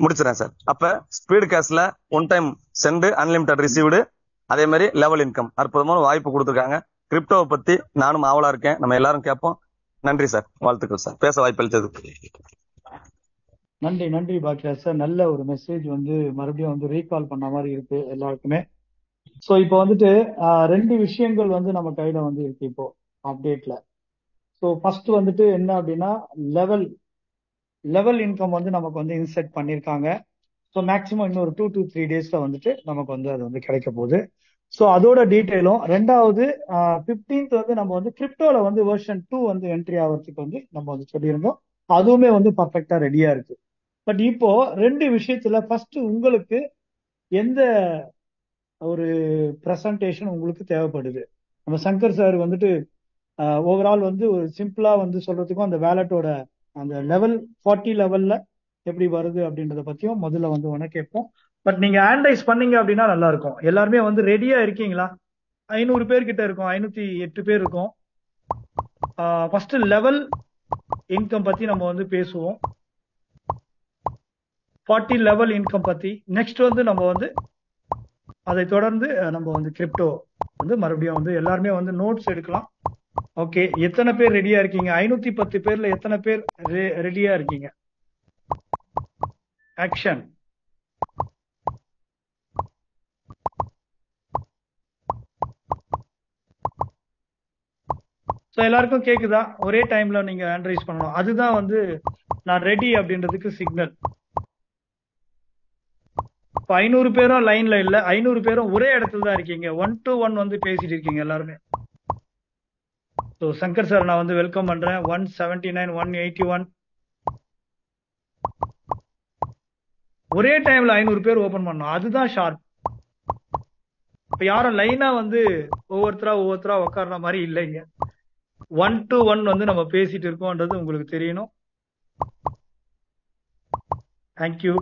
முடிச்சிடறேன் sir. அப்ப speed கேஷ்ல one time sent, unlimited received, அதே மாதிரி லெவல் இன்கம் அற்புதமான வாய்ப்பு கொடுத்துருக்காங்க. கிரிப்டோவை பத்தி நானும் ஆவலா இருக்கேன், நம்ம எல்லாரும் கேட்போம். நன்றி சார், வாழ்த்துக்கள் சார், பேச வாய்ப்பு அளித்ததுக்கு. நன்றி நன்றி பாக்கியராஜ் சார். நல்ல ஒரு மெசேஜ் மறுபடியும் ரீகால் பண்ண மாதிரி இருக்கு எல்லாருக்குமே. ஸோ இப்போ ரெண்டு விஷயங்கள் நம்ம கையில இருக்கு இப்போ அப்டேட்ல. ஸோ ஃபர்ஸ்ட் என்ன அப்படின்னா லெவல் இன்கம் நமக்கு இன்செர்ட் பண்ணியிருக்காங்க. ஸோ மேக்ஸிமம் இன்னொரு 2 to 3 டேஸ்ல நமக்கு அது கிடைக்க போகுது. ஸோ அதோட டீட்டெயிலும். ரெண்டாவது 15th நம்ம கிரிப்டோல வெர்ஷன் 2 என்ட்ரி ஆகிறதுக்கு நம்ம சொல்லியிருந்தோம். அதுவுமே பர்ஃபெக்டா ரெடியா இருக்கு. பட் இப்போ ரெண்டு விஷயத்துல ஃபர்ஸ்ட் உங்களுக்கு எந்த ஒரு பிரசன்டேஷன் உங்களுக்கு தேவைப்படுது? நம்ம சங்கர் சார் ஓவரால் ஒரு சிம்பிளா சொல்றதுக்கும் அந்த வேலட்டோட அந்த லெவல் 40 லெவல்ல எப்படி வருது அப்படின்றத பத்தியும் முதல்ல உடனே கேட்போம். பட் நீங்க ஆனலைஸ் பண்ணீங்க அப்படின்னா நல்லா இருக்கும். எல்லாருமே ரெடியா இருக்கீங்களா? 500 பேர் கிட்ட இருக்கும், 508 பேர் இருக்கும். ஃபர்ஸ்ட் லெவல் இன்கம் பத்தி நம்ம பேசுவோம். 40 லெவல் இன்கம் பத்தி. நெக்ஸ்ட் நம்ம அதை தொடர்ந்து நம்ம கிரிப்டோ மறுபடியும் எல்லாருமே நோட்ஸ் எடுக்கலாம். ஓகே, எத்தனை பேர் ரெடியா இருக்கீங்க? 510 பேர்ல எத்தனை பேர் ரெடியா இருக்கீங்க? ஆக்ஷன். ஸோ எல்லாருக்கும் கேக்குதா? ஒரே டைம்ல நீங்க ஹேண்ட் ரைஸ் பண்ணணும். அதுதான் நான் ரெடி அப்படின்றதுக்கு சிக்னல். இப்போ 500 பேரும் லைன்ல இல்ல, 500 பேரும் ஒரே இடத்துல தான் இருக்கீங்க. 1 to 1 பேசிட்டு இருக்கீங்க எல்லாருமே. ஸோ சங்கர் சார் நான் வெல்கம் பண்றேன். 179, 181 ஒரே டைம்ல 500 பேர் ஓபன் பண்ணணும். அதுதான் ஷார்ப். இப்ப யாரும் லைனா ஒவ்வொருத்தரா உட்கார்ற மாதிரி இல்லைங்க. 1 to 1 நம்ம பேசிட்டு இருக்கோம்ன்றது உங்களுக்கு தெரியணும். தேங்க்யூ.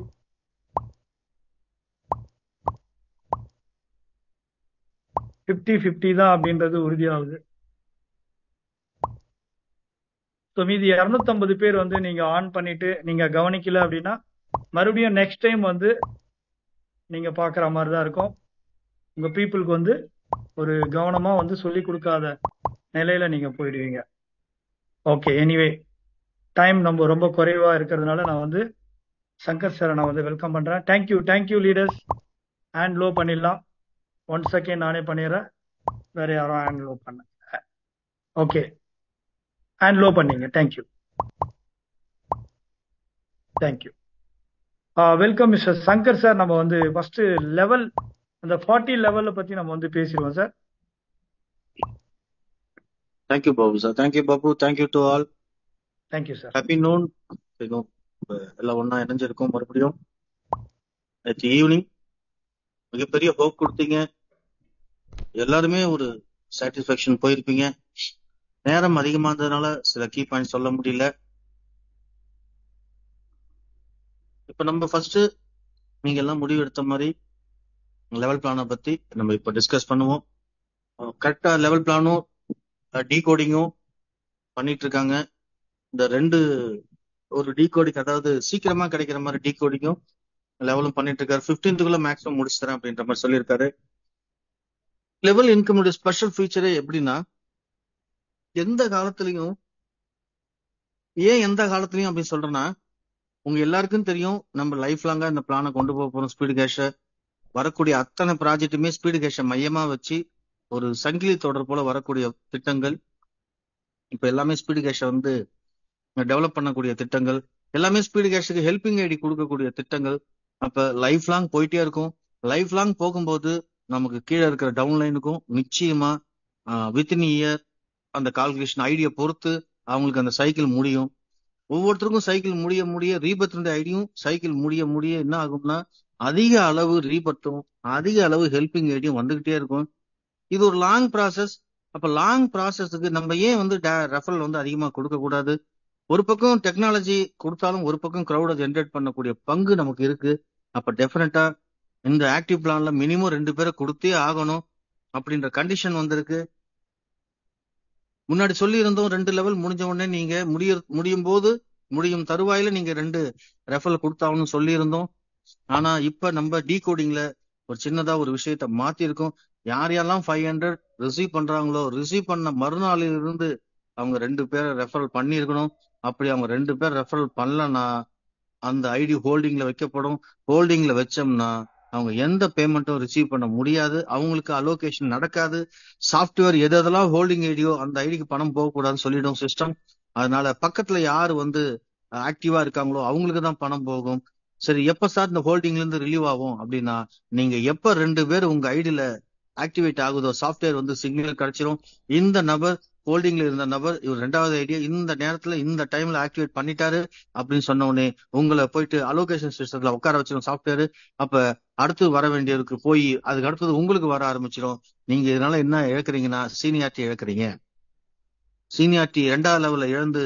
$50 தான் அப்படின்றது உறுதியாகுது. ஸோ மீதி 250 பேர் நீங்க ஆன் பண்ணிட்டு நீங்க கவனிக்கல அப்படின்னா மறுபடியும் நெக்ஸ்ட் டைம் நீங்க பாக்குற மாதிரி தான் இருக்கும். உங்க பீப்புளுக்கு ஒரு கவனமா சொல்லி கொடுக்காத நிலையில நீங்க போயிடுவீங்க. ஓகே, எனிவே டைம் நம்ம ரொம்ப குறைவா இருக்கிறதுனால நான் சங்கர் சாரை நான் வெல்கம் பண்றேன். Thank you leaders. ஹேண்ட் லோ பண்ணிடலாம். 1 செகண்ட் நானே பண்ணிடுறேன். வேற யாரும் ஹேண்ட் லோ பண்ண. ஓகே, ஹேண்ட் லோ பண்ணீங்க. Thank you. Welcome mister Shankar sir. நம்ம ஃபர்ஸ்ட் லெவல் அந்த 40 லெவல்ல பத்தி நம்ம பேசிடுவோம் sir. Thank you Babu sir. Thank you Babu. Thank you to all. Thank you sir. Happy noon. எல்லாம் ஒன்னா இணைஞ்சிருக்கோம் மறுபடியும். நேற்று ஈவினிங் மிகப்பெரிய ஹோப் கொடுத்தீங்க. எல்லாருமே ஒரு சாட்டிஸ்பாக்சன் போயிருப்பீங்க. நேரம் அதிகமா இருந்ததுனால சில கீ பாயிண்ட் சொல்ல முடியல. இப்ப நம்ம ஃபர்ஸ்ட் நீங்க எல்லாம் முடிவு எடுத்த மாதிரி லெவல் பிளானை பத்தி நம்ம இப்ப டிஸ்கஸ் பண்ணுவோம். கரெக்டா லெவல் பிளானும் டீகோடிங்கும் பண்ணிட்டு இருக்காங்க. இந்த ரெண்டு ஒரு டீகோடிங், அதாவது சீக்கிரமா கிடைக்கிற மாதிரி டீகோடிங்கும் லெவலும் பண்ணிட்டு இருக்காரு. 15th மேக்ஸிமம் முடிச்சு தரேன் அப்படின்ற மாதிரி சொல்லியிருக்காரு. லெவல் இன்கமுடைய ஸ்பெஷல் ஃபீச்சரே எப்படின்னா, எந்த காலத்திலையும் அப்படின்னு சொல்றேன்னா, உங்க எல்லாருக்கும் தெரியும் நம்ம லைஃப் லாங்கா இந்த பிளானை கொண்டு போக போறோம். ஸ்பீடு கேஷ வரக்கூடிய அத்தனை ப்ராஜெக்ட்டுமே ஸ்பீடு கேஷ மையமா வச்சு ஒரு சங்கிலி தொடர் போல வரக்கூடிய திட்டங்கள். இப்ப எல்லாமே ஸ்பீடு கேஷ டெவலப் பண்ணக்கூடிய திட்டங்கள், எல்லாமே ஸ்பீடு கேஷுக்கு ஹெல்பிங் ஐடி கொடுக்கக்கூடிய திட்டங்கள். அப்ப லைஃப் லாங் போயிட்டே இருக்கும். லைஃப் லாங் போகும்போது நமக்கு கீழே இருக்கிற டவுன்லைனுக்கும் நிச்சயமா வித்தின் இயர் அந்த கால்குலேஷன் ஐடியை பொறுத்து அவங்களுக்கு அந்த சைக்கிள் முடியும். ஒவ்வொருத்தருக்கும் சைக்கிள் முடிய முடிய ரீபத் ஐடியும் சைக்கிள் முடிய என்ன ஆகும்னா, அதிக அளவு ரீபத்தும் அதிக அளவு ஹெல்பிங் ஐடியும் வந்துகிட்டே இருக்கும். இது ஒரு லாங் ப்ராசஸ். அப்ப லாங் ப்ராசஸுக்கு நம்ம ஏன் ரெஃபரல் அதிகமா கொடுக்க கூடாது? ஒரு பக்கம் டெக்னாலஜி கொடுத்தாலும் ஒரு பக்கம் கிரௌட ஜென்ரேட் பண்ணக்கூடிய பங்கு நமக்கு இருக்கு. அப்ப டெஃபினட்டா இந்த ஆக்டிவ் பிளான்ல மினிமம் 2 பேரை கொடுத்தே ஆகணும் அப்படின்ற கண்டிஷன் வந்திருக்கு. முன்னாடி சொல்லி இருந்தோம் 2 லெவல் முடிஞ்ச உடனே நீங்க முடியும் போது முடியும் தருவாயில நீங்க 2 ரெஃபரல் கொடுத்தாங்கன்னு சொல்லியிருந்தோம். ஆனா இப்ப நம்ம டீகோடிங்ல ஒரு சின்னதா ஒரு விஷயத்த மாத்திருக்கோம். யாரெல்லாம் 500 ரிசீவ் பண்றாங்களோ ரிசீவ் பண்ண மறுநாளில் இருந்து அவங்க 2 பேரை ரெஃபரல் பண்ணியிருக்கணும். அப்படி அவங்க 2 பேர் ரெஃபரல் பண்ணலன்னா அந்த ஐடி ஹோல்டிங்ல வைக்கப்படும். ஹோல்டிங்ல வச்சோம்னா அவங்க எந்த பேமெண்ட்டும் ரிசீவ் பண்ண முடியாது. அவங்களுக்கு அலோகேஷன் நடக்காது. சாஃப்ட்வேர் எதெல்லாம் ஹோல்டிங் ஐடியோ அந்த ஐடிக்கு பணம் போகக்கூடாதுன்னு சொல்லிடும் சிஸ்டம். அதனால பக்கத்துல யாரு ஆக்டிவா இருக்காங்களோ அவங்களுக்கு தான் பணம் போகும். சரி, எப்ப சார் இந்த ஹோல்டிங்ல இருந்து ரிலீவ் ஆகும் அப்படின்னா, நீங்க எப்ப 2 பேர் உங்க ஐடியில ஆக்டிவேட் ஆகுதோ சாஃப்ட்வேர் சிக்னல் கிடைச்சிரும். இந்த நபர் ஹோல்டிங்ல இருந்த நபர் இவர் 2வது ஐடியா இந்த நேரத்துல இந்த டைம்ல ஆக்டிவேட் பண்ணிட்டாரு அப்படின்னு சொன்ன உடனே உங்களை போயிட்டு அலோகேஷன் சிஸ்டத்துல உட்கார வச்சிடும் சாஃப்ட்வேர். அப்ப அடுத்து வர வேண்டியவருக்கு போய் அதுக்கு அடுத்தது உங்களுக்கு வர ஆரம்பிச்சிடும். நீங்க இதனால என்ன இழக்கிறீங்கன்னா சீனியாரிட்டி இழக்கிறீங்க. சீனியாரிட்டி 2வது லெவல்ல இழந்து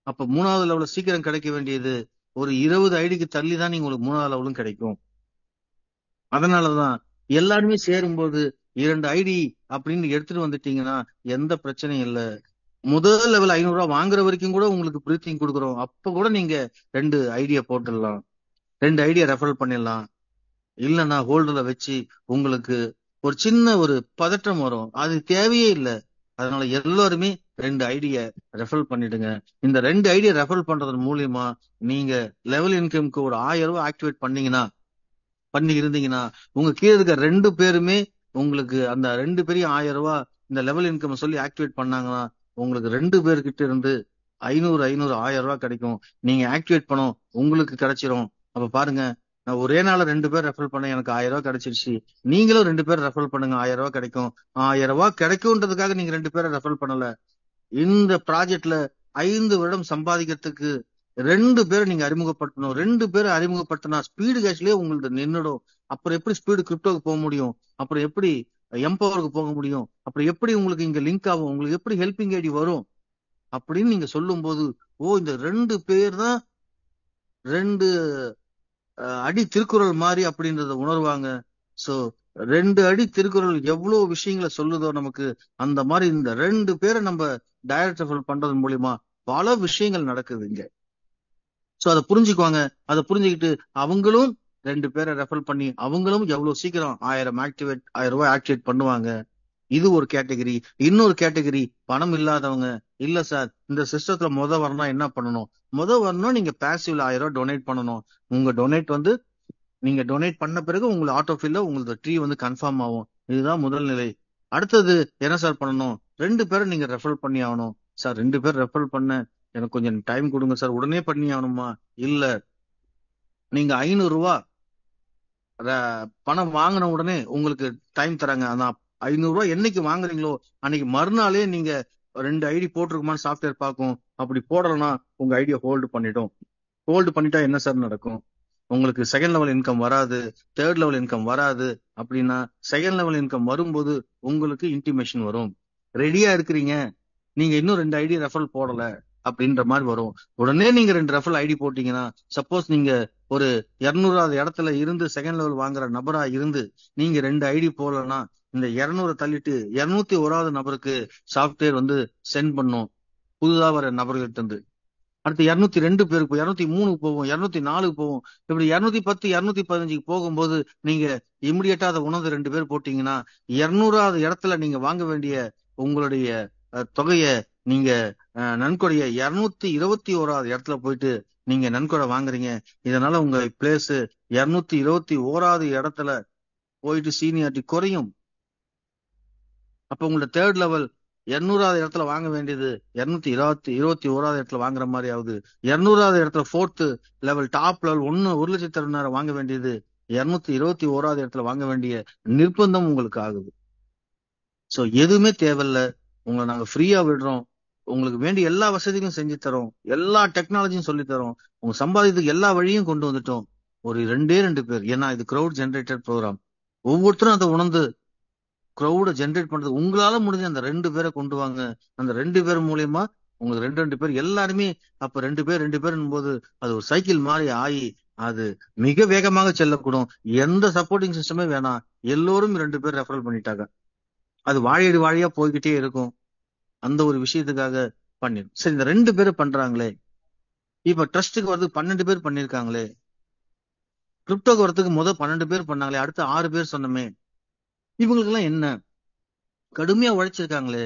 அப்ப 3வது லெவல்ல சீக்கிரம் கிடைக்க வேண்டியது ஒரு 20 ஐடிக்கு தள்ளி தான் நீங்க உங்களுக்கு 3வது லெவலும் கிடைக்கும். அதனாலதான் எல்லாருமே சேரும்போது 2 ஐடி அப்படின்னு எடுத்துட்டு வந்துட்டீங்கன்னா எந்த பிரச்சனையும் இல்ல. முதல் லெவல் 500 ரூபாய் வாங்குற வரைக்கும் கூட உங்களுக்கு பிரீத்திங் கொடுக்குறோம். அப்ப கூட நீங்க 2 ஐடியா போட்டுடலாம், 2 ஐடியா ரெஃபரல் பண்ணிடலாம். இல்லைன்னா ஹோல்டர்ல வச்சு உங்களுக்கு ஒரு சின்ன ஒரு பதற்றம் வரும், அது தேவையே இல்லை. அதனால எல்லாருமே 2 ஐடியா ரெஃபரல் பண்ணிடுங்க. இந்த 2 ஐடியா ரெஃபரல் பண்றது மூலியமா நீங்க லெவல் இன்கம்க்கு ஒரு 1000 ரூபாய் ஆக்டிவேட் பண்ணி இருந்தீங்கன்னா உங்க கீழே இருக்க 2 பேருமே உங்களுக்கு அந்த 2 பேரையும் 1000 ரூபாய் இந்த லெவல் இன்கம் சொல்லி ஆக்டிவேட் பண்ணாங்கன்னா உங்களுக்கு 2 பேர்கிட்ட இருந்து 500 1000 ரூபாய் கிடைக்கும். நீங்க ஆக்டிவேட் பண்ணும் உங்களுக்கு கிடைச்சிரும். அப்ப பாருங்க, நான் ஒரே நாள் 2 பேர் ரெஃபர் பண்ண எனக்கு 1000 ரூபாய் கிடைச்சிருச்சு. நீங்களும் 2 பேர் ரெஃபர் பண்ணுங்க, 1000 ரூபாய் கிடைக்கும். 1000 ரூபாய் கிடைக்கும்ன்றதுக்காக நீங்க 2 பேரை ரெஃபர் பண்ணல. இந்த ப்ராஜெக்ட்ல 5 வருடம் சம்பாதிக்கிறதுக்கு 2 பேரை நீங்க அறிமுகப்படுத்தணும். 2 பேரை அறிமுகப்படுத்தினா ஸ்பீடு கேஷ்லயே உங்களுக்கு நின்னுடும். அப்புறம் எப்படி ஸ்பீடு கிரிப்டோக்கு போக முடியும்? அப்புறம் எப்படி எம்பவருக்கு போக முடியும்? அப்புறம் எப்படி உங்களுக்கு இங்க லிங்க் ஆகும்? உங்களுக்கு எப்படி ஹெல்பிங் ஐடி வரும் அப்படின்னு நீங்க சொல்லும் போது, ஓ இந்த 2 பேர் தான் 2 அடி திருக்குறள் மாதிரி அப்படின்றத உணர்வாங்க. சோ 2 அடி திருக்குறள் எவ்வளவு விஷயங்களை சொல்லுதோ நமக்கு, அந்த மாதிரி இந்த 2 பேரை நம்ம டைரக்ட் ரெஃபரல் பண்றது மூலியமா பல விஷயங்கள் நடக்குது இங்க. சோ அதை புரிஞ்சுக்குவாங்க. அதை புரிஞ்சுக்கிட்டு அவங்களும் 2 பேரை ரெஃபர் பண்ணி அவங்களும் எவ்வளவு சீக்கிரம் 1000 ரூபாய் ஆக்டிவேட் பண்ணுவாங்க. இது ஒரு கேட்டகரி. இன்னொரு கேட்டகரி பணம் இல்லாதவங்க, இல்ல சார் இந்த சிஸ்டத்துல வரணும் என்ன பண்ணணும்? வரணும் நீங்க பேசிவ்ல 1000 ரூபாய் டொனேட் பண்ணணும். உங்க டொனேட் நீங்க டொனேட் பண்ண பிறகு உங்களுக்கு ஆட்டோஃபில்ல உங்களுக்கு ட்ரீ கன்ஃபார்ம் ஆகும். இதுதான் முதல் நிலை. அடுத்தது என்ன சார் பண்ணணும்? 2 பேரை நீங்க ரெஃபர் பண்ணி ஆகணும். சார் 2 பேர் ரெஃபர் பண்ண எனக்கு கொஞ்சம் டைம் கொடுங்க சார், உடனே பண்ணி ஆகணுமா? இல்ல நீங்க 500 ரூபாய் பணம் வாங்கின உடனே உங்களுக்கு டைம் தராங்க. ஆனா 500 ரூபாய் என்னைக்கு வாங்குறீங்களோ அன்னைக்கு மறுநாளே நீங்க 2 ஐடி போட்டிருக்குமான்னு சாஃப்ட்வேர் பார்க்கும். அப்படி போடலன்னா உங்க ஐடியா ஹோல்டு பண்ணிடும். ஹோல்டு பண்ணிட்டா என்ன சார் நடக்கும்? உங்களுக்கு செகண்ட் லெவல் இன்கம் வராது, தேர்ட் லெவல் இன்கம் வராது. அப்படின்னா செகண்ட் லெவல் இன்கம் வரும்போது உங்களுக்கு இன்டிமேஷன் வரும், ரெடியா இருக்கிறீங்க, நீங்க இன்னும் 2 ஐடி ரெஃபரல் போடல அப்படின்ற மாதிரி வரும். உடனே நீங்க 2 ரெஃபரல் ஐடி போட்டீங்கன்னா, சப்போஸ் நீங்க ஒரு 200வது இடத்துல இருந்து செகண்ட் லெவல் வாங்குற நபரா இருந்து நீங்க 2 ஐடி போடலன்னா இந்த 200 தள்ளிட்டு 201வது நபருக்கு சாஃப்ட்வேர் சென்ட் பண்ணும், புதுதா வர நபர்கள்ட்ட இருந்து. அடுத்து 202 பேருக்கு 203 போவோம், 204 போவோம். இப்படி 210 215 போகும்போது நீங்க இமிடியேட்டா அதை உணர்ந்து 2 பேர் போட்டீங்கன்னா 200வது இடத்துல நீங்க வாங்க வேண்டிய உங்களுடைய தொகையை நீங்க நன்கொடைய 221வது இடத்துல போயிட்டு நீங்க நன்கொடை வாங்குறீங்க. இதனால உங்க பிளேஸ் 221வது இடத்துல போயிட்டு சீனியாரிட்டி குறையும். அப்ப உங்களோட தேர்ட் லெவல் 200வது இடத்துல வாங்க வேண்டியது 221வது இடத்துல வாங்குற மாதிரி ஆகுது. 200வது இடத்துல ஃபோர்த் லெவல் டாப் லெவல் 1,60,000 வாங்க வேண்டியது 221வது இடத்துல வாங்க வேண்டிய நிர்பந்தம் உங்களுக்கு ஆகுது. சோ எதுவுமே தேவையில்ல, உங்களை நாங்க ஃப்ரீயா விடுறோம். உங்களுக்கு வேண்டிய எல்லா வசதிகளும் செஞ்சு தரோம், எல்லா டெக்னாலஜியும் சொல்லி தரோம், உங்க சம்பாதித்துக்கு எல்லா வழியும் கொண்டு வந்துட்டோம். ஒரு 2 பேர், ஏன்னா இது கிரௌட் ஜென்ரேட்டட் ப்ரோக்ராம். ஒவ்வொருத்தரும் அதை உணர்ந்து கிரௌட ஜென்ரேட் பண்றது உங்களால முடிஞ்ச அந்த 2 பேரை கொண்டு வாங்க. அந்த 2 பேர் மூலியமா உங்களுக்கு 2 பேர் எல்லாருமே அப்ப 2 பேர் போது அது ஒரு சைக்கிள் மாதிரி ஆகி அது மிக வேகமாக செல்லக்கூடும். எந்த சப்போர்ட்டிங் சிஸ்டமே வேணாம், எல்லோரும் 2 பேர் ரெஃபரல் பண்ணிட்டாங்க, அது வாழையடி வாழையா போய்கிட்டே இருக்கும். அந்த ஒரு விஷயத்துக்காக பண்ணிடும். சரி, இந்த 2 பேரும் பண்றாங்களே, இப்ப ட்ரஸ்ட்டுக்கு வரதுக்கு 12 பேர் பண்ணிருக்காங்களே, கிரிப்டோக்கு வரதுக்கு 12 பேர் பண்ணாங்களே, அடுத்து 6 பேர் சொன்னமே, இவங்களுக்கு எல்லாம் என்ன? கடுமையா உழைச்சிருக்காங்களே,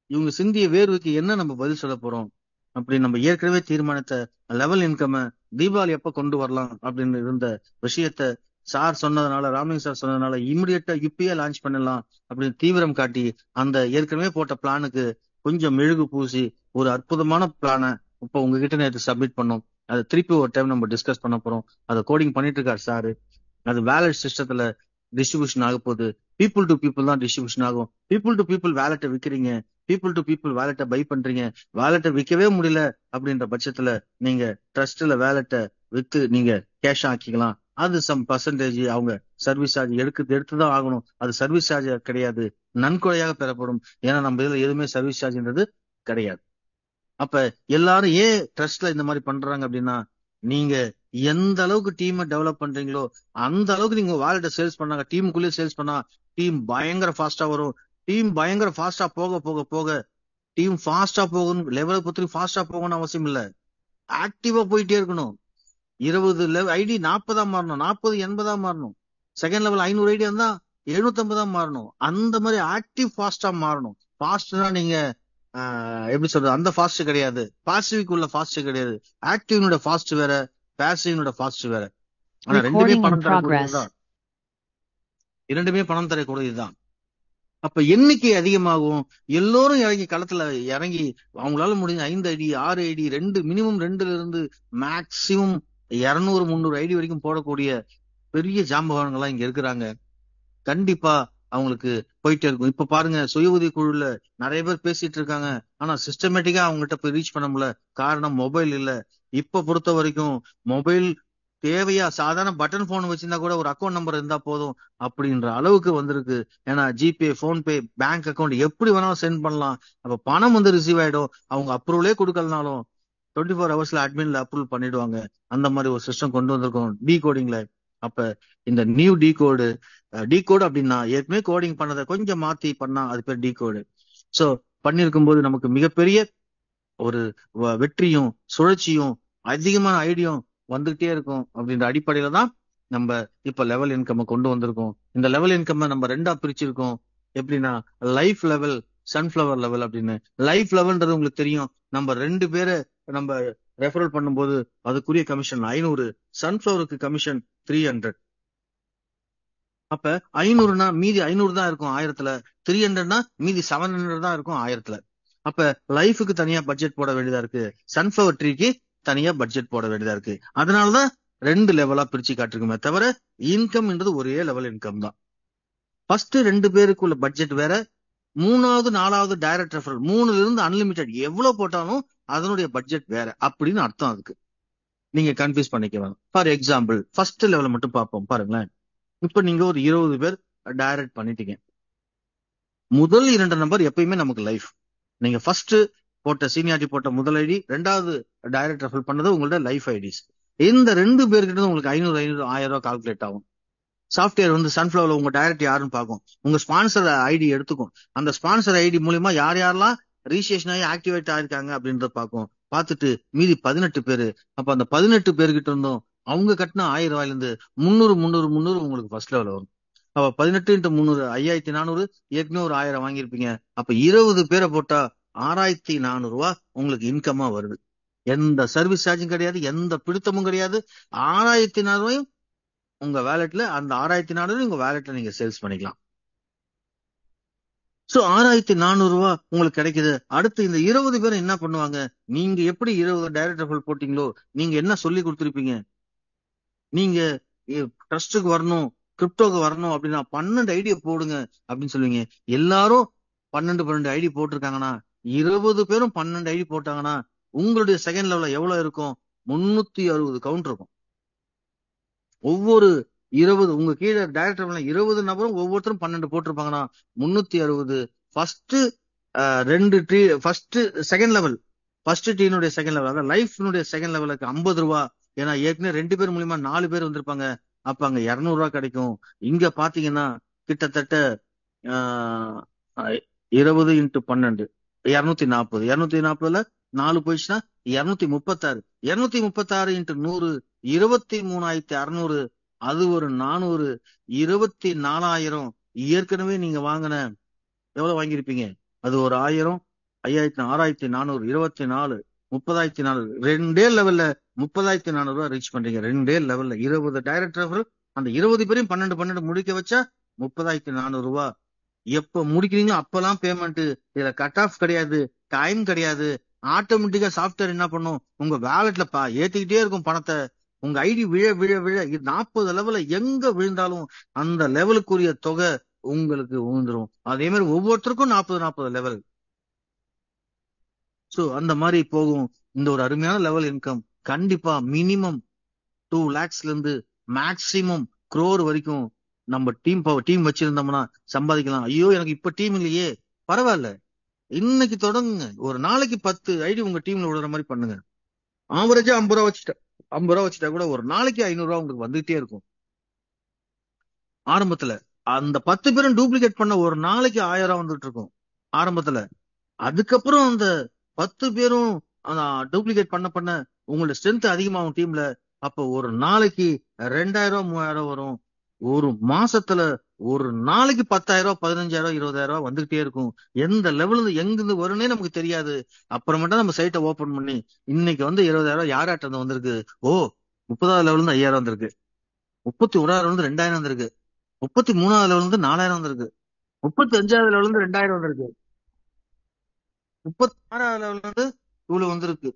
இவங்க சிந்திய வேர்வுக்கு என்ன நம்ம பதில் சொல்ல போறோம்? அப்படி நம்ம ஏற்கனவே தீர்மானித்த லெவல் இன்கம் தீபாவளி எப்ப கொண்டு வரலாம் அப்படின்னு இருந்த விஷயத்த சார் சொன்னதுனால, ராமலிங்க சார் சொன்னதுனால இமிடியேட்டா இப்பயே லான்ச் பண்ணலாம் அப்படின்னு தீவிரம் காட்டி அந்த ஏற்கனவே போட்ட பிளானுக்கு கொஞ்சம் மெழுகு பூசி ஒரு அற்புதமான பிளானை இப்ப உங்ககிட்ட நேற்று சப்மிட் பண்ணோம். அதை திருப்பி ஒரு டைம் நம்ம டிஸ்கஸ் பண்ண போறோம். அதை கோடிங் பண்ணிட்டு இருக்காரு சாரு. அது வேலட் சிஸ்டத்துல டிஸ்ட்ரிபியூஷன் ஆக போகுது. பீப்புள் டு பீப்புள் தான் டிஸ்ட்ரிபியூஷன் ஆகும். பீப்புள் டு பீப்புள் வேலட்டை விற்கிறீங்க, பீப்புள் டு பீப்புள் வேலட்டை பை பண்றீங்க, வேலட்டை விற்கவே முடியல அப்படின்ற பட்சத்துல நீங்க ட்ரஸ்ட்ல வேலட்டை வித்து நீங்க கேஷ் ஆக்கிக்கலாம். அது சம் பர்சன்டேஜ் அவங்க சர்வீஸ் சார்ஜ் எடுத்துதான் ஆகணும். அது சர்வீஸ் சார்ஜ் கிடையாது, நன்கொடையாக பெறப்படும். ஏன்னா நம்ம இதுல எதுவுமே சர்வீஸ் சார்ஜ்ன்றது கிடையாது. அப்ப எல்லாரும் ஏன் ட்ரஸ்ட்ல இந்த மாதிரி பண்றாங்க அப்படின்னா, நீங்க எந்த அளவுக்கு டீமை டெவலப் பண்றீங்களோ அந்த அளவுக்கு நீங்க வாலெட்டை சேல்ஸ் பண்ணாங்க, டீமுக்குள்ளேயே சேல்ஸ் பண்ணா டீம் பயங்கர ஃபாஸ்டா வரும். டீம் பயங்கர ஃபாஸ்டா போக போக போக டீம் ஃபாஸ்டா போகணும், லெவலை பொறுத்து ஃபாஸ்டா போகணும்னு அவசியம் இல்ல, ஆக்டிவா போயிட்டே இருக்கணும். 20 ஐடி 40 மாறணும், 40 80 மாறணும், செகண்ட் லெவல் 500 ஐடி இருந்தா 750 மாறணும். அந்த மாதிரி ஆக்டிவ் ஃபாஸ்டா மாறணும். ஃபாஸ்ட்னா நீங்க எப்படி சொல்றது, அந்த ஃபாஸ்ட் கிடையாது, பாசிவிக்கு உள்ள ஃபாஸ்ட் கிடையாது. ஆக்டிவ்னோட ஃபாஸ்ட் வேற, பாசிவ்னோட ஃபாஸ்ட் வேற. ஆனா ரெண்டுமே பணம் தரக்கூடியதுதான், இரண்டுமே பணம் தரக்கூடியதுதான். அப்ப எண்ணிக்கை அதிகமாகும். எல்லோரும் இறங்கி களத்துல இறங்கி அவங்களால முடிஞ்ச 5 ஐடி 6 ஐடி மினிமம் 2ல இருந்து மேக்சிமம் 200 300 ஐடி வரைக்கும் போடக்கூடிய பெரிய ஜாம்பவான்கள்லாம் இங்க இருக்கிறாங்க. கண்டிப்பா அவங்களுக்கு போயிட்டே இருக்கும். இப்ப பாருங்க, சுய உதவி குழுல நிறைய பேர் பேசிட்டு இருக்காங்க, ஆனா சிஸ்டமேட்டிக்கா அவங்ககிட்ட போய் ரீச் பண்ண முடியல. காரணம் மொபைல் இல்ல. இப்ப பொறுத்த வரைக்கும் மொபைல் தேவையா, சாதாரண பட்டன் போன் வச்சிருந்தா கூட ஒரு அக்கௌண்ட் நம்பர் இருந்தா போதும் அப்படின்ற அளவுக்கு வந்திருக்கு. ஏன்னா ஜிபே, போன்பே, பேங்க் அக்கௌண்ட் எப்படி வேணாலும் சென்ட் பண்ணலாம். அப்ப பணம் ரிசீவ் ஆயிடும். அவங்க அப்ரூவலே கொடுக்கலனாலும் 24 ஹவர்ஸ்ல அட்மின்ல அப்ரூவல் பண்ணிடுவாங்க. அந்த மாதிரி ஒரு சிஸ்டம் கொண்டு வந்திருக்கோம் டி கோடிங்ல. அப்ப இந்த நியூ டி கோடு அப்படின்னா ஏற்கனவே கோடிங் பண்ணதை கொஞ்சம் மாத்தி பண்ணா அது பேர் டி கோடு. சோ பண்ணிருக்கும் போது நமக்கு மிகப்பெரிய ஒரு வெற்றியும் சுழற்சியும் அதிகமான ஐடியும் வந்துகிட்டே இருக்கும். அப்படின்ற அடிப்படையில தான் நம்ம இப்ப லெவல் இன்கம் கொண்டு வந்திருக்கோம். இந்த லெவல் இன்கம் நம்ம 2ஆ பிரிச்சிருக்கோம். எப்படின்னா லைஃப் லெவல், சன்ஃபிளவர் லெவல் அப்படின்னு. லைஃப் லெவல்ன்றது உங்களுக்கு தெரியும், நம்ம 2 பேரை நம்ம ரெஃபரல் பண்ணும்போது அதுக்குரிய கமிஷன் 500, சன்ஃபிளவருக்கு கமிஷன் 300. அப்ப 500னா மீதி 500 தான் இருக்கும் 1000ல, 300னா மீதி 700 தான் இருக்கும் 1000ல. அப்ப லைஃபுக்கு தனியா பட்ஜெட் போட வேண்டியதா இருக்கு, சன்ஃபிளவர் ட்ரீக்கு தனியா பட்ஜெட் போட வேண்டியதா இருக்கு. அதனாலதான் 2 லெவலா பிரிச்சு காட்டிருக்குமே தவிர இன்கம்ன்றது ஒரே லெவல் இன்கம் தான். ஃபர்ஸ்ட் 2 பேருக்குள்ள பட்ஜெட் வேற, 3வது 4வது டைரக்ட் ரெஃபரல், 3ல இருந்து அன்லிமிட்டெட் எவ்வளவு போட்டாலும் அதனுடைய பட்ஜெட் வேற அப்படின்னு அர்த்தம். அதுக்கு நீங்க கன்ஃபியூஸ் பண்ணிக்க வேணும். ஃபார் எக்ஸாம்பிள் ஃபர்ஸ்ட் லெவல மட்டும் பார்ப்போம். பாருங்களேன், இப்ப நீங்க ஒரு 20 பேர் டைரக்ட் பண்ணிட்டீங்க. முதல் 2 நம்பர் எப்பயுமே நமக்கு லைஃப். நீங்க ஃபர்ஸ்ட் போட்ட சீனியாரிட்டி போட்ட முதல் ஐடி, 2வது டைரக்ட் ரெஃபர் பண்ணது உங்களோட லைஃப் ஐடிஸ். இந்த 2 பேர்கிட்ட உங்களுக்கு 500 1000 ரூபாய் கால்குலேட் ஆகும். சாஃப்ட்வேர் சன்ஃபிளவர்ல உங்க டைரக்ட் யாருன்னு பார்க்கும், உங்க ஸ்பான்சர் ஐடி எடுத்துக்கும். அந்த ஸ்பான்சர் ஐடி மூலியமா யார் யாரெல்லாம் ரிஜிஸ்ட்ரேஷன் ஆகி ஆக்டிவேட் ஆயிருக்காங்க அப்படின்றத பார்க்கும். பார்த்துட்டு மீதி 18 பேரு. அப்ப அந்த 18 பேர்கிட்ட இருந்தும் அவங்க கட்டின 1000 ரூபாயில இருந்து 300 உங்களுக்கு ஃபர்ஸ்ட் லெவல் வரும். அப்ப 18 × 300 5400, ஏற்கனவே ஒரு 1000 வாங்கியிருப்பீங்க. அப்ப 20 பேரை போட்டா 6400 ரூபாய் உங்களுக்கு இன்கமா வருது. எந்த சர்வீஸ் சார்ஜும் கிடையாது, எந்த பிடித்தமும் கிடையாது. 6400 ரூபாயும் உங்க வேலெட்ல, அந்த 6400 உங்க வேலெட்ல நீங்க சேல்ஸ் பண்ணிக்கலாம். சோ 6400 ரூபாய் உங்களுக்கு கிடைக்குது. அடுத்து இந்த 20 பேர் என்ன பண்ணுவாங்க, நீங்க எப்படி 20 டைரக்ட் ரெஃபரல் போட்டீங்களோ நீங்க என்ன சொல்லி கொடுத்துருப்பீங்க, நீங்க ட்ரஸ்டுக்கு வரணும், கிரிப்டோக்கு வரணும் அப்படின்னா 12 ஐடியை போடுங்க அப்படின்னு சொல்லுவீங்க. எல்லாரும் 12 ஐடி போட்டிருக்காங்கன்னா, 20 பேரும் 12 ஐடி போட்டாங்கன்னா உங்களுடைய செகண்ட் லெவல்ல எவ்வளவு இருக்கும், 360 கவுண்ட் இருக்கும். ஒவ்வொரு 20 உங்க கீழே டைரக்டர் 20 நபரும் ஒவ்வொருத்தரும் 12 போட்டிருப்பாங்கன்னா 360. First 2 tree, first second level, first டீனுடைய செகண்ட் லெவல், அதாவது லைஃப்னுடைய செகண்ட் லெவலுக்கு 50 ரூபாய். ஏன்னா ஏற்கனவே 2 பேர் மூலியமா 4 பேர் வந்திருப்பாங்க. அப்ப அங்க 200 ரூபாய் கிடைக்கும். இங்க பாத்தீங்கன்னா கிட்டத்தட்ட 20 × 12 240. 240ல 4 போயிடுச்சுன்னா 236. 236 × 100 23,600. அது ஒரு 400. 24,000. ஏற்கனவே நீங்க வாங்கின எவ்வளவு வாங்கியிருப்பீங்க? அது ஒரு 1000, 5,000, 6,400, 24, 30,400. 2 லெவல்ல 30,400 ரூபாய் ரீச் பண்றீங்க. 2 லெவல்ல 20 டைரக்ட் ரெஃபரல். அந்த 20 பேரையும் 12 முடிக்க வச்சா 30,400 ரூபாய். எப்ப முடிக்கிறீங்களோ அப்பெல்லாம் பேமெண்ட். இதுல கட் ஆஃப் கிடையாது, டைம் கிடையாது. ஆட்டோமேட்டிக்கா சாஃப்ட்வேர் என்ன பண்ணும், உங்க வேலட்ல ஏத்திக்கிட்டே இருக்கும் பணத்தை. உங்க ஐடி விழ விழ விழ 40 லெவல்ல எங்க விழுந்தாலும் அந்த லெவலுக்குரிய தொகை உங்களுக்கு விழுந்துரும். அதே மாதிரி ஒவ்வொருத்தருக்கும் 40 லெவல். சோ அந்த மாதிரி போகும். இந்த ஒரு அருமையான லெவல் இன்கம் கண்டிப்பா மினிமம் 2 lakhsல இருந்து மேக்சிமம் crore வரைக்கும் நம்ம டீம் வச்சிருந்தோம்னா சம்பாதிக்கலாம். ஐயோ எனக்கு இப்ப டீம் இல்லையே, பரவாயில்ல, இன்னைக்கு தொடங்குங்க. ஒரு நாளைக்கு 10 ஐடி உங்க டீம்ல விடுற மாதிரி பண்ணுங்க. ஆவரேஜா 50 ரூபா வச்சுட்டா கூட ஒரு நாளைக்கு 500 ரூபா உங்களுக்கு வந்துகிட்டே இருக்கும். ஆரம்பத்துல அந்த 10 பேரும் டூப்ளிகேட் பண்ண ஒரு நாளைக்கு 1000 ரூபா வந்துட்டு இருக்கும் ஆரம்பத்துல. அதுக்கப்புறம் அந்த 10 பேரும் டூப்ளிகேட் பண்ண உங்களோட ஸ்ட்ரென்த் அதிகமாகும் டீம்ல. அப்ப ஒரு நாளைக்கு 2,000 ரூபா 3,000 ரூபா வரும். ஒரு மாசத்துல ஒரு நாளைக்கு 10,000 ரூபா 15,000 20,000 ரூபா வந்துகிட்டே இருக்கும். எந்த லெவல்ல எங்கிருந்து வரும்னே நமக்கு தெரியாது. அப்புறமேட்டா நம்ம சைட்டை ஓபன் பண்ணி இன்னைக்கு 20,000 யாராட்ட இருந்து வந்திருக்கு, 30வது லெவல்ல இருந்து 5,000 வந்திருக்கு, 31வது லெவல்ல இருந்து 2,000 வந்திருக்கு, 33வது லெவல்ல இருந்து 4,000 வந்திருக்கு, 35வது லெவல்ல இருந்து 2,000 வந்திருக்கு, 36வது லெவல்ல இருந்து இவ்வளவு வந்திருக்கு,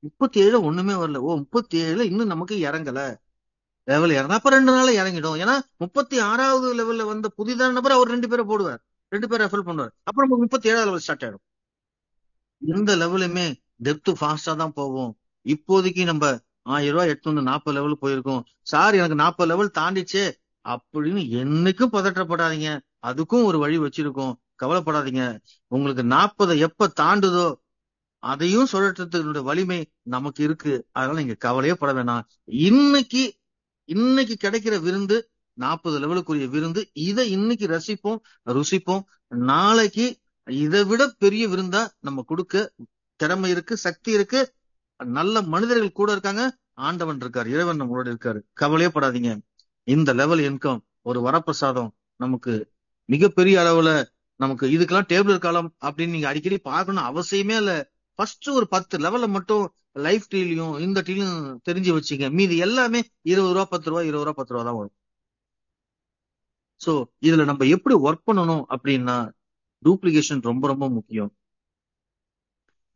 37 ஒண்ணுமே வரல. 37 இன்னும் நமக்கு இறங்கல. லெவல் இறங்க அப்ப 2 நாள் இறங்கிடும். ஏன்னா 36வது லெவல்ல வந்த புதிதான நபர் அவர் 2 பேரை போடுவார், 2 பேரை ரெஃபர் பண்ணுவார். அப்புறம் நமக்கு 37வது லெவல் ஸ்டார்ட் ஆயிடும். எந்த லெவலுமே டெப்த் ஃபாஸ்டா தான் போவோம். இப்போதைக்கு நம்ம 1000 ரூபாய் 840 லெவல் போயிருக்கோம். சார் எனக்கு 40 லெவல் தாண்டிச்சே அப்படின்னு என்னைக்கும் பதற்றப்படாதீங்க. அதுக்கும் ஒரு வழி வச்சிருக்கோம், கவலைப்படாதீங்க. உங்களுக்கு 40 எப்ப தாண்டுதோ அதையும் சொல்றதுக்கு வலிமை நமக்கு இருக்கு. அதனால நீங்க கவலையே பட வேணாம். இன்னைக்கு கிடைக்கிற விருந்து 40 லெவலுக்குரிய விருந்து. இதை இன்னைக்கு ருசிப்போம். நாளைக்கு இதை விட பெரிய விருந்தா நம்ம கொடுக்க திறமை இருக்கு, சக்தி இருக்கு, நல்ல மனிதர்கள் கூட இருக்காங்க, ஆண்டவன் இருக்காரு, இறைவன் நம்மளோட இருக்காரு. கவலையே படாதீங்க. இந்த லெவல் இன்கம் ஒரு வரப்பிரசாதம். நமக்கு மிகப்பெரிய அளவுல நமக்கு இதுக்கெல்லாம் டேபிள் காலம் அப்படின்னு நீங்க அடிக்கடி பார்க்கணும் அவசியமே இல்ல. ஃபர்ஸ்ட் ஒரு 10 லெவல்ல மட்டும் லைஃப் டீலையும் இந்த டீலையும் தெரிஞ்சு வச்சுங்க. மீதி எல்லாமே 20 ரூபா 10 ரூபா 20 ரூபா 10 ரூபா தான் வரும். சோ இதுல நம்ம எப்படி ஒர்க் பண்ணணும் அப்படின்னா டூப்ளிகேஷன் ரொம்ப ரொம்ப முக்கியம்.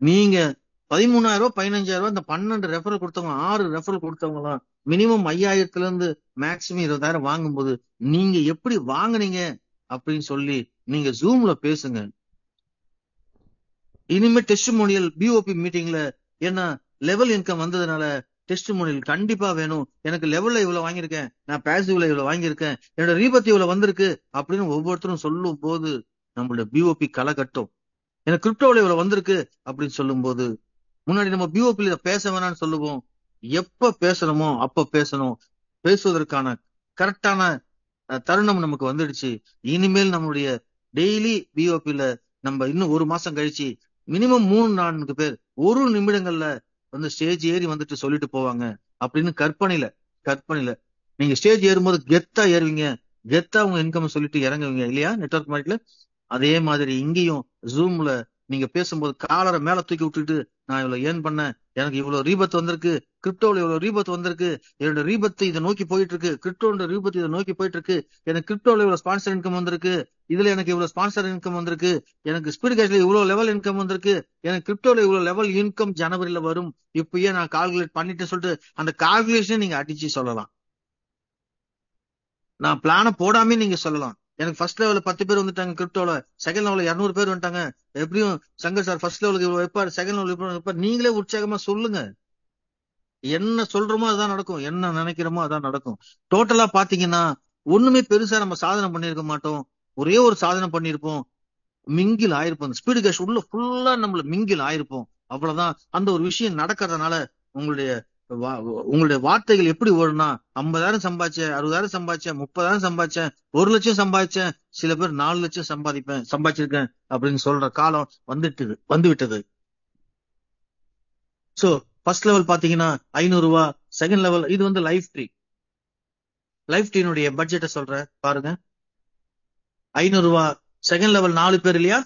நீங்க 13,000 ரூபாய் 15,000 ரூபாய் இந்த 12 ரெஃபரல் கொடுத்தவங்க 6 ரெஃபரல் கொடுத்தவங்க எல்லாம் மினிமம் 5,000ல இருந்து மேக்சிமம் 20,000 வாங்கும்போது நீங்க எப்படி வாங்குனீங்க அப்படின்னு சொல்லி நீங்க ஜூம்ல பேசுங்க. இனிமே டெஸ்டிமோனியல் பிஓபி மீட்டிங்ல ஏன்னா லெவல் இன்கம் வந்ததுனால டெஸ்டிமோனியல் கண்டிப்பா வேணும். எனக்கு லெவல்ல இவ்வளவு வாங்கியிருக்கேன், நான் பாசிவ்ல இவ்வளவு வாங்கியிருக்கேன், என்னோட ரீபத் இவ்வளவு வந்திருக்கு அப்படின்னு ஒவ்வொருத்தரும் சொல்லும் போது நம்மளோட பிஓபி களை கட்டும். எனக்கு கிரிப்டோல இவ்வளவு வந்திருக்கு அப்படின்னு சொல்லும் போது முன்னாடி நம்ம பிஓபில பேச வேணாம்னு சொல்லுவோம். எப்ப பேசணுமோ அப்ப பேசணும். பேசுவதற்கான கரெக்டான தருணம் நமக்கு வந்துடுச்சு. இனிமேல் நம்மளுடைய டெய்லி பிஓபில நம்ம இன்னும் ஒரு மாசம் கழிச்சு மினிமம் 3-4 பேர் 1 நிமிடங்கள்ல ஸ்டேஜ் ஏறி வந்துட்டு சொல்லிட்டு போவாங்க அப்படின்னு கற்பனையில நீங்க ஸ்டேஜ் ஏறும்போது கெத்தா ஏறுவீங்க, கெத்தா உங்க இன்கம் சொல்லிட்டு இறங்குவீங்க இல்லையா நெட்வொர்க் மார்க்கெட்ல. அதே மாதிரி இங்கேயும் ஜூம்ல நீங்க பேசும்போது காலரை மேல தூக்கி விட்டுட்டு நான் இவ்வளவு ஏர்ன் பண்ணேன், எனக்கு இவ்வளவு ரீபத் வந்திருக்கு, கிரிப்டோல இவ்வளவு ரீபத் வந்திருக்கு, என்னோட ரீபத் இதை நோக்கி போயிட்டு இருக்கு, கிரிப்டோட ரீபத் இதை நோக்கி போயிட்டு இருக்கு, எனக்கு கிரிப்டோல இவ்வளவு ஸ்பான்சர் இன்கம் வந்திருக்கு, இதுல எனக்கு இவ்வளவு ஸ்பான்சர் இன்கம் வந்திருக்கு, எனக்கு ஸ்பீட் கேஷ்ல இவ்வளவு லெவல் இன்கம் வந்திருக்கு, எனக்கு கிரிப்டோல இவ்வளவு லெவல் இன்கம் ஜனவரியில வரும், இப்பயே நான் கால்குலேட் பண்ணிட்டு சொல்லிட்டு அந்த கால்குலேஷன் நீங்க அடிச்சு சொல்லலாம். நான் பிளான போடாமே நீங்க சொல்லலாம். எனக்கு ஃபர்ஸ்ட் லெவல்ல 10 பேர் வந்துட்டாங்க கிரிப்டோல, செகண்ட் லெவல்ல 200 பேர் வந்துட்டாங்க, எப்படியும் சங்கர் சார் ஃபர்ஸ்ட் லெவலுக்கு இவ்வளவு வைப்பாரு, செகண்ட் லெவலுக்கு வைப்பாரு. நீங்களே உற்சாகமா சொல்லுங்க. என்ன சொல்றோமோ அதான் நடக்கும், என்ன நினைக்கிறோமோ அதான் நடக்கும். டோட்டலா பாத்தீங்கன்னா ஒண்ணுமே பெருசா நம்ம சாதனை பண்ணிருக்க மாட்டோம். ஒரே ஒரு சாதனை பண்ணிருப்போம், மிங்கில் ஆயிருப்போம். ஸ்பீடு கேஷ் உள்ள ஃபுல்லா நம்மள மிங்கில் ஆயிருப்போம். அவ்வளவுதான். அந்த ஒரு விஷயம் நடக்கிறதுனால உங்களுடைய வார்த்தைகள் எப்படி வரும்னா 50,000 சம்பாதிச்சேன், 60,000 சம்பாதிச்சேன், 30,000 சம்பாதிச்சேன், 1 லட்சம் சம்பாதிச்சேன், சில பேர் 4 லட்சம் சம்பாதிச்சிருக்கேன் அப்படின்னு சொல்ற காலம் வந்து விட்டது. சோ ஃபர்ஸ்ட் லெவல் பாத்தீங்கன்னா 500 ரூபாய், செகண்ட் லெவல் இது வந்து லைஃப் ட்ரீ. லைஃப் ட்ரீனுடைய பட்ஜெட்டை சொல்றேன் பாருங்க. 500 ரூபாய், செகண்ட் லெவல் 4 பேர் இல்லையா?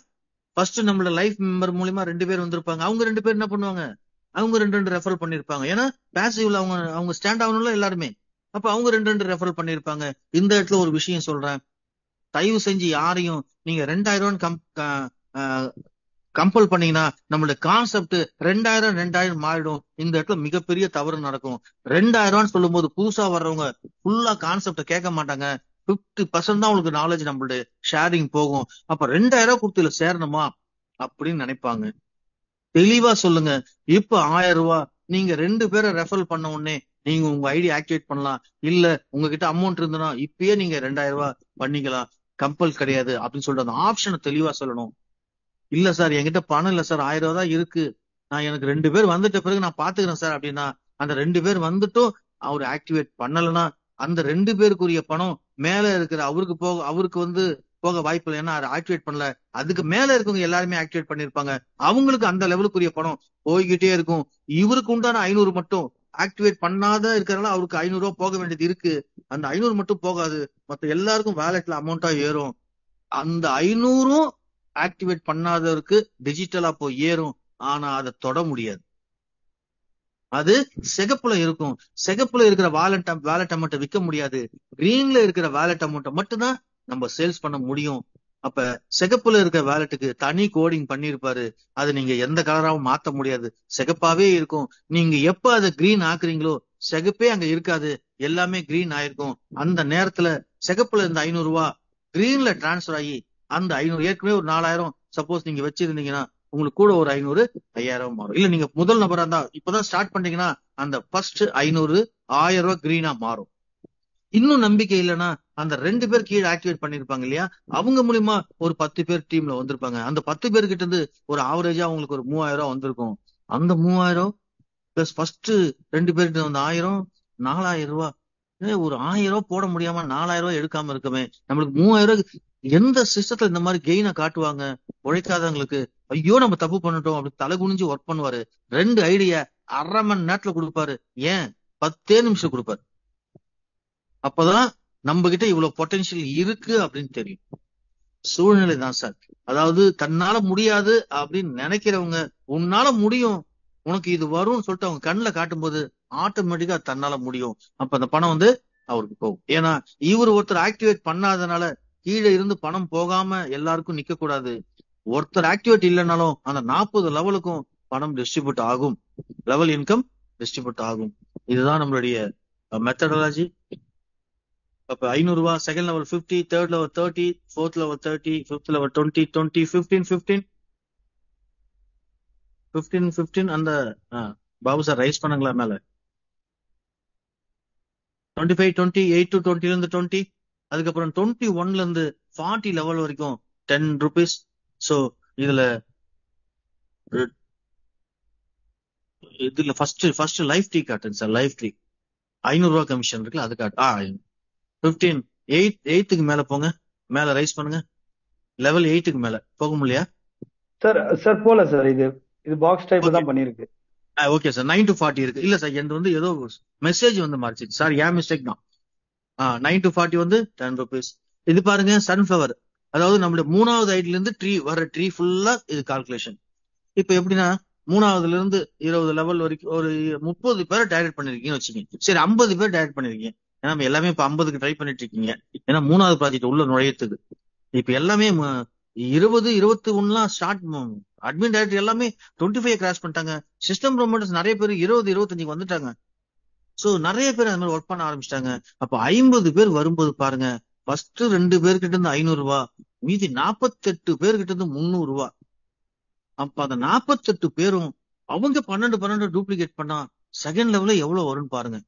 ஃபர்ஸ்ட் நம்மளோட லைஃப் மெம்பர் மூலியமா 2 பேர் வந்திருப்பாங்க. அவங்க 2 பேர் என்ன பண்ணுவாங்க, அவங்க 2 ரெஃபர் பண்ணிருப்பாங்க. ஏன்னா பேசிவ்ல அவங்க ஸ்டாண்ட் ஆகணும்ல எல்லாருமே. அப்ப அவங்க 2 ரெஃபர் பண்ணிருப்பாங்க. இந்த இடத்துல ஒரு விஷயம் சொல்றேன், தயவு செஞ்சு யாரையும் நீங்க 2000 கம்பல் பண்ணீங்கன்னா நம்மளோட கான்செப்ட் 2000 மாறிடும். இந்த இடத்துல மிகப்பெரிய தவறு நடக்கும். 2000 சொல்லும் போது புதுசா வர்றவங்க ஃபுல்லா கான்செப்ட கேட்க மாட்டாங்க. 50% தான் உங்களுக்கு நாலேஜ் நம்மளுடைய ஷேரிங் போகும். அப்ப 2000 கொடுத்துல சேரணுமா அப்படின்னு நினைப்பாங்க. தெளிவா சொல்லுங்க. இப்ப 1000 ரூபாய் நீங்க 2 பேரை ரெஃபர் பண்ண உடனே நீங்க உங்க ஐடி ஆக்டிவேட் பண்ணலாம். இல்ல உங்ககிட்ட அமௌண்ட் இருந்ததுன்னா இப்பயே நீங்க 2000 ரூபாய் பண்ணிக்கலாம், கம்பல் கிடையாது அப்படின்னு சொல்லிட்டு அந்த ஆப்ஷனை தெளிவா சொல்லணும். இல்ல சார் என்கிட்ட பணம் இல்ல சார், 1000 ரூபாய் தான் இருக்கு, நான் எனக்கு 2 பேர் வந்துட்ட பிறகு நான் பாத்துக்கிறேன் சார் அப்படின்னா, அந்த 2 பேர் வந்துட்டும் அவர் ஆக்டிவேட் பண்ணலன்னா அந்த 2 பேருக்குரிய பணம் மேல இருக்கிற அவருக்கு வந்து போக வாய்ப்பு இல்லை. ஏன்னா ஆக்டிவேட் பண்ணல. அதுக்கு மேல இருக்கவங்க எல்லாருமே ஆக்டிவேட் பண்ணிருப்பாங்க. அவங்களுக்கு அந்த லெவலுக்குரிய பணம் போய்கிட்டே இருக்கும். இவருக்கு உண்டான 500 மட்டும் ஆக்டிவேட் பண்ணாத இருக்கிறனால அவருக்கு 500 ரூபாய் போக வேண்டியது இருக்கு. அந்த 500 மட்டும் போகாது, மத்த எல்லாருக்கும் வேலெட்ல அமௌண்டா ஏறும். அந்த 500 ஆக்டிவேட் பண்ணாதவருக்கு டிஜிட்டலா போய் ஏறும். ஆனா அதை தொட முடியாது. அது சிகப்புல இருக்கும். சிகப்புல இருக்கிற வேலட் அமௌண்ட்டை விற்க முடியாது. கிரீன்ல இருக்கிற வேலட் அமௌண்ட்டை மட்டும்தான் நம்ம சேல்ஸ் பண்ண முடியும். அப்ப சிகப்புல இருக்கிற வேலட்டுக்கு தனி கோடிங் பண்ணிருப்பாரு. அது நீங்க எந்த கலராவும் மாத்த முடியாது, சிகப்பாவே இருக்கும். நீங்க எப்ப அதை கிரீன் ஆக்குறீங்களோ சிகப்பே அங்க இருக்காது, எல்லாமே கிரீன் ஆயிருக்கும். அந்த நேரத்துல சிகப்புல இருந்த 500 ரூபாய் கிரீன்ல டிரான்ஸ்பர் ஆகி அந்த 500 ஏற்கனவே ஒரு 4000 சப்போஸ் நீங்க வச்சிருந்தீங்கன்னா உங்களுக்கு கூட ஒரு 500 5000 மாறும். இல்ல நீங்க முதல் நபரா இருந்தா இப்பதான் ஸ்டார்ட் பண்றீங்கன்னா அந்த ஃபர்ஸ்ட் 500 1000 ரூபாய் கிரீனா மாறும். இன்னும் நம்பிக்கை இல்லைன்னா அந்த 2 பேர் கீழே ஆக்டிவேட் பண்ணிருப்பாங்க இல்லையா, அவங்க மூலியமா ஒரு 10 பேர் டீம்ல வந்திருப்பாங்க. அந்த 10 பேர் கிட்ட இருந்து ஒரு ஆவரேஜா உங்களுக்கு ஒரு 3000 ரூபாய் வந்திருக்கும். அந்த 3000 பிளஸ் ஃபர்ஸ்ட் 2 பேர்கிட்ட வந்து 1000 4000 ரூபாய். ஒரு 1000 ரூபாய் போட முடியாம 4000 ரூபாய் எடுக்காம இருக்கமே, நம்மளுக்கு 3000 ரூபாய். எந்த சிஸ்டத்துல இந்த மாதிரி கெயினை காட்டுவாங்க உழைக்காதவங்களுக்கு? ஐயோ நம்ம தப்பு பண்ணிட்டோம் அப்படி தலை குனிஞ்சு ஒர்க் பண்ணுவாரு. 2 ஐடியா அரை மணி நேரத்துல கொடுப்பாரு, ஏன் 10 நிமிஷம் கொடுப்பாரு. அப்பதான் நம்ம கிட்ட இவ்வளவு பொட்டன்ஷியல் இருக்கு அப்படின்னு தெரியும். சூழ்நிலை தான் சார். அதாவது தன்னால முடியாது அப்படின்னு நினைக்கிறவங்க உன்னால முடியும், உனக்கு இது வரும்னு சொல்லிட்டு அவங்க கண்ணுல காட்டும் போது ஆட்டோமேட்டிக்கா தன்னால முடியும். அப்ப அந்த பணம் வந்து அவருக்கு போகும். ஏன்னா இவர் ஒருத்தர் ஆக்டிவேட் பண்ணாதனால கீழே இருந்து பணம் போகாம எல்லாருக்கும் நிக்க கூடாது. ஒருத்தர் ஆக்டிவேட் இல்லைனாலும் அந்த 40 லெவலுக்கும் பணம் டிஸ்ட்ரிபியூட் ஆகும், லெவல் இன்கம் டிஸ்ட்ரிபியூட் ஆகும். இதுதான் நம்மளுடைய மெத்தடாலஜி. அப்ப 500 ரூபாய், second level 50, third level 30, fourth level 30, fifth level 20, 20, 15, 15 அந்த பாபு சார் ரைஸ் பண்ணுங்களா மேல 25, 20, 8 to 20 இருந்து 20, அதுக்கப்புறம் 21 இருந்து 40 லெவல் வரைக்கும் 10 rupees. சோ இதுல ஃபர்ஸ்ட் லைஃப் ட்ரீ காட்டுங்க சார். லைஃப் ட்ரீ 500 ரூபாய் கமிஷன் இருக்குல்ல அது காட்டு. 15 8க்கு மேல போங்க, மேல ரைஸ் பண்ணுங்க. லெவல் 8க்கு மேல போக முடியா சார்? போல சார், இது பாக்ஸ் டைப்ல தான் பண்ணிருக்கு. Okay sir. 9 to 40 இருக்கு. இல்ல சார் எனக்கு வந்து ஏதோ மெசேஜ் வந்து மாறிச்சு சார், ஏன் மிஸ்டேக் தான். 9 to 40 வந்து 10 rupees. இது பாருங்க சன்ஃபிளவர், அதாவது நம்மளுடைய 3வது ஐடில இருந்து ட்ரீ வர ட்ரீ ஃபுல்லா இது கால்குலேஷன். இப்ப எப்படின்னா 3வதுல இருந்து 20 லெவல் வரைக்கும் ஒரு 30 பேரை டைரக்ட் பண்ணிருக்கீங்கன்னு வச்சுக்கோங்க. சரி 50 பேர் டைரக்ட் பண்ணிருக்கீங்க. ஏன்னா எல்லாமே இப்ப 50க்கு ட்ரை பண்ணிட்டு இருக்கீங்க. ஏன்னா 3வது ப்ராஜெக்ட் உள்ள நுழையத்துக்கு இப்ப எல்லாமே 20, 21 ஸ்டார்ட். அட்மின் டைரக்டர் எல்லாமே 25 கிராஸ் பண்ணிட்டாங்க. சிஸ்டம் ப்ரொமோட்டர்ஸ் நிறைய பேர் 20, 25 வந்துட்டாங்க. சோ நிறைய பேர் அந்த மாதிரி ஒர்க் பண்ண ஆரம்பிச்சிட்டாங்க. அப்ப 50 பேர் வரும்போது பாருங்க, ஃபர்ஸ்ட் 2 பேர்கிட்ட இருந்து 500 ரூபாய், மீதி 48 பேர்கிட்ட இருந்து 300 ரூபாய். அப்ப அந்த 48 பேரும் அவங்க 12 டூப்ளிகேட் பண்ணா செகண்ட் லெவல்ல எவ்வளவு வரும்னு பாருங்க.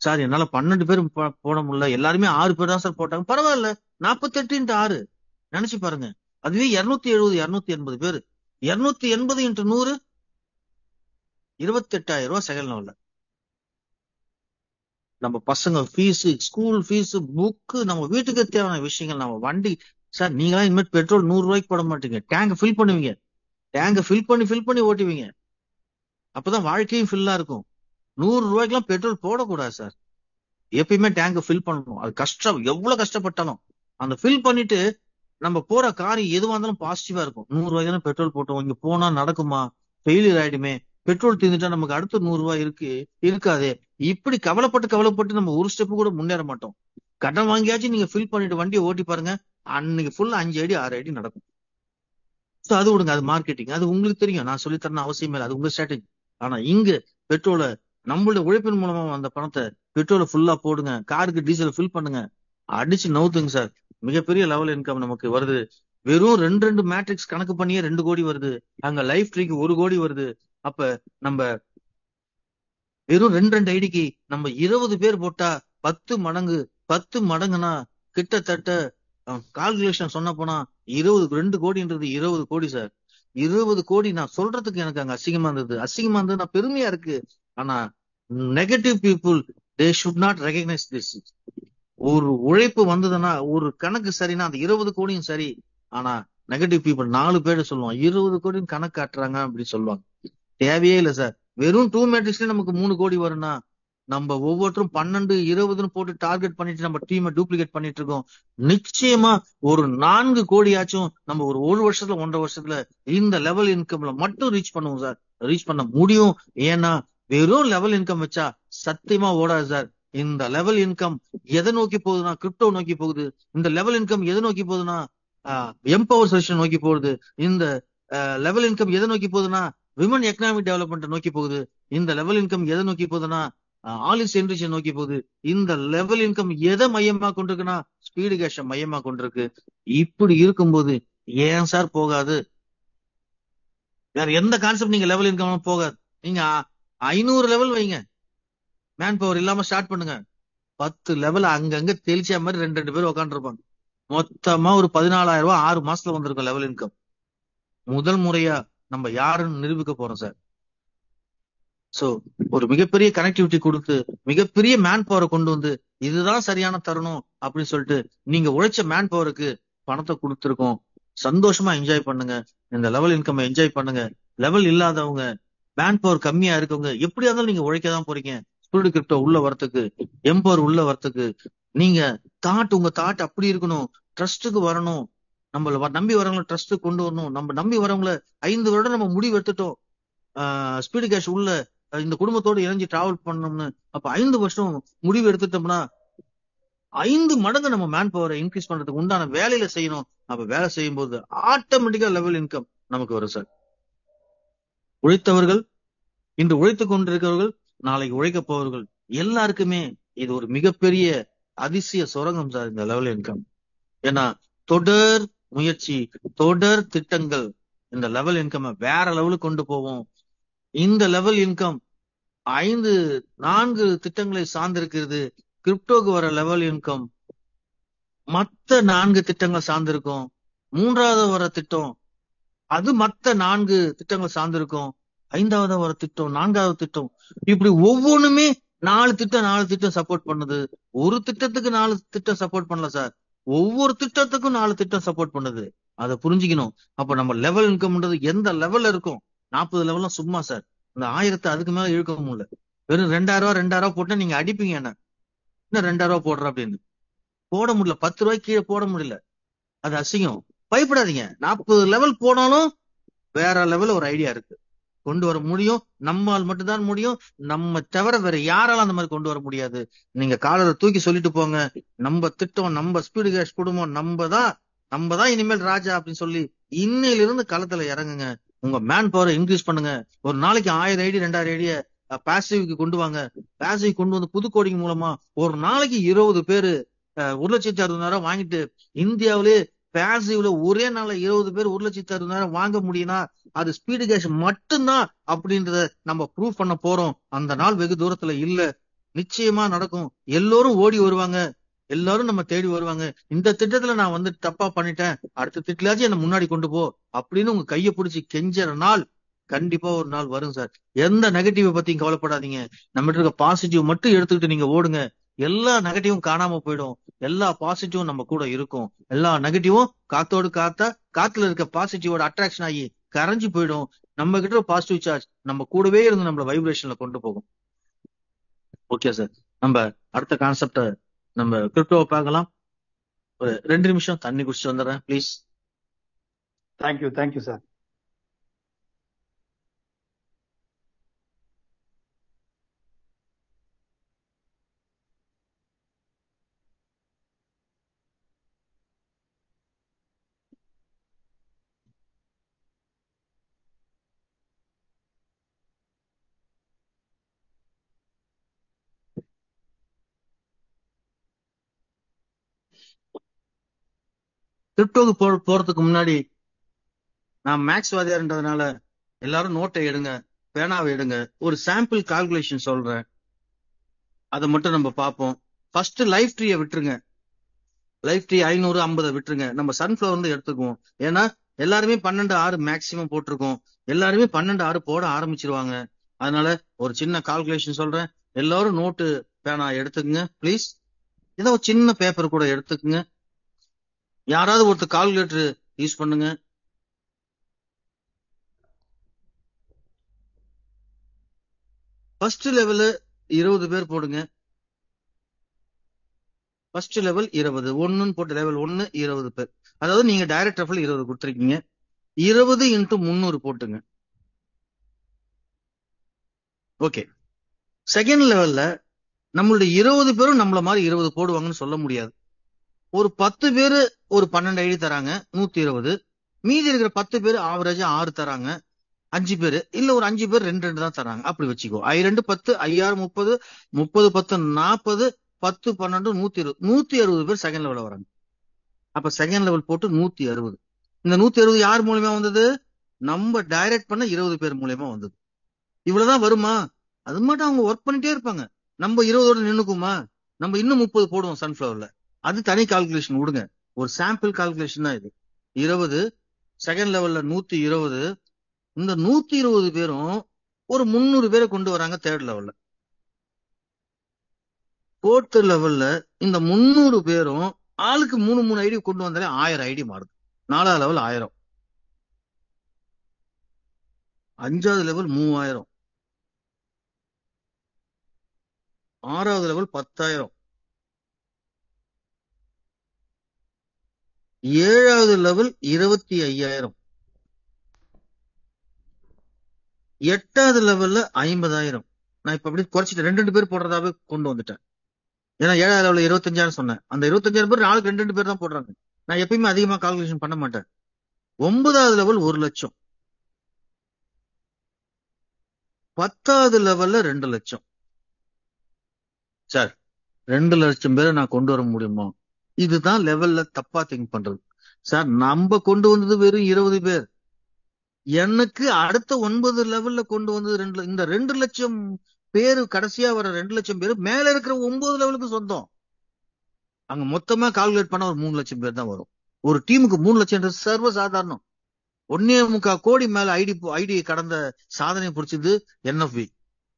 சார் என்னால 12 பேர் போட முடியல, எல்லாருமே 6 பேர் தான் சார் போட்டாங்க. பரவாயில்ல, 48 into 6 நினைச்சு பாருங்க. அதுவே 270, 280 பேர், 280 into 100 28,000 ரூபாய் செகண்ட் லெவல்ல. நம்ம பசங்க ஃபீஸ், ஸ்கூல் ஃபீஸ், புக்கு, நம்ம வீட்டுக்கு தேவையான விஷயங்கள், நம்ம வண்டி. சார் நீங்களாம் இனிமேல் பெட்ரோல் 100 ரூபாய்க்கு போட மாட்டீங்க, டேங்க் ஃபில் பண்ணுவீங்க, டேங்க ஃபில் பண்ணி ஓட்டுவீங்க. அப்பதான் வாழ்க்கையும் ஃபில்லா இருக்கும். 100 ரூபாய்க்குலாம் பெட்ரோல் போடக்கூடாது சார். எப்பயுமே டேங்க் ஃபில் பண்ணணும். அது கஷ்டம், எவ்வளவு கஷ்டப்பட்டாலும் அந்த ஃபில் பண்ணிட்டு நம்ம போற காரியம் எதுவா இருந்தாலும் பாசிட்டிவா இருக்கும். 100 ரூபாய்க்கு தானே பெட்ரோல் போட்டோம், இங்க போனா நடக்குமா, ஃபெயிலியர் ஆயிடுமே, பெட்ரோல் தீர்ந்துட்டா நமக்கு அடுத்த 100 ரூபாய் இருக்காதே, இப்படி கவலைப்பட்டு நம்ம ஒரு ஸ்டெப் கூட முன்னேற மாட்டோம். கடன் வாங்கியாச்சும் நீங்க ஃபில் பண்ணிட்டு வண்டியை ஓட்டி பாருங்க, அன்னைக்கு ஃபுல்லா 5 அடி 6 அடி நடக்கும். சோ அது விடுங்க, அது மார்க்கெட்டிங், அது உங்களுக்கு தெரியும், நான் சொல்லித்தரணும் அவசியம் இல்லை, அது உங்க ஸ்ட்ராட்டஜி. ஆனா இங்க பெட்ரோலை நம்மளுடைய உழைப்பின் மூலமா அந்த பணத்தை பெட்ரோலை ஃபுல்லா போடுங்க, காருக்கு டீசல் ஃபில் பண்ணுங்க, அடிச்சு நவுத்துங்க சார். மிகப்பெரிய லெவல் இன்கம் நமக்கு வருது. வெறும் 2 மேட்ரிக்ஸ் கணக்கு பண்ணியே 2 கோடி வருது. அங்க லைஃப் ட்ரீக்கு 1 கோடி வருது. அப்ப நம்ம வெறும் 2 ஐடிக்கு நம்ம 20 பேர் போட்டா 10 மடங்குனா கிட்டத்தட்ட கால்குலேஷன் சொன்ன போனா 2 கோடின்றது 20 கோடி சார். 20 கோடி நான் சொல்றதுக்கு எனக்கு அங்க அசிங்கமா இருந்தது, நான் பெருமையா இருக்கு. ஆனா negative people they should not recognise this. ஒரு உழைப்பு வந்ததுன்னா, ஒரு கணக்கு சரின்னா அந்த 20 கோடியும் சரி. ஆனா நெகட்டிவ் பீப்புள் 4 பேர் சொல்லுவான் 20 கோடின்னு கணக்கு காட்டுறாங்க அப்படின்னு சொல்லுவாங்க. தேவையே இல்லை சார். வெறும் 2 மேட்ரிக்ஸ்ல நமக்கு 3 கோடி வரும்னா நம்ம ஒவ்வொருத்தரும் 12, 20ன்னு போட்டு டார்கெட் பண்ணிட்டு நம்ம டீமை டூப்ளிகேட் பண்ணிட்டு இருக்கோம். நிச்சயமா ஒரு 4 கோடியாச்சும் நம்ம ஒரு வருஷத்துல 1.5 வருஷத்துல இந்த லெவல் இன்கம்ல மட்டும் ரீச் பண்ணுவோம் சார். ரீச் பண்ண முடியும். ஏன்னா வெறும் லெவல் இன்கம் வச்சா சத்தியமா ஓடாது சார். இந்த லெவல் இன்கம் எதை நோக்கி போகுதுன்னா கிரிப்டோ நோக்கி போகுது. இந்த லெவல் இன்கம் எதை நோக்கி போகுதுன்னா எம்பவர் சொல்யூஷன் நோக்கி போகுது. இந்த லெவல் இன்கம் எதை நோக்கி போகுதுன்னா விமன் எக்கனாமிக் டெவலப்மெண்ட் நோக்கி போகுது. இந்த லெவல் இன்கம் எதை நோக்கி போகுதுன்னா ஆலிஸ் ஜெனரேஷன் நோக்கி போகுது. இந்த லெவல் இன்கம் எதை மையமா கொண்டிருக்குன்னா ஸ்பீடு கேஷ மையமா கொண்டிருக்கு. இப்படி இருக்கும்போது ஏன் சார் போகாது? வேற எந்த கான்செப்ட் நீங்க லெவல் இன்கம் போகாது. நீங்க 500 லெவல் வைங்க, மேன் பவர் இல்லாம ஸ்டார்ட் பண்ணுங்க. 10 லெவல் அங்கங்க தெளிச்சா மாதிரி 2 பேர் உட்காந்துருப்பாங்க. மொத்தமா ஒரு 14,000 ரூபாய் 6 மாசத்துல வந்திருக்கும் லெவல் இன்கம். முதல் முறையா நம்ம யாருன்னு நிரூபிக்க போறோம் சார். சோ ஒரு மிகப்பெரிய கனெக்டிவிட்டி கொடுத்து மிகப்பெரிய மேன் பவரை கொண்டு வந்து இதுதான் சரியான தருணம் அப்படின்னு சொல்லிட்டு நீங்க உழைச்ச மேன் பவருக்கு பணத்தை கொடுத்துருக்கோம். சந்தோஷமா என்ஜாய் பண்ணுங்க. இந்த லெவல் இன்கம் என்ஜாய் பண்ணுங்க. லெவல் இல்லாதவங்க, மேன் பவர் கம்மியா இருக்கவங்க, எப்படியா இருந்தாலும் நீங்க உழைக்கதான் போறீங்க. ஸ்பிரிட் கிரிப்டோ உள்ள வரத்துக்கு, எம்பவர் உள்ள வரத்துக்கு நீங்க உங்க தாட் அப்படி இருக்கணும். ட்ரஸ்ட்டுக்கு வரணும். நம்மள நம்பி வரவங்களை ட்ரஸ்ட்டுக்கு கொண்டு வரணும். நம்ம நம்பி வரவங்களை 5 வருடம் நம்ம முடிவு எடுத்துட்டோம் ஸ்பீடு கேஷ் உள்ள இந்த குடும்பத்தோடு இணைஞ்சு டிராவல் பண்ணணும்னு. அப்ப 5 வருஷம் முடிவு எடுத்துட்டோம்னா 5 மடங்கு நம்ம மேன் பவரை இன்க்ரீஸ் பண்றதுக்கு உண்டான வேலையில செய்யணும். அப்ப வேலை செய்யும் போது ஆட்டோமேட்டிக்கா லெவல் இன்கம் நமக்கு வரும் சார். உழைத்தவர்கள், இன்று உழைத்துக் கொண்டிருக்கிறவர்கள், நாளைக்கு உழைக்க போவர்கள் எல்லாருக்குமே இது ஒரு மிகப்பெரிய அதிசய சுரங்கம் சார் இந்த லெவல் இன்கம். ஏன்னா தொடர் முயற்சி, தொடர் திட்டங்கள் இந்த லெவல் இன்கம் வேற லெவலுக்கு கொண்டு போவோம். இந்த லெவல் இன்கம் 4 திட்டங்களை சார்ந்திருக்கிறது. கிரிப்டோக்கு வர லெவல் இன்கம் மத்த 4 திட்டங்கள் சார்ந்திருக்கும். 3வது வர திட்டம் அது மத்த 4 திட்டங்கள் சார்ந்திருக்கும். 5வது வர திட்டம், 4வது திட்டம், இப்படி ஒவ்வொன்றுமே 4 திட்டம் சப்போர்ட் பண்ணுது. ஒரு திட்டத்துக்கு 4 திட்டம் சப்போர்ட் பண்ணல சார், ஒவ்வொரு திட்டத்துக்கும் 4 திட்டம் சப்போர்ட் பண்ணுது. அதை புரிஞ்சுக்கணும். அப்ப நம்ம லெவல் இன்கம்ன்றது எந்த லெவல்ல இருக்கும்? 40 லெவல்லாம் சும்மா சார். இந்த 1000 அதுக்கு மேல இழுக்க முடியல. வெறும் 2000 போட்டா நீங்க அடிப்பீங்க என்ன, இன்னும் 2000 போடுற அப்படின்னு போட முடியல. 10 ரூபாய்க்கு கீழே போட முடியல. அது அசிங்கம். பயப்படாதீங்க. 40 லெவல் போனாலும் வேற லெவல் ஒரு ஐடியா இருக்கு, கொண்டு வர முடியும். நம்மால் மட்டும்தான் முடியும். நம்ம தவிர வேற யாராலும் அந்த மாதிரி கொண்டு வர முடியாது. நீங்க காலரை தூக்கி சொல்லிட்டு போங்க, நம்ம திட்டம், நம்ம ஸ்பீடு கேஷ் குடும்பம், நம்ம தான் இனிமேல் ராஜா அப்படின்னு சொல்லி இன்னையிலிருந்து களத்துல இறங்குங்க. உங்க மேன் பவரை இன்க்ரீஸ் பண்ணுங்க. ஒரு நாளைக்கு 1000 ஐடி 2000 ஐடிய பாசிவ்க்கு கொண்டு வாங்க. பாசிவ் கொண்டு வந்து புது கோடிங் மூலமா ஒரு நாளைக்கு 20 பேரு 1,60,000 வாங்கிட்டு இந்தியாவிலே பாசிவ்ல ஒரே நாள்ல 20 பேர் 1,60,000 வாங்க முடியும்னா அது ஸ்பீடு கேஷ் மட்டும்தான் அப்படின்றத நம்ம ப்ரூவ் பண்ண போறோம். அந்த நாள் வெகு தூரத்துல இல்ல, நிச்சயமா நடக்கும். எல்லோரும் ஓடி வருவாங்க, எல்லாரும் நம்ம தேடி வருவாங்க. இந்த திட்டத்துல நான் வந்து தப்பா பண்ணிட்டேன், அடுத்த திட்டலாச்சும் என்ன முன்னாடி கொண்டு போ அப்படின்னு உங்க கையை பிடிச்சி கெஞ்சற நாள் கண்டிப்பா ஒரு நாள் வரும் சார். எந்த நெகட்டிவ் பத்தியும் கவலைப்படாதீங்க. நம்ம இருக்க பாசிட்டிவ் மட்டும் எடுத்துக்கிட்டு நீங்க ஓடுங்க. எல்லா நெகட்டிவும் காணாம போயிடும். எல்லா பாசிட்டிவும் நம்ம கூட இருக்கும். எல்லா நெகட்டிவும் காத்தோடு காத்துல இருக்க பாசிட்டிவோட அட்ராக்ஷன் ஆகி கரைஞ்சு போயிடும். நம்ம கிட்ட பாசிட்டிவ் சார்ஜ் நம்ம கூடவே இருந்து நம்மள வைப்ரேஷன்ல கொண்டு போகும். ஓகே சார், நம்ம அடுத்த கான்செப்ட நம்ம கிரிப்டோவை பார்க்கலாம். ஒரு 2 நிமிஷம் தண்ணி குடிச்சிட்டு வந்துடுறேன் ப்ளீஸ். Thank you sir. கிரிப்டோக்கு போறதுக்கு முன்னாடி நான் மேக்ஸ் வாதியார்ன்றதுனால எல்லாரும் நோட்டை எடுங்க, பேனாவை எடுங்க. ஒரு சாம்பிள் கால்குலேஷன் சொல்றேன், அதை மட்டும் நம்ம பார்ப்போம். ஃபர்ஸ்ட் லைஃப் ட்ரீயை விட்டுருங்க. லைஃப் ட்ரீ 550 விட்டுருங்க. நம்ம சன்ஃபிளவர் வந்து எடுத்துக்குவோம். ஏன்னா எல்லாருமே 12.6 மேக்சிமம் போட்டிருக்கோம். எல்லாருமே 12.6 போட ஆரம்பிச்சிருவாங்க. அதனால ஒரு சின்ன கால்குலேஷன் சொல்றேன். எல்லாரும் நோட்டு பேனா எடுத்துக்குங்க ப்ளீஸ். ஏதோ ஒரு சின்ன பேப்பர் கூட எடுத்துக்குங்க. யாராவது ஒருத்தர் கால்குலேட்டர் யூஸ் பண்ணுங்க. ஃபர்ஸ்ட் லெவலு 20 பேர் போடுங்க. ஃபர்ஸ்ட் லெவல் 20 1ன்னு போட்டு லெவல் 1 20 பேர். அதாவது நீங்க டைரக்ட் ரெஃபரல் 20 கொடுத்துருக்கீங்க. 20 × 300 போட்டுங்க. ஓகே. செகண்ட் லெவல்ல நம்மளுடைய 20 பேரும் நம்மள மாதிரி 20 போடுவாங்கன்னு சொல்ல முடியாது. ஒரு 10 பேரு ஒரு 12 ஐடி தராங்க 120. மீதி இருக்கிற 10 பேர் ஆவரேஜா 6 தராங்க. 5 பேரு இல்ல ஒரு 5 பேர் 2 தான் தராங்க. அப்படி வச்சுக்கோ. 2 10 5 30 30 10 40 10 12 120 160 பேர் செகண்ட் லெவல்ல வராங்க. அப்ப செகண்ட் லெவல் போட்டு 160. இந்த 160 யார் மூலியமா வந்தது? நம்ம டைரக்ட் பண்ண 20 பேர் மூலியமா வந்தது. இவ்வளவுதான் வருமா? அது மட்டும் அவங்க ஒர்க் பண்ணிட்டே இருப்பாங்க. நம்ம 20ஓட நின்னுக்குமா? நம்ம இன்னும் 30 போடுவோம் சன்ஃபிளவர்ல. அது தனி கால்குலேஷன் விடுங்க. ஒரு சாம்பிள் கால்குலேஷன் தான் இது. 20 செகண்ட் லெவல்ல 120. இந்த 120 பேரும் ஒரு 300 பேரை கொண்டு வராங்க தேர்ட் லெவல்ல. ஃபோர்த் லெவல்ல இந்த 300 பேரும் ஆளுக்கு 3 ஐடி கொண்டு வந்தாலே 1000 ஐடி மாறுது. 4வது லெவல் 1000, 5வது லெவல் 3000, 6வது லெவல் 10,000, 7வது லெவல் 25,000, 8வது லெவல்ல 50,000. நான் இப்ப அப்படி குறைச்சிட்டு 2 பேர் போடுறதாவே கொண்டு வந்துட்டேன். ஏன்னா 7வது லெவல்ல 25,000 சொன்னேன். அந்த 25,000 பேர் நாளுக்கு 2 பேர் தான் போடுறாங்க. நான் எப்பயுமே அதிகமா கால்குலேஷன் பண்ண மாட்டேன். 9வது லெவல் 1 லட்சம், 10வது லெவல்ல 2 லட்சம். சார் 2 லட்சம் பேரை நான் கொண்டு வர முடியுமா? இதுதான் லெவல்ல தப்பா திங்க் பண்றது. சார் நம்ம கொண்டு வந்தது வெறும் 20 பேர். எனக்கு அடுத்த 9 லெவல்ல கொண்டு வந்தது இந்த 2 லட்சம் பேரு, கடைசியா வர 2 லட்சம் பேரு மேல இருக்கிற 9 லெவலுக்கு சொந்தம். அங்க மொத்தமா கால்குலேட் பண்ண ஒரு 3 லட்சம் பேர் தான் வரும். ஒரு டீமுக்கு 3 லட்சம் சர்வ சாதாரணம். 1.25 கோடி மேல ஐடி கடந்த சாதனை புடிச்சது NFV.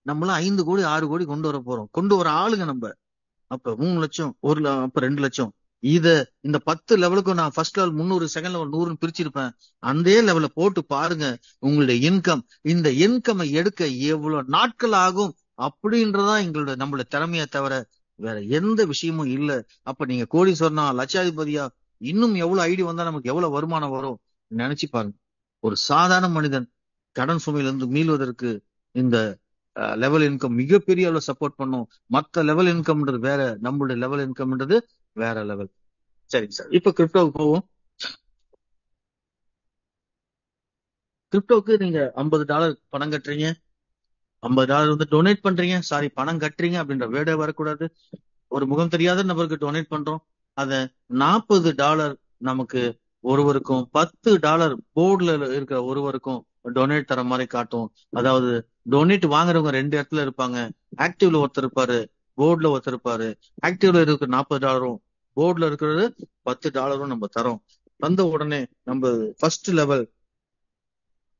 நம்மளாம் 5 கோடி 6 கோடி கொண்டு வர போறோம். கொண்டு வர ஆளுங்க நம்ம. அப்ப 3 லட்சம் அப்ப 2 லட்சம். இந்த 10 லெவலுக்கும் நான் ஃபர்ஸ்ட் லெவல் 300 செகண்ட் லெவல் 100 பிரிச்சிருப்பேன். அந்த லெவல போட்டு பாருங்க உங்களுடைய இன்கம். இந்த இன்கம் எடுக்க எவ்வளவு நாட்கள் ஆகும் அப்படின்றதா நம்மளோட திறமையை தவிர வேற எந்த விஷயமும் இல்ல. அப்ப நீங்க கோடீஸ்வரனா, லட்சாதிபதியா, இன்னும் எவ்வளவு ஐடி வந்தா நமக்கு எவ்வளவு வருமானம் வரும் நினைச்சு பாருங்க. ஒரு சாதாரண மனிதன் கடன் சுமையிலிருந்து மீள்வதற்கு இந்த லெவல் இன்கம் மிகப்பெரிய அளவு சப்போர்ட் பண்ணும். மற்ற லெவல் இன்கம்ன்றது வேற, நம்மளுடைய லெவல் இன்கம்ன்றது வேற லெவல். சரிங்க சார், இப்ப கிரிப்டோவுக்கு போவோம். கிரிப்டோவுக்கு நீங்க $50 பணம் கட்டுறீங்க, $50 வந்து டொனேட் பண்றீங்க. சாரி, பணம் கட்டுறீங்க அப்படின்ற வேர்டே வரக்கூடாது. ஒரு முகம் தெரியாத நபருக்கு டொனேட் பண்றோம். அத $40 நமக்கு ஒருவருக்கும், $10 போர்டுல இருக்கிற ஒருவருக்கும் டொனேட் தர மாதிரி காட்டும். அதாவது டொனேட் வாங்குறவங்க 2 இடத்துல இருப்பாங்க. ஆக்டிவ்ல ஒருத்தர் இருப்பாரு, போர்டுல ஒருத்தர் இருப்பாரு. ஆக்டிவ்ல இருக்கிற $40, போர்டுல இருக்கிறது $10 நம்ம தரோம். வந்த உடனே நம்ம ஃபர்ஸ்ட் லெவல்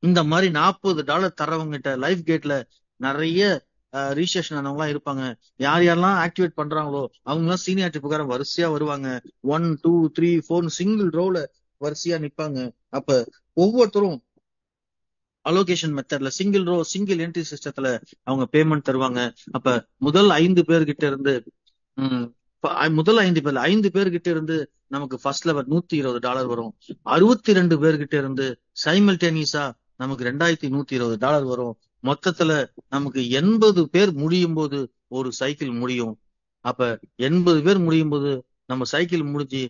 இந்த மாதிரி $40 தரவங்க கிட்ட லைஃப் கேட்ல நிறைய ரிஜிஸ்ட்ரேஷன் ஆனவங்க இருப்பாங்க. யார் யாரெல்லாம் ஆக்டிவேட் பண்றாங்களோ அவங்க எல்லாம் சீனியாரிட்டி பிரகாரம் வரிசையா வருவாங்க. 1 2 3 4 சிங்கிள் ரோல வரிசையா நிப்பாங்க. அப்ப ஒவ்வொருத்தரும் அலோகேஷன் மெத்தட்ல சிங்கிள் ரோ சிங்கிள் என்ட்ரி சிஸ்டத்துல அவங்க பேமெண்ட் தருவாங்க. அப்ப முதல் 5 பேர்கிட்ட இருந்து முதல் 5 பேர்கிட்ட இருந்து நமக்கு ஃபர்ஸ்ட் லெவல் $120 வரும். 62 பேர்கிட்ட இருந்து சைமல்டேனியஸா நமக்கு $2120 வரும். மொத்தத்துல நமக்கு 80 பேர் முடியும் போது ஒரு சைக்கிள் முடியும். அப்ப 80 பேர் முடியும் போது நம்ம சைக்கிள் முடிஞ்சு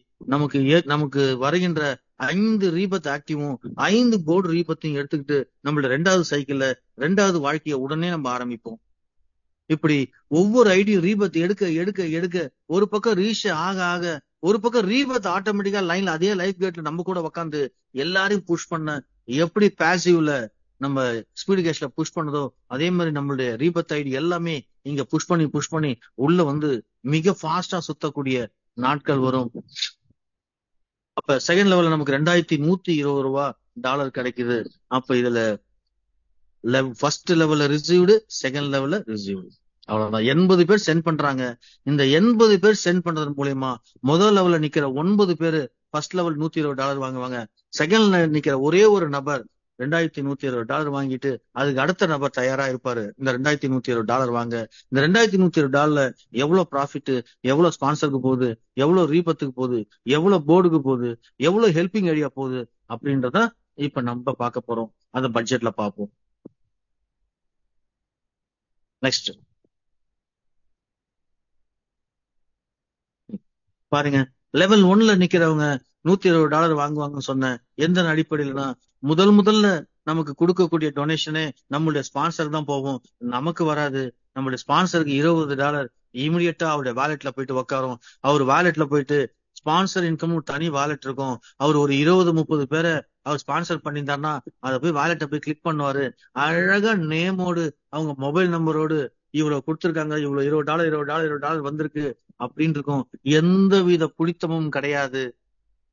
நமக்கு வருகின்ற 5 ரீபத் ஆக்டிவும் 5 போர்டு ரீபத்தையும் எடுத்துக்கிட்டு நம்மளோட 2வது சைக்கிள்ல 2வது வாழ்க்கைய உடனே நம்ம ஆரம்பிப்போம். இப்படி ஒவ்வொரு ஐடியும் ரீபத் எடுக்க எடுக்க எடுக்க ஒரு பக்கம் ரீச் ஆக ஆக ஒரு பக்கம் ரீபத் ஆட்டோமேட்டிக்கா லைன்ல அதே லைஃப் கேட்ல நம்ம கூட உட்காந்து எல்லாரையும் புஷ் பண்ண எப்படி பாசிவ்ல நம்ம ஸ்பீடு கேஷ்ல புஷ் பண்ணதோ அதே மாதிரி நம்மளுடைய ரீபத் ஐடி எல்லாமே இங்க புஷ் பண்ணி உள்ள வந்து மிக ஃபாஸ்டா சுத்தக்கூடிய நாட்கள் வரும். அப்ப செகண்ட் லெவல்ல நமக்கு $2120 கிடைக்குது. அப்ப இதுல ஃபர்ஸ்ட் லெவல்ல ரிசீவ்டு, செகண்ட் லெவல்ல ரிசீவ்டு, அவ்வளவுதான். 80 பேர் சென்ட் பண்றாங்க. இந்த 80 பேர் சென்ட் பண்றது மூலியமா முதல் லெவல்ல நிக்கிற 9 பேரு ஃபர்ஸ்ட் லெவல் $120 வாங்குவாங்க. செகண்ட்ல நிக்கிற ஒரே ஒரு நபர் $2120 வாங்கிட்டு அதுக்கு அடுத்த நபர் தயாரா இருப்பாரு இந்த $2120 வாங்க. இந்த $2120 எவ்வளவு ப்ராஃபிட், எவ்வளவு ஸ்பான்சருக்கு போகுது, எவ்வளவு ரீபத்துக்கு போகுது, எவ்வளவு போர்டுக்கு போகுது, எவ்வளவு ஹெல்பிங் ஐடியா போகுது அப்படின்றத இப்ப நம்ம பார்க்க போறோம். அந்த பட்ஜெட்ல பார்ப்போம். நெக்ஸ்ட் பாருங்க, லெவல் 1ல நிக்கிறவங்க $120 வாங்குவாங்கன்னு சொன்ன எந்த அடிப்படையிலனா முதல்ல நமக்கு கொடுக்கக்கூடிய டொனேஷனே நம்மளுடைய ஸ்பான்சர் தான் போகும், நமக்கு வராது. நம்மளுடைய ஸ்பான்சருக்கு $20 இமிடியட்டா அவருடைய வாலெட்ல போயிட்டு உட்காரும். அவர் வாலெட்ல போயிட்டு ஸ்பான்சர் இன்கம் தனி வாலெட் இருக்கும். அவர் ஒரு 20-30 பேரை அவர் ஸ்பான்சர் பண்ணியிருந்தாருன்னா அதை போய் வாலெட்டை போய் கிளிக் பண்ணுவாரு. அழகா நேமோடு அவங்க மொபைல் நம்பரோடு இவ்வளவு கொடுத்துருக்காங்க, இவ்வளவு $20 வந்திருக்கு அப்படின்னு இருக்கும். எந்த வித பிடித்தமும் கிடையாது.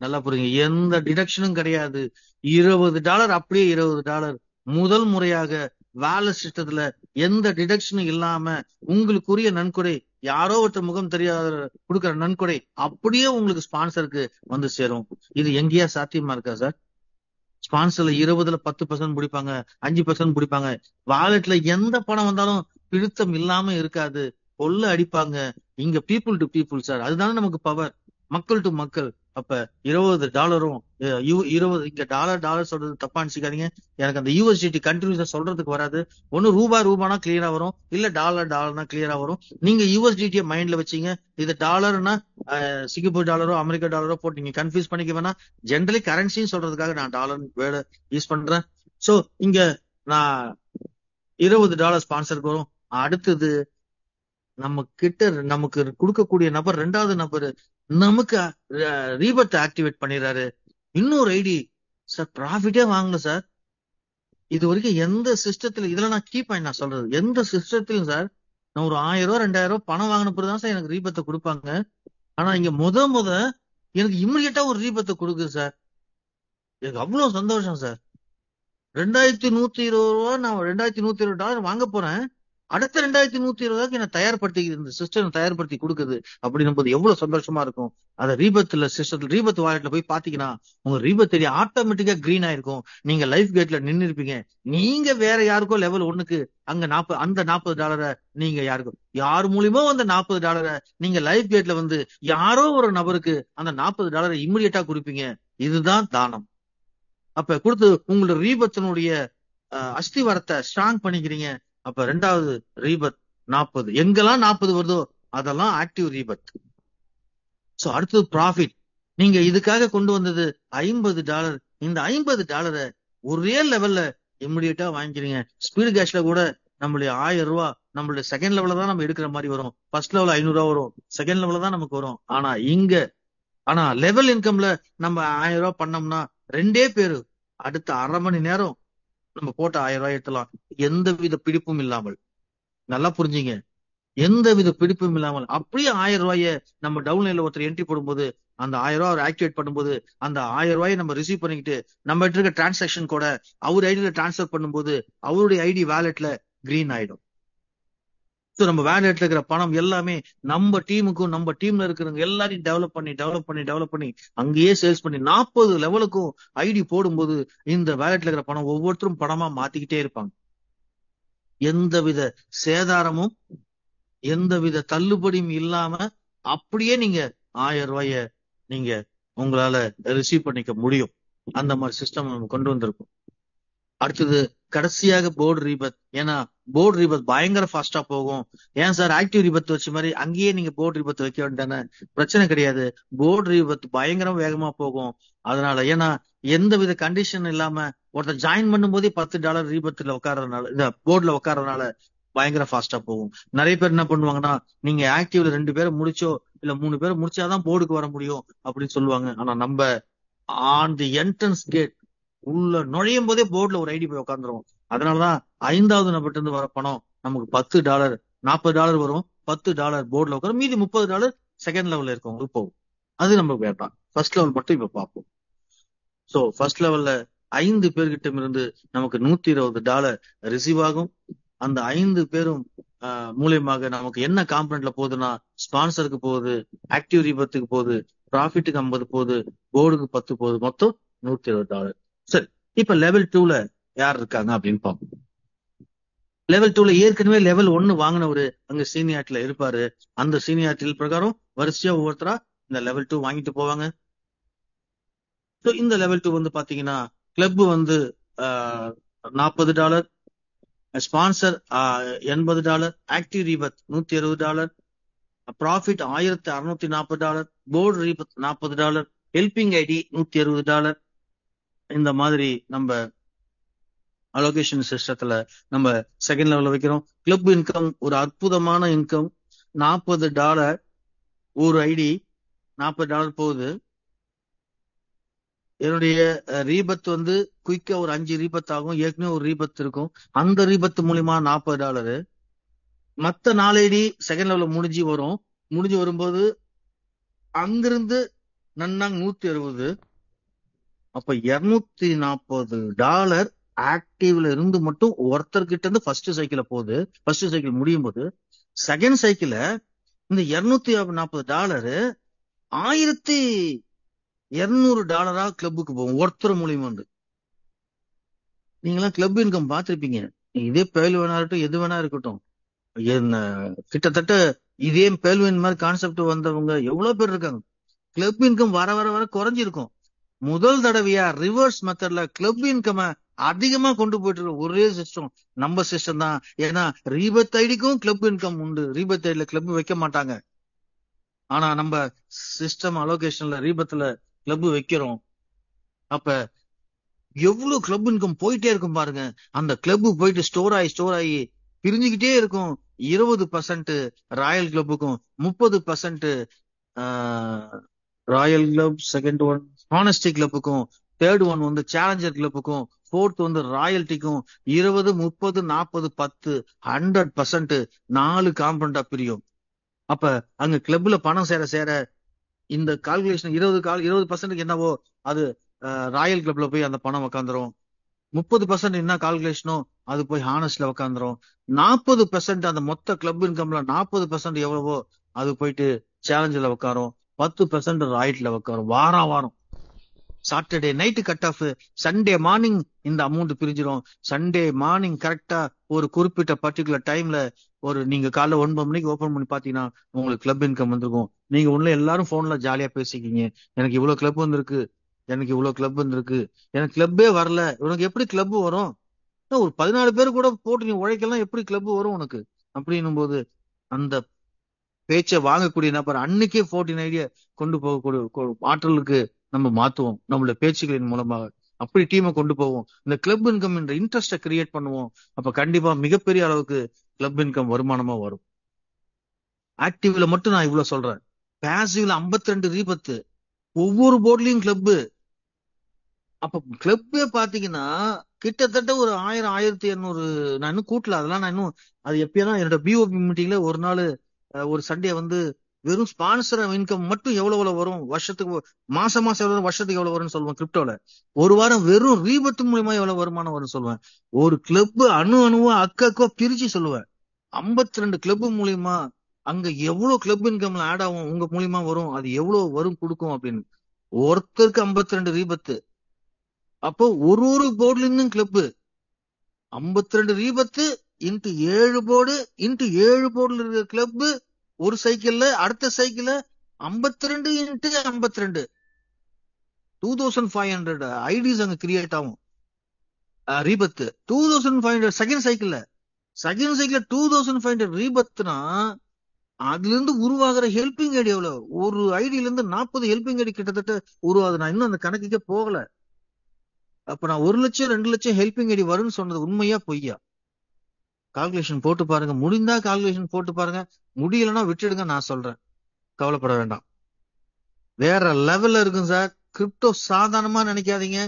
நல்லா புரியுங்க, எந்த டிடக்ஷனும் கிடையாது. $20 அப்படியே $20 முதல் முறையாக வேலை சிஸ்டத்துல எந்த டிடக்ஷனும் இல்லாம உங்களுக்குரிய நன்கொடை யாரோ ஒருத்தர் முகம் தெரியாத கொடுக்குற நன்கொடை அப்படியே உங்களுக்கு ஸ்பான்சருக்கு வந்து சேரும். இது எங்கேயா சாத்தியமா இருக்கா சார்? ஸ்பான்சர்ல 20ல 10% பிடிப்பாங்க, 5% பிடிப்பாங்க. வாலெட்ல எந்த பணம் வந்தாலும் பிடித்தம் இல்லாம இருக்காது, கொள்ள அடிப்பாங்க. இங்க பீப்புள் டு பீப்புள் சார், அதுதானே நமக்கு பவர், மக்கள் டு மக்கள். அப்ப $20 இங்க டாலர் சொல்றது தப்பா நினைச்சுக்காதீங்க. எனக்கு அந்த USDT கண்டினியூஸா சொல்றதுக்கு வராது. ஒண்ணு ரூபானா கிளியரா வரும், இல்ல டாலர்னா கிளியரா வரும். நீங்க USDT மைண்ட்ல வச்சீங்க, இது டாலர்னா சிங்கப்பூர் டாலரோ அமெரிக்கா டாலரோ போட்டு நீங்க கன்ஃபியூஸ் பண்ணிக்க வேணா. ஜென்ரலி கரன்சின்னு சொல்றதுக்காக நான் டாலர் வேர்டு யூஸ் பண்றேன். சோ இங்க நான் $20 ஸ்பான்சருக்கு வரும். அடுத்தது நம்ம கிட்ட நமக்கு கொடுக்கக்கூடிய நபர் 2வது நபர் நமக்கு ரீபத் ஆக்டிவேட் பண்ணிடுறாரு. இன்னொரு ஐடி சார் ப்ராஃபிட்டே வாங்கல சார். இது வரைக்கும் எந்த சிஸ்டத்துல, இதுல நான் கீ பாயிண்ட் நான் சொல்றது, எந்த சிஸ்டத்திலும் சார் நான் ஒரு $1000-2000 பணம் வாங்கின பிறகுதான் சார் எனக்கு ரீபத்தை கொடுப்பாங்க. ஆனா இங்க முத எனக்கு இம்மிடியட்டா ஒரு ரீபத்தை கொடுக்குது சார். எனக்கு அவ்வளவு சந்தோஷம் சார். $2120 நான் $2120 வாங்க போறேன். அடுத்த $2120 என்ன தயார்படுத்தி இந்த சிஸ்டம் தயார்படுத்தி கொடுக்குது அப்படின்னும் போது எவ்வளவு சந்தோஷமா இருக்கும். அதை ரீபத்ல சிஸ்டத்துல ரீபத் வாலெட்ல போய் பாத்தீங்கன்னா உங்க ரீபத் ஐடி ஆட்டோமேட்டிக்கா கிரீன் ஆயிருக்கும். நீங்க லைஃப் கேட்ல நின்று இருப்பீங்க. நீங்க வேற யாருக்கோ லெவல் 1க்கு அங்க அந்த $40 நீங்க யாருக்கும் யார் மூலியமோ அந்த $40 நீங்க லைஃப் கேட்ல வந்து யாரோ ஒரு நபருக்கு அந்த $40 இம்மிடியட்டா கொடுப்பீங்க. இதுதான் தானம். அப்ப கொடுத்து உங்களோட ரீபத்தினுடைய அஸ்திவாரத்தை ஸ்ட்ராங் பண்ணிக்கிறீங்க. அப்ப 2வது ரீபத் 40, எங்கெல்லாம் 40 வருதோ அதெல்லாம் ஆக்டிவ் ரீபத். சோ அடுத்தது ப்ராஃபிட். நீங்க இதுக்காக கொண்டு வந்தது $50. இந்த $50 ஒரே லெவல்ல இமிடியட்டா வாங்கிக்கிறீங்க. ஸ்பீடு கேஷ்ல கூட நம்மளுடைய $1000 நம்மளுடைய செகண்ட் லெவல்ல தான் நம்ம எடுக்கிற மாதிரி வரும். ஃபர்ஸ்ட் லெவல் $500 வரும், செகண்ட் லெவல்ல தான் நமக்கு வரும். ஆனா லெவல் இன்கம்ல நம்ம $1000 பண்ணோம்னா 2 பேரு அடுத்த அரை மணி நேரம் நம்ம போட்ட $1000 எடுத்துலாம், எந்த வித பிடிப்பும் இல்லாமல். நல்லா புரிஞ்சுங்க, எந்த வித பிடிப்பும் இல்லாமல் அப்படியே $1000 நம்ம டவுன்லைன்ல ஒருத்தர் என்ட்ரி போடும்போது அந்த $1000 ஆக்டிவேட் பண்ணும்போது அந்த $1000 நம்ம ரிசீவ் பண்ணிக்கிட்டு நம்ம இருக்க டிரான்சாக்சன் கூட அவர் ஐடியில டிரான்ஸ்பர் பண்ணும்போது அவருடைய ஐடி வாலெட்ல கிரீன் ஆயிடும். ஸோ நம்ம வேலட்ல இருக்கிற பணம் எல்லாமே நம்ம டீமுக்கும் நம்ம டீம்ல இருக்கிறவங்க எல்லாரையும் டெவலப் பண்ணி அங்கேயே சேல்ஸ் பண்ணி 40 லெவலுக்கும் ஐடி போடும்போது இந்த வேலட்ல இருக்கிற பணம் ஒவ்வொருத்தரும் பணமா மாத்திக்கிட்டே இருப்பாங்க. எந்தவித சேதாரமும் எந்தவித தள்ளுபடியும் இல்லாம அப்படியே நீங்க 1000 ரூபாய நீங்க உங்களால ரிசீவ் பண்ணிக்க முடியும். அந்த மாதிரி சிஸ்டம் நம்ம கொண்டு வந்திருக்கோம். அடுத்தது கடைசியாக போர்டு ரீபத். ஏன்னா போர்டு ரீபத் பயங்கர ஃபாஸ்டா போகும். ஏன் சார் ஆக்டிவ் ரீபத் வச்ச மாதிரி அங்கேயே நீங்க போர்டு ரீபத் வைக்க வேண்டானே? பிரச்சனை கிடையாது. போர்டு ரீபத் பயங்கரம் வேகமா போகும். அதனால ஏன்னா எந்த வித கண்டிஷன் இல்லாம ஒருத்தர் ஜாயின் பண்ணும் போதே $10 ரீபத்துல உட்கார்றதுனால, இந்த போர்டுல உட்கார்றதுனால பயங்கர ஃபாஸ்டா போகும். நிறைய பேர் என்ன பண்ணுவாங்கன்னா, நீங்க ஆக்டிவ்ல 2 பேரை முடிச்சோ இல்ல 3 பேரை முடிச்சாதான் போர்டுக்கு வர முடியும் அப்படின்னு சொல்லுவாங்க. ஆனா நம்ம ஆன் தி என்ட்ரன்ஸ் கேட் உள்ள நுழையும் போதே போர்டுல ஒரு ஐடி போய் உட்காந்துரும். அதனாலதான் 5வது நபர்கிட்ட இருந்து வர பணம் நமக்கு $10 $40 வரும். $10 போர்டுல உட்காரும். மீதி $30 செகண்ட் லெவல்ல இருக்கவங்களுக்கு போகும். அது நம்ம வேண்டாம். ஃபர்ஸ்ட் லெவல் மட்டும் இப்ப பார்ப்போம். சோ ஃபர்ஸ்ட் லெவல்ல 5 பேர்கிட்ட இருந்து நமக்கு $120 ரிசீவ் ஆகும். அந்த 5 பேரும் மூலியமாக நமக்கு என்ன காம்பனண்ட்ல போகுதுன்னா, ஸ்பான்சருக்கு போகுது, ஆக்டிவ் ரீபத்துக்கு போகுது, ப்ராஃபிட்டுக்கு 50 போகுது, போர்டுக்கு 10 போகுது, மொத்தம் $120. சரி, இப்ப லெவல் 2ல யார் இருக்காங்க அப்படின்னு பார்ப்போம். லெவல் 2ல ஏற்கனவே லெவல் 1 வாங்கினவரு அங்க சீனியாரிட்டில இருப்பாரு. அந்த சீனியாரிட்டி பிரகாரம் வரிசையா ஒவ்வொருத்தரா இந்த லெவல் 2 வாங்கிட்டு போவாங்க. ஸோ இந்த லெவல் 2 வந்து பாத்தீங்கன்னா கிளப் வந்து $40, sponsor $80, active rebirth $160, profit $1640, board rebirth $40, helping ID $160. இந்த மாதிரி நம்ம அலோகேஷன் சிஸ்டத்துல நம்ம செகண்ட் லெவல்ல வைக்கிறோம். கிளப் இன்கம் ஒரு அற்புதமான இன்கம். $40 ஒரு ஐடி, $40 போகுது. என்னுடைய ரீபத் வந்து குயிக்கா ஒரு 5 ரீபத் ஆகும். ஏற்கனவே ஒரு ரீபத் இருக்கும். அந்த ரீபத் மூலியமா $40. மத்த 4 ஐடி செகண்ட் லெவல்ல முடிஞ்சு வரும். முடிஞ்சு வரும்போது அங்கிருந்து நன்னாங்க 160. அப்ப $240 ஆக்டிவ்ல இருந்து மட்டும் ஒருத்தர்கிட்ட இருந்து ஃபர்ஸ்ட் சைக்கிள் போகுது. ஃபர்ஸ்ட் சைக்கிள் முடியும் போது செகண்ட் சைக்கிள் இந்த $240 $1200 கிளப்புக்கு போகும் ஒருத்தர் மூலியமா. வந்து நீங்களாம் கிளப் இன்கம் பார்த்திருப்பீங்க. இதே பேல்வேனா இருக்கட்டும், எது வேணா இருக்கட்டும், என்ன கிட்டத்தட்ட இதே பேல்வேன் மாதிரி கான்செப்ட் வந்தவங்க எவ்வளவு பேர் இருக்காங்க. கிளப் இன்கம் வர வர வர குறைஞ்சிருக்கும். முதல் தடவையா ரிவர்ஸ் மெத்தட்ல கிளப் இன்கம் அதிகமா கொண்டு போயிட்டு இருக்க ஒரே சிஸ்டம் நம்ம சிஸ்டம் தான். ஏன்னா ரீபத் ஐடிக்கும் கிளப் இன்கம் உண்டு. ரீபத் ஐடியில கிளப் வைக்க மாட்டாங்க. ஆனா நம்ம சிஸ்டம் அலோகேஷன்ல ரீபத்ல கிளப் வைக்கிறோம். அப்ப எவ்வளவு கிளப் இன்கம் போயிட்டே இருக்கும் பாருங்க. அந்த கிளப் போயிட்டு ஸ்டோர் ஆகி பிரிஞ்சுக்கிட்டே இருக்கும். 20% ராயல் கிளப்புக்கும், 30% royal club, second one honesty கிளப்புக்கும், தேர்ட் ஒன் வந்து சேலஞ்சர் கிளப்புக்கும், ஃபோர்த் வந்து ராயல்டிக்கும் 20, 30, 40, 10 100% 4 காம்பனண்டா பிரியும். அப்ப அங்க கிளப்ல பணம் சேர இந்த கால்குலேஷன் 20% என்னவோ அது ராயல் கிளப்ல போய் அந்த பணம் உக்காந்துரும். 30% என்ன கால்குலேஷனோ அது போய் ஹானஸ்ட்ல உக்காந்துரும். 40% அந்த மொத்த கிளப் இன்கம்ல 40% எவ்வளவோ அது போயிட்டு சேலஞ்சில் உட்காரும். 10% ராயல்ட்ல உட்காரும். வாரம் Saturday night cut off, Sunday morning இந்த அமௌண்ட் பிரிஞ்சிடும். சண்டே மார்னிங் கரெக்டா ஒரு குறிப்பிட்ட பர்டிகுலர் டைம்ல ஒரு நீங்க காலைல 9 மணிக்கு ஓபன் பண்ணி பாத்தீங்கன்னா உங்களுக்கு கிளப் இன்கம் வந்திருக்கும். நீங்க உள்ள எல்லாரும் போன்ல ஜாலியா பேசிக்கிங்க. எனக்கு இவ்வளவு கிளப் வந்திருக்கு, எனக்கு இவ்வளவு கிளப் வந்திருக்கு, எனக்கு கிளப்பே வரல. உனக்கு எப்படி கிளப் வரும்? ஒரு 14 பேர் கூட போட்டு நீ உழைக்கலாம், எப்படி கிளப் வரும் உனக்கு அப்படின்னும் போது அந்த பேச்சை வாங்கக்கூடிய நபர் அன்னைக்கே 14 ஐடியா கொண்டு போகக்கூடிய ஆற்றலுக்கு நம்ம மாத்துவோம் நம்மளுடைய பேச்சுகளின் மூலமாக. அப்படி டீமை கொண்டு போவோம். இந்த கிளப் இன்கம் என்ற இன்ட்ரெஸ்ட கிரியேட் பண்ணுவோம். அப்ப கண்டிப்பா மிகப்பெரிய அளவுக்கு கிளப் இன்கம் வருமானமா வரும். ஆக்டிவ்ல மட்டும் நான் இவ்வளவு சொல்றேன். பாசிவ்ல 52 ரீபத்து, ஒவ்வொரு போர்ட்லயும் கிளப். அப்ப கிளப்பே பாத்தீங்கன்னா கிட்டத்தட்ட ஒரு 1000, 1200. நான் இன்னும் கூட்டல, அதெல்லாம் நான் இன்னும் அது எப்பயாதான் என்னோட பிஓபி மீட்டிங்ல ஒரு நாள் ஒரு சண்டே வந்து வெறும் ஸ்பான்சர் இன்கம் மட்டும் எவ்வளவு வரும் வருஷத்துக்கு, மாசம் எவ்வளவு, வருஷத்துக்கு எவ்வளவு வரும்னு சொல்லுவேன். கிரிப்டோல ஒரு வாரம் வெறும் ரீபத்து மூலியமா எவ்வளவு வருமானம் வரும்னு சொல்லுவேன். ஒரு கிளப் அணுவா அக்கா பிரிச்சு சொல்லுவேன். 52 கிளப் மூலியமா அங்க எவ்வளவு கிளப் இன்கம்ல ஆட் ஆகும், உங்க மூலியமா வரும், அது எவ்வளவு வரும் கொடுக்கும் அப்படின்னு. ஒருத்தருக்கு 52 ரீபத்து. அப்போ ஒரு போர்டுல இருந்தும் கிளப் 52 ரீபத்து இன்ட்டு 7 போர்டு இன்ட்டு 7 போர்டுல இருக்கிற கிளப் ஒரு சைக்கிள்ல, அடுத்த சைக்கிள்ல 52 இன்ட்டு 52 2500 ஐடிஸ் அங்க கிரியேட் ஆகும். ரீபத்து 2500 செகண்ட் சைக்கிள்ல 2500 ரீபத்துனா அதுல இருந்து உருவாகிற ஹெல்பிங் ஐடி எவ்வளவு? ஒரு ஐடியில இருந்து 40 ஹெல்பிங் ஐடி கிட்டத்தட்ட உருவாகுது. நான் இன்னும் அந்த கணக்குக்கே போகல. அப்ப நான் 1 லட்சம் 2 லட்சம் ஹெல்பிங் ஐடி வரும்னு சொன்னது உண்மையா பொய்யா? கால்குலேஷன் போட்டு பாருங்க. முடிந்தா கால்குலேஷன் போட்டு பாருங்க, முடியலன்னா விட்டுடுங்க. நான் சொல்றேன், கவலைப்பட வேண்டாம். வேற லெவல்ல இருக்கும் சார். கிரிப்டோ சாதாரணமா நினைக்காதீங்க.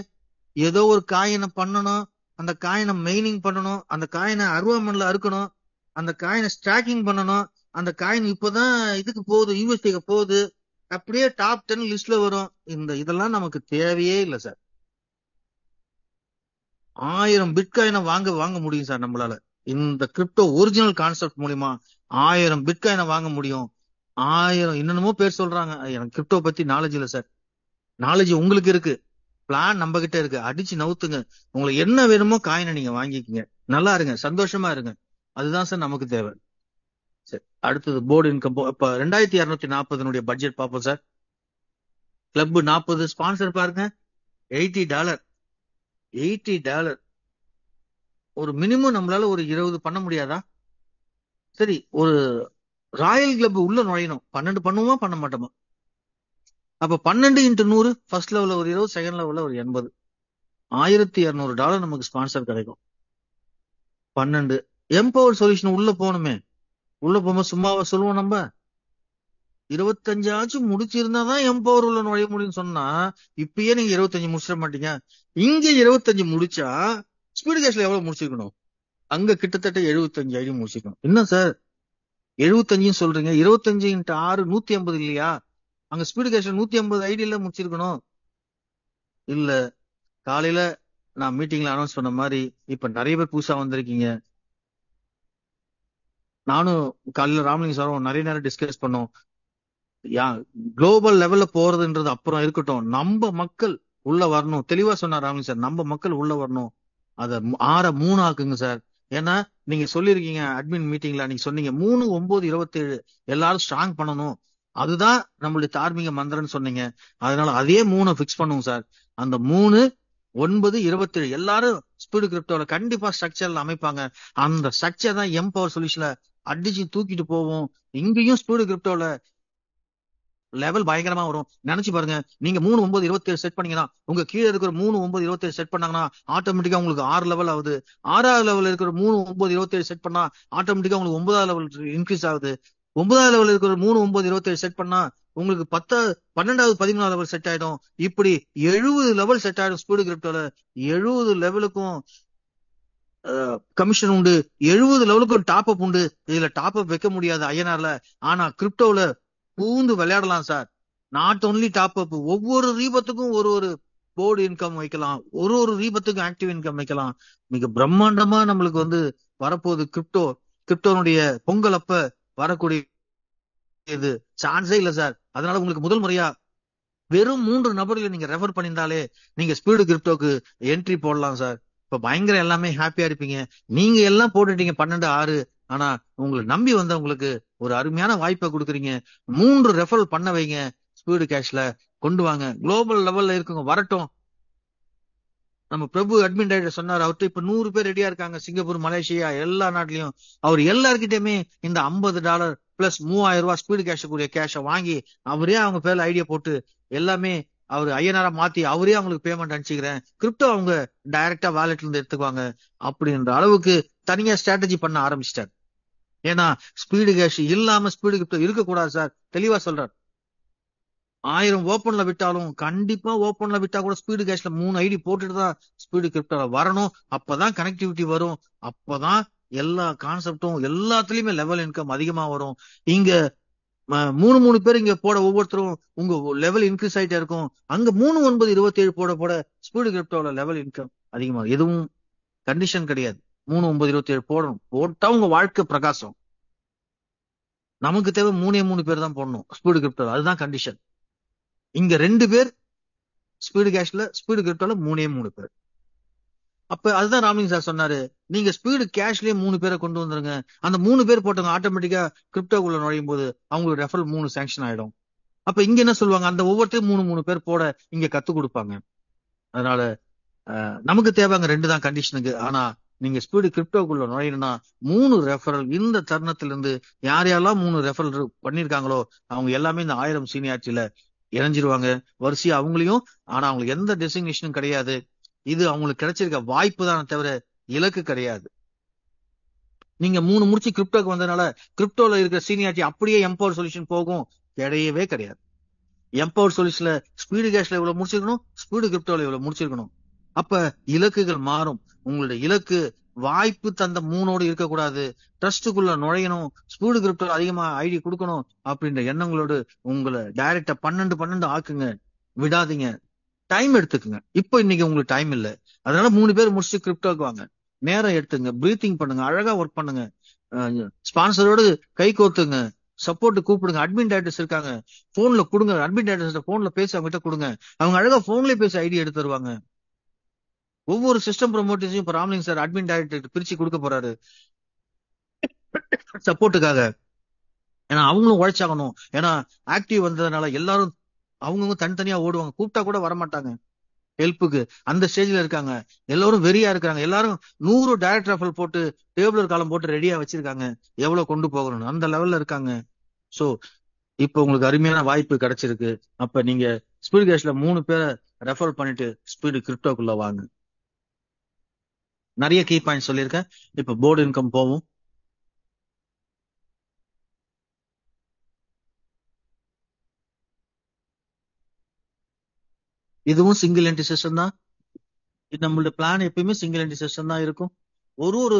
ஏதோ ஒரு காயினை பண்ணணும், அந்த காயினை மைனிங் பண்ணணும், அந்த காயினை அருவாமன்ல அறுக்கணும், அந்த காயினை ஸ்டாக்கிங் பண்ணணும், அந்த காயின் இப்பதான் இதுக்கு போகுது, யூஎஸ்டிக்கு போகுது, அப்படியே டாப் 10 லிஸ்ட்ல வரும். இதெல்லாம் நமக்கு தேவையே இல்லை சார். 1000 பிட்காயினை வாங்க முடியும் சார் நம்மளால. இந்த கிரிப்டோ ஒரிஜினல் கான்செப்ட் மூலியமா 1000 பிட்காயினை வாங்க முடியும். 1000 என்னென்னமோ பேர் சொல்றாங்க. எனக்கு கிரிப்டோ பத்தி நாலேஜ் இல்லை சார். நாலேஜ் உங்களுக்கு இருக்கு, பிளான் நம்ம கிட்ட இருக்கு. அடிச்சு நவுத்துங்க. உங்களுக்கு என்ன வேணுமோ காயினை நீங்க வாங்கிக்கங்க, நல்லா இருங்க, சந்தோஷமா இருங்க. அதுதான் சார் நமக்கு தேவை. சரி, அடுத்தது போர்டு இன்கம். இப்ப 2240 பட்ஜெட் பார்ப்போம் சார். கிளப் 40, ஸ்பான்சர் பாருங்க $80. $80 ஒரு மினிமம் நம்மளால ஒரு 20 பண்ண முடியாதா? சரி, ஒரு ராயல் கிளப் உள்ள நுழையணும், 12 பண்ணுவோமா பண்ண மாட்டோமா? அப்ப 12 × 100, ஃபர்ஸ்ட் லெவல்ல ஒரு 20, செகண்ட் லெவல்ல ஒரு 80, $1200 நமக்கு ஸ்பான்சர் கிடைக்கும். 12 எம்பவர் சொல்யூஷன் உள்ள போகணுமே. உள்ள போகும்போது சும்மாவா சொல்லுவோம் நம்ம? 25 முடிச்சிருந்தாதான் எம்பவர் உள்ள நுழைய முடியும்னு சொன்னா, இப்பயே நீங்க 25 முடிச்சிட மாட்டீங்க. இங்க 25 முடிச்சா ஸ்பீடு கேஷ்ல எவ்வளவு முடிச்சிருக்கணும்? அங்க கிட்டத்தட்ட 75 ஐடி முடிச்சிருக்கணும். என்ன சார் 75 சொல்றீங்க? 25 × 6 150 இல்லையா? அங்க ஸ்பீடு கேஷ்ல 150 ஐடியில முடிச்சிருக்கணும். இல்ல, காலையில நான் மீட்டிங்ல அனௌன்ஸ் பண்ண மாதிரி இப்ப நிறைய பேர் புதுசா வந்திருக்கீங்க. நானும் காலையில ராமலிங்க சாரும் நிறைய நேரம் டிஸ்கஸ் பண்ணோம். குளோபல் லெவல்ல போறதுன்றது அப்புறம் இருக்கட்டும், நம்ம மக்கள் உள்ள வரணும். தெளிவா சொன்னார் ராமலிங்க சார், நம்ம மக்கள் உள்ள வரணும். அத 6 3 ஆக்குங்க சார். ஏன்னா நீங்க சொல்லிருக்கீங்க அட்மின் மீட்டிங்ல, நீங்க சொன்னீங்க 3 9 27 எல்லாரும் ஸ்ட்ராங் பண்ணணும், அதுதான் நம்மளுடைய தார்மீக மந்திரம்னு சொன்னீங்க. அதனால அதே 3 பிக்ஸ் பண்ணுவோம் சார். அந்த 3 9 27 எல்லாரும் ஸ்பீடு கிரிப்டோல கண்டிப்பா ஸ்ட்ரக்சர்ல அமைப்பாங்க. அந்த ஸ்ட்ரக்சர் தான் எம்பவர் சொல்யூஷன்ல அடிச்சு தூக்கிட்டு போவோம். இங்கேயும் ஸ்பீடு கிரிப்டோல லெவல் பயங்கரமா வரும். நினைச்சு பாருங்க, நீங்க 3 9 27 செட் பண்ணீங்கன்னா உங்க கீழே இருக்கிற 3 9 27 செட் பண்ணாங்கன்னா ஆட்டோமேட்டிக்கா உங்களுக்கு 6 லெவல் ஆகுது. 6வது லெவல் இருக்கிற 3 9 27 செட் பண்ணா ஆட்டோமேட்டிக்கா உங்களுக்கு 9வது லெவல் இன்க்ரீஸ் ஆகுது. 9வது லெவல் இருக்கிற 3 9 27 செட் பண்ணா உங்களுக்கு 12வது 13வது லெவல் செட் ஆயிடும். இப்படி 70 லெவல் செட் ஆயிடும். ஸ்பீடு கிரிப்டோல 70 லெவலுக்கும் கமிஷன் உண்டு, 70 லெவலுக்கும் டாப் அப் உண்டு. இதுல டாப் அப் வைக்க முடியாது ஐஎன்ஆர்ல, ஆனா கிரிப்டோல பூந்து விளையாடலாம் sir. Not only top up, ஒவ்வொரு ரீபத்துக்கும் ஒரு போர்டு இன்கம் வைக்கலாம், ஒரு ரீபத்துக்கும் ஆக்டிவ் இன்கம் வைக்கலாம். மிக பிரம்மாண்டமா நம்மளுக்கு வரப்போகுது கிரிப்டோனுடைய பொங்கல் அப்ப வரக்கூடிய சான்ஸே இல்ல சார். அதனால உங்களுக்கு முதல் முறையா வெறும் 3 நபர்களை நீங்க ரெஃபர் பண்ணியிருந்தாலே நீங்க ஸ்பீடு கிரிப்டோக்கு என்ட்ரி போடலாம் சார். இப்ப பயங்கர எல்லாமே ஹாப்பியா இருப்பீங்க. நீங்க எல்லாம் போட்டுட்டீங்க 12 6, ஆனா உங்களை நம்பி வந்தவங்களுக்கு ஒரு அருமையான வாய்ப்பை கொடுக்குறீங்க. 3 ரெஃபரல் பண்ண வைங்க, ஸ்பீடு கேஷ்ல கொண்டு வாங்க. குளோபல் லெவல்ல இருக்குங்க, வரட்டும். நம்ம பிரபு அட்மின் டைரக்டர் சொன்னார், அவர்கிட்ட இப்ப 100 பேர் ரெடியா இருக்காங்க, சிங்கப்பூர் மலேசியா எல்லா நாட்டிலையும். அவர் எல்லார்கிட்டயுமே இந்த $50 பிளஸ் 3000 ரூபாய் ஸ்பீடு கேஷ் கேஷை வாங்கி அவரே அவங்க பேர்ல ஐடியா போட்டு எல்லாமே அவர் ஐஎன்ஆரா மாத்தி அவரே அவங்களுக்கு பேமெண்ட் அனுப்பிச்சுக்கிறேன், கிரிப்டோ அவங்க டைரக்டா வாலெட்ல இருந்து எடுத்துக்குவாங்க அப்படின்ற அளவுக்கு தனியா ஸ்ட்ராட்டஜி பண்ண ஆரம்பிச்சிட்டார். ஏன்னா ஸ்பீடு கேஷ் இல்லாம ஸ்பீடு கிரிப்டோ இருக்கக்கூடாது சார். தெளிவா சொல்றார். 1000 ஓப்பன்ல விட்டாலும் கண்டிப்பா ஓப்பன்ல விட்டா கூட ஸ்பீடு கேஷ்ல 3 ஐடி போட்டுட்டு தான் ஸ்பீடு கிரிப்டோல வரணும். அப்பதான் கனெக்டிவிட்டி வரும், அப்பதான் எல்லா கான்செப்டும் எல்லாத்துலயுமே லெவல் இன்கம் அதிகமா வரும். இங்க 3 பேர் இங்க போட ஒவ்வொருத்தரும் உங்க லெவல் இன்க்ரீஸ் ஆயிட்டே இருக்கும். அங்க 3 9 27 போட ஸ்பீடு கிரிப்டோல லெவல் இன்கம் அதிகமா. எதுவும் கண்டிஷன் கிடையாது. 3 9 27 போடணும். போட்டா உங்க வாழ்க்கை பிரகாசம். நமக்கு தேவை 3 பேர் தான் போடணும் ஸ்பீடு கிரிப்டோ. அதுதான் கண்டிஷன். இங்க 2 பேர் ஸ்பீடு கேஷ்ல, ஸ்பீடு கிரிப்டோல 3 பேர். அப்ப அதுதான் ராமலிங்க சார் சொன்னாரு, நீங்க ஸ்பீடு கேஷ்லயே 3 பேரை கொண்டு வந்துருங்க. அந்த 3 பேர் போட்டவங்க ஆட்டோமேட்டிக்கா கிரிப்டோக்குள்ள நுழையும் போது அவங்களுக்கு ரெஃபரல் 3 சாங்ஷன் ஆயிடும். அப்ப இங்க என்ன சொல்லுவாங்க, அந்த ஒவ்வொருத்தையும் 3 பேர் போட இங்க கத்து கொடுப்பாங்க. அதனால நமக்கு தேவைங்க 2 தான் கண்டிஷனுக்கு. ஆனா நீங்க ஸ்பீடு கிரிப்டோக்குள்ள நுழையணும்னா 3 ரெஃபரல் இந்த தருணத்திலிருந்து யாரெல்லாம் 3 ரெஃபரல் பண்ணிருக்காங்களோ அவங்க எல்லாமே இந்த 1000 சீனியாரிட்டியில இணைஞ்சிருவாங்க வரிசையா அவங்களையும். ஆனா அவங்களுக்கு எந்த டெசிக்னேஷனும் கிடையாது. இது அவங்களுக்கு கிடைச்சிருக்க வாய்ப்பு தான் தவிர இலக்கு கிடையாது. நீங்க 3 முடிச்சு கிரிப்டோக்கு வந்ததுனால கிரிப்டோல இருக்கிற சீனியாரிட்டி அப்படியே எம்பவர் சொல்யூஷன் போகும், கிடையவே கிடையாது. எம்பவர் சொல்யூஷன்ல ஸ்பீடு கேஷ்ல இவ்வளவு முடிச்சிருக்கணும், ஸ்பீடு கிரிப்டோல இவ்வளவு முடிச்சிருக்கணும். அப்ப இலக்குகள் மாறும். உங்களுடைய இலக்கு வாய்ப்பு தந்த 3ஓடு இருக்கக்கூடாது. ட்ரஸ்டுக்குள்ள நுழையணும், ஸ்பீடு கிரிப்டோல அதிகமா ஐடி கொடுக்கணும் அப்படின்ற எண்ணங்களோடு உங்களை டைரக்டா 12 ஆக்குங்க. விடாதீங்க, டைம் எடுத்துக்குங்க. இப்போ இன்னைக்கு உங்களுக்கு டைம் இல்ல, அதனால 3 பேர் முடிச்சுட்டு கிரிப்டோக்கு வாங்க. நேரம் எடுத்துங்க, பிரீத்திங் பண்ணுங்க, அழகா ஒர்க் பண்ணுங்க, ஸ்பான்சரோடு கை கோத்துங்க, சப்போர்ட் கூப்பிடுங்க. அட்மின் டைரக்டர்ஸ் இருக்காங்க, போன்ல கொடுங்க. அட்மின் டைரக்டர்ஸ் போன்ல பேசி அவங்க கிட்ட கொடுங்க. அவங்க அழகா போன்லயே பேசி ஐடி எடுத்து தருவாங்க. ஒவ்வொரு சிஸ்டம் ப்ரொமோட்டர்ஸையும் இப்ப ராமலிங்க சார் அட்மின் டைரக்டர் பிரிச்சு கொடுக்க போறாரு சப்போர்ட்டுக்காக. ஏன்னா அவங்களும் உழைச்சாகணும். ஏன்னா ஆக்டிவ் வந்ததுனால எல்லாரும் அவங்கவுங்க தனித்தனியா ஓடுவாங்க, கூப்பிட்டா கூட வரமாட்டாங்க ஹெல்ப்புக்கு. அந்த ஸ்டேஜ்ல இருக்காங்க, எல்லாரும் வெறியா இருக்காங்க. எல்லாரும் 100 டைரக்ட் ரெஃபரல் போட்டு டேபிளர் காலம் போட்டு ரெடியா வச்சிருக்காங்க, எவ்வளவு கொண்டு போகணும் அந்த லெவல்ல இருக்காங்க. சோ இப்ப உங்களுக்கு அருமையான வாய்ப்பு கிடைச்சிருக்கு. அப்ப நீங்க ஸ்பீடு கேஷ்ல 3 பேரை ரெஃபர் பண்ணிட்டு ஸ்பீடு கிரிப்டோக்குள்ள வாங்க. நிறைய கீ பாயிண்ட் சொல்லியிருக்கேன். இப்ப போர்டு இன்கம் போவோம். இதுவும் சிங்கிள் என்ட்ரி சிஸ்டம் தான். நம்மளோட பிளான் எப்பயுமே சிங்கிள் என்ட்ரி சிஸ்டம் தான் இருக்கும். ஒரு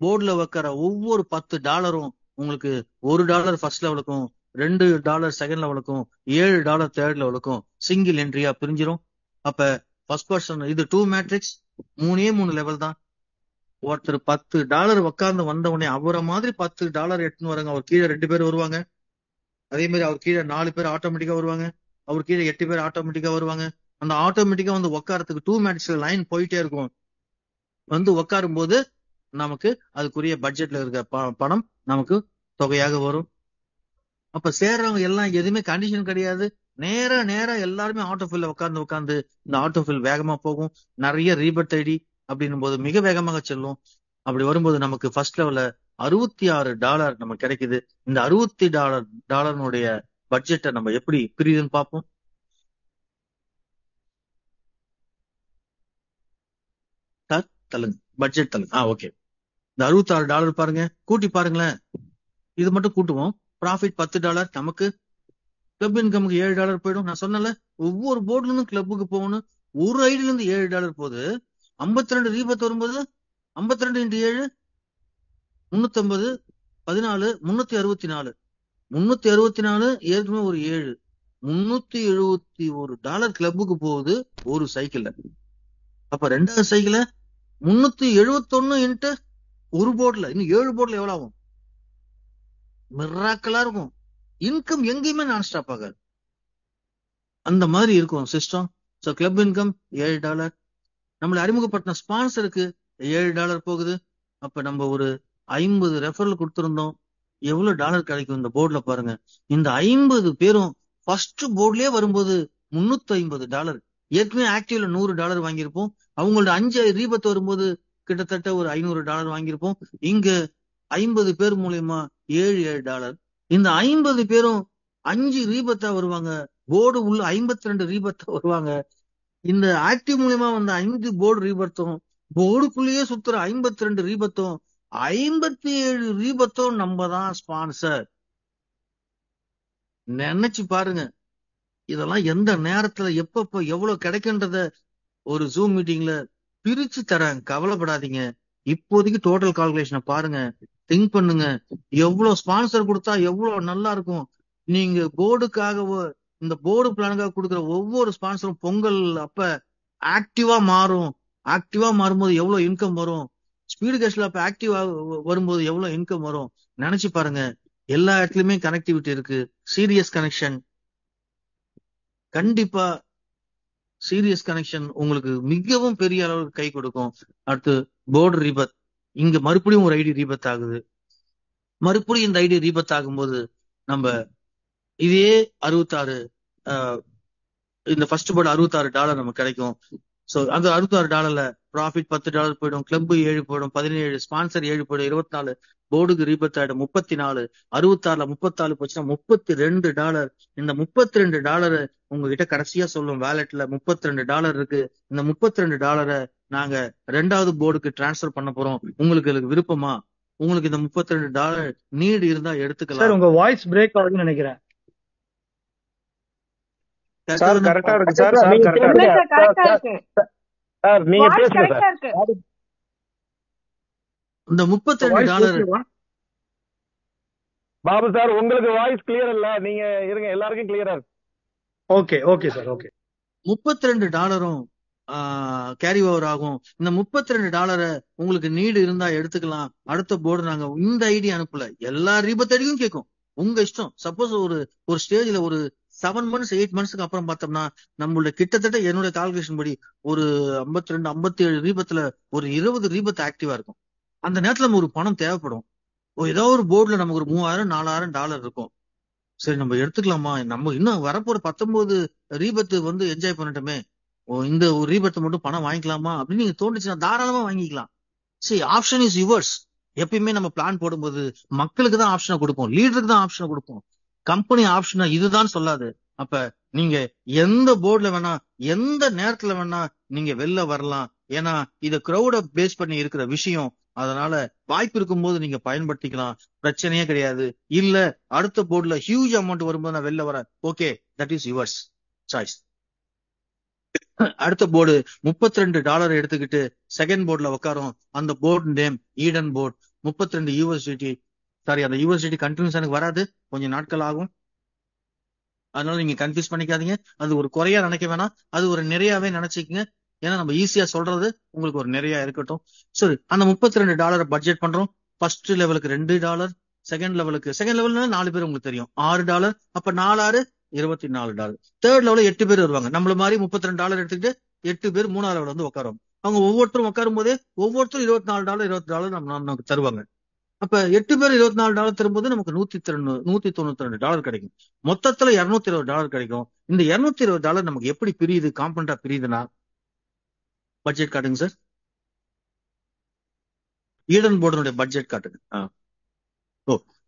போர்டுல வைக்கிற ஒவ்வொரு $10 உங்களுக்கு $1 ஃபர்ஸ்ட் லெவலுக்கும், $2 செகண்ட் லெவலுக்கும், $7 தேர்ட் லெவலுக்கும் சிங்கிள் என்ட்ரியா பிரிஞ்சிரும். அப்ப ஃபர்ஸ்ட் பர்சன் இது 2 மேட்ரிக்ஸ், 3 லெவல் தான். ஒருத்தர் $10 உட்கார்ந்து வந்த உடனே அவரை மாதிரி $10 எடுத்துன்னு வராங்க. அவர் கீழே 2 பேர் வருவாங்க. அதே மாதிரி அவர் கீழே 4 பேர் ஆட்டோமேட்டிக்கா வருவாங்க. அவர் கீழே 8 பேர் ஆட்டோமேட்டிக்கா வருவாங்க. அந்த ஆட்டோமேட்டிக்கா வந்து உட்காரத்துக்கு 2 மேட்ரிக்ஸ் லைன் போயிட்டே இருக்கும். வந்து உட்காரும் போது நமக்கு அதுக்குரிய பட்ஜெட்ல இருக்க பணம் நமக்கு தொகையாக வரும். அப்ப சேர்றவங்க எல்லாம் எதுவுமே கண்டிஷன் கிடையாது. நேரா எல்லாருமே ஆட்டோஃபில்ல உட்கார்ந்து இந்த ஆட்டோஃபில் வேகமா போகும். நிறைய ரீபர்த் ஐடி அப்படின்னும் போது மிக வேகமாக செல்லும். அப்படி வரும்போது நமக்கு ஃபர்ஸ்ட் லெவல்ல $66 நமக்கு கிடைக்குது. இந்த $66 பட்ஜெட்டை நம்ம எப்படி பிரியுதுன்னு பார்ப்போம். சார் தள்ளுங்க, பட்ஜெட் தள்ளுங்க. ஓகே, இந்த $66 பாருங்க, கூட்டி பாருங்களேன். இது மட்டும் கூட்டுவோம். ப்ராஃபிட் $10, நமக்கு கிளப் இன்கமுக்கு $7 போயிடும். நான் சொன்னல ஒவ்வொரு போர்டுல இருந்து கிளப்புக்கு போகணும். ஒரு ஐடில இருந்து $7 போகுது. 52 ரீபத் வரும்போது 52 × 7 350, 14 364, 364 ஏற்கனவே ஒரு 7, $371 கிளப்புக்கு போகுது ஒரு சைக்கிள். அப்ப 2வது சைக்கிள் 371 இன்ட்டு ஒரு போர்டுல, இன்னும் 7 போர்டுல எவ்வளவு ஆகும்? மிராக்கலா இருக்கும். இன்கம் எங்கேயுமே நான் ஸ்டாப் ஆகாது, அந்த மாதிரி இருக்கும் சிஸ்டம். So club income $7. நம்மளை அறிமுகப்படுத்தின ஸ்பான்சருக்கு $7 போகுது. அப்ப நம்ம ஒரு 50 ரெஃபரல் கொடுத்திருந்தோம், எவ்வளவு டாலர் கிடைக்கும் இந்த போர்டுல பாருங்க. இந்த 50 பேரும் ஃபர்ஸ்ட் போர்ட்லயே வரும்போது $350. ஏற்கனவே ஆக்டிவ்ல $100 வாங்கியிருப்போம். அவங்களோட 5 ரீபத் வரும்போது கிட்டத்தட்ட ஒரு $500 வாங்கியிருப்போம். இங்க 50 பேர் மூலியமா $7. இந்த 50 பேரும் 5 ரீபத்தா வருவாங்க. போர்டு உள்ள 52 ரீபத்தா வருவாங்க. இந்த ஆக்டிவ் மூலியமா வந்த 5 போர்டு ரீபத்தும், போர்டுக்குள்ளேயே சுத்துற 52 ரீபத்தும், 57 ரீபத்தும் நம்ம தான் ஸ்பான்சர். நினைச்சு பாருங்க. இதெல்லாம் எந்த நேரத்துல எப்ப எவ்வளவு கிடைக்கின்றத ஒரு ஜூம் மீட்டிங்ல பிரிச்சு தரேன், கவலைப்படாதீங்க. இப்போதைக்கு டோட்டல் கால்குலேஷனை பாருங்க, திங்க் பண்ணுங்க. எவ்வளவு ஸ்பான்சர் கொடுத்தா எவ்வளவு நல்லா இருக்கும். நீங்க போர்டுக்காக, இந்த போர்டு பிளானுக்காக கொடுக்குற ஒவ்வொரு ஸ்பான்சரும் பொங்கல் அப்ப ஆக்டிவா மாறும். ஆக்டிவா மாறும்போது எவ்வளவு இன்கம் வரும். ஸ்பீடு கேஷ்ல அப்ப ஆக்டிவ் வரும்போது எவ்வளவு இன்கம் வரும் நினைச்சு பாருங்க. எல்லா இடத்துலயுமே கனெக்டிவிட்டி இருக்கு, சீரியஸ் கனெக்ஷன். கண்டிப்பா சீரியஸ் கனெக்ஷன் உங்களுக்கு மிகவும் பெரிய அளவுக்கு கை கொடுக்கும். அடுத்து போர்டு ரீபத், இங்க மறுபடியும் ஒரு ஐடி ரீபத் ஆகுது. மறுபடியும் இந்த ஐடி ரீபத் ஆகும்போது நம்ம இதே 66 இந்த ஃபர்ஸ்ட் போர்டு $66 நமக்கு கிடைக்கும். சோ அந்த $66 ப்ராஃபிட் $10 போயிடும், கிளப் 7 போயிடும், 17, ஸ்பான்சர் 7 போயிடும், 24, போர்டுக்கு ரீபத் ஆயிடும் 34, 66ல 34 போச்சுன்னா $32. இந்த $32 உங்ககிட்ட கடைசியா சொல்லும் வேலெட்ல $32 இருக்கு. இந்த $32 நாங்க 2வது போர்டுக்கு டிரான்ஸ்பர் பண்ண போறோம், உங்களுக்கு இதுக்கு விருப்பமா? உங்களுக்கு இந்த $32 நீடு இருந்தா சார் எடுத்துக்கலாம். உங்க வாய்ஸ் பிரேக் ஆகுதுன்னு நினைக்கிறேன். சார் கரெக்டா இருக்கு சார். சார் நீங்க கரெக்டா பேசுங்க இருக்கு சார், கரெக்டா இருக்கு, சார். நீங்க வாய்ஸ் பேசுங்க கரெக்டா சார். இருக்கு. இந்த வாய்ஸ் $32 பாபு சார் உங்களுக்கு வாய்ஸ் கிளியர் இல்ல, நீங்க இருங்க, எல்லாருக்கும் கிளியரா இருக்கு. Okay okay sir okay. $32 carry over ஆகும். இந்த $32 உங்களுக்கு நீடு இருந்தா எடுத்துக்கலாம். அடுத்த போர்டு நாங்க இந்த ஐடி அனுப்பல, எல்லா ரீபத் ஐடியும் கேட்கும், உங்க இஷ்டம். சப்போஸ் ஒரு ஸ்டேஜ்ல ஒரு 7 months 8 monthsக்கு அப்புறம் பார்த்தோம்னா நம்மளோட கிட்டத்தட்ட என்னுடைய கால்குலேஷன் படி ஒரு 52 57 ரீபத்துல ஒரு 20 ரீபத் ஆக்டிவா இருக்கும். அந்த நேரத்துல நம்ம ஒரு பணம் தேவைப்படும். ஏதோ ஒரு போர்டுல நமக்கு ஒரு $3000 $4000 இருக்கும். சரி நம்ம எடுத்துக்கலாமா, நம்ம இன்னும் வரப்போற 19 ரீபத்து என்ஜாய் பண்ணட்டுமே, இந்த ஒரு ரீபத்தை மட்டும் பணம் வாங்கிக்கலாமா அப்படின்னு நீங்க தோணுச்சுன்னா தாராளமா வாங்கிக்கலாம். சரி, ஆப்ஷன் இஸ் யுவர்ஸ். எப்பயுமே நம்ம பிளான் போடும்போது மக்களுக்கு தான் ஆப்ஷனை கொடுப்போம், லீடருக்கு தான் ஆப்ஷனை கொடுப்போம். கம்பெனி ஆப்ஷனை இதுதான் சொல்லாது. அப்ப நீங்க எந்த போர்டுல வேணா எந்த நேரத்துல வேணா நீங்க வெளில வரலாம். ஏன்னா இத கிரௌட பேஸ் பண்ணி இருக்கிற விஷயம். அதனால வாய்ப்பு இருக்கும்போது நீங்க பயன்படுத்திக்கலாம், பிரச்சனையே கிடையாது. இல்ல அடுத்த போர்டுல ஹியூஜ் அமௌண்ட் வரும்போது நான் வெளில வரேன், okay, that is yours choice. அடுத்த போர்டு $32 எடுத்துக்கிட்டு செகண்ட் போர்டுல உட்காரும். அந்த board name Eden board. 32 university. Sorry, அந்த யூனிவர்சிட்டி கண்டினியூஸ் எனக்கு வராது, கொஞ்சம் நாட்கள் ஆகும். அதனால நீங்க கன்ஃபியூஸ் பண்ணிக்காதீங்க. அது ஒரு குறையா நினைக்க வேணாம், அது ஒரு நிறையாவே நினைச்சுக்கங்க. ஏன்னா நம்ம ஈஸியா சொல்றது உங்களுக்கு ஒரு நிறையா இருக்கட்டும். சரி, அந்த $32 பட்ஜெட் பண்றோம். ஃபர்ஸ்ட் லெவலுக்கு $2, செகண்ட் லெவலுக்கு 4 பேர் உங்களுக்கு தெரியும், $6. அப்ப 4 $24. தேர்ட் லெவல 8 பேர் வருவாங்க. நம்மள மாதிரி $32 எடுத்துக்கிட்டு 8 பேர் 3வது லெவல் உட்காரும். அவங்க ஒவ்வொருத்தரும் உட்காரும் போதே ஒவ்வொருத்தரும் $24 நமக்கு தருவாங்க. அப்ப 8 பேர் $24 தரும்போது நமக்கு $192 கிடைக்கும். மொத்தத்துல $220 கிடைக்கும். இந்த $220 நமக்கு எப்படி பிரியுது, காம்பனண்டா பிரியுதுன்னா, பட்ஜெட் காட்டுங்க சார். ஈடன் போர்டுனுடைய பட்ஜெட் காட்டுங்க.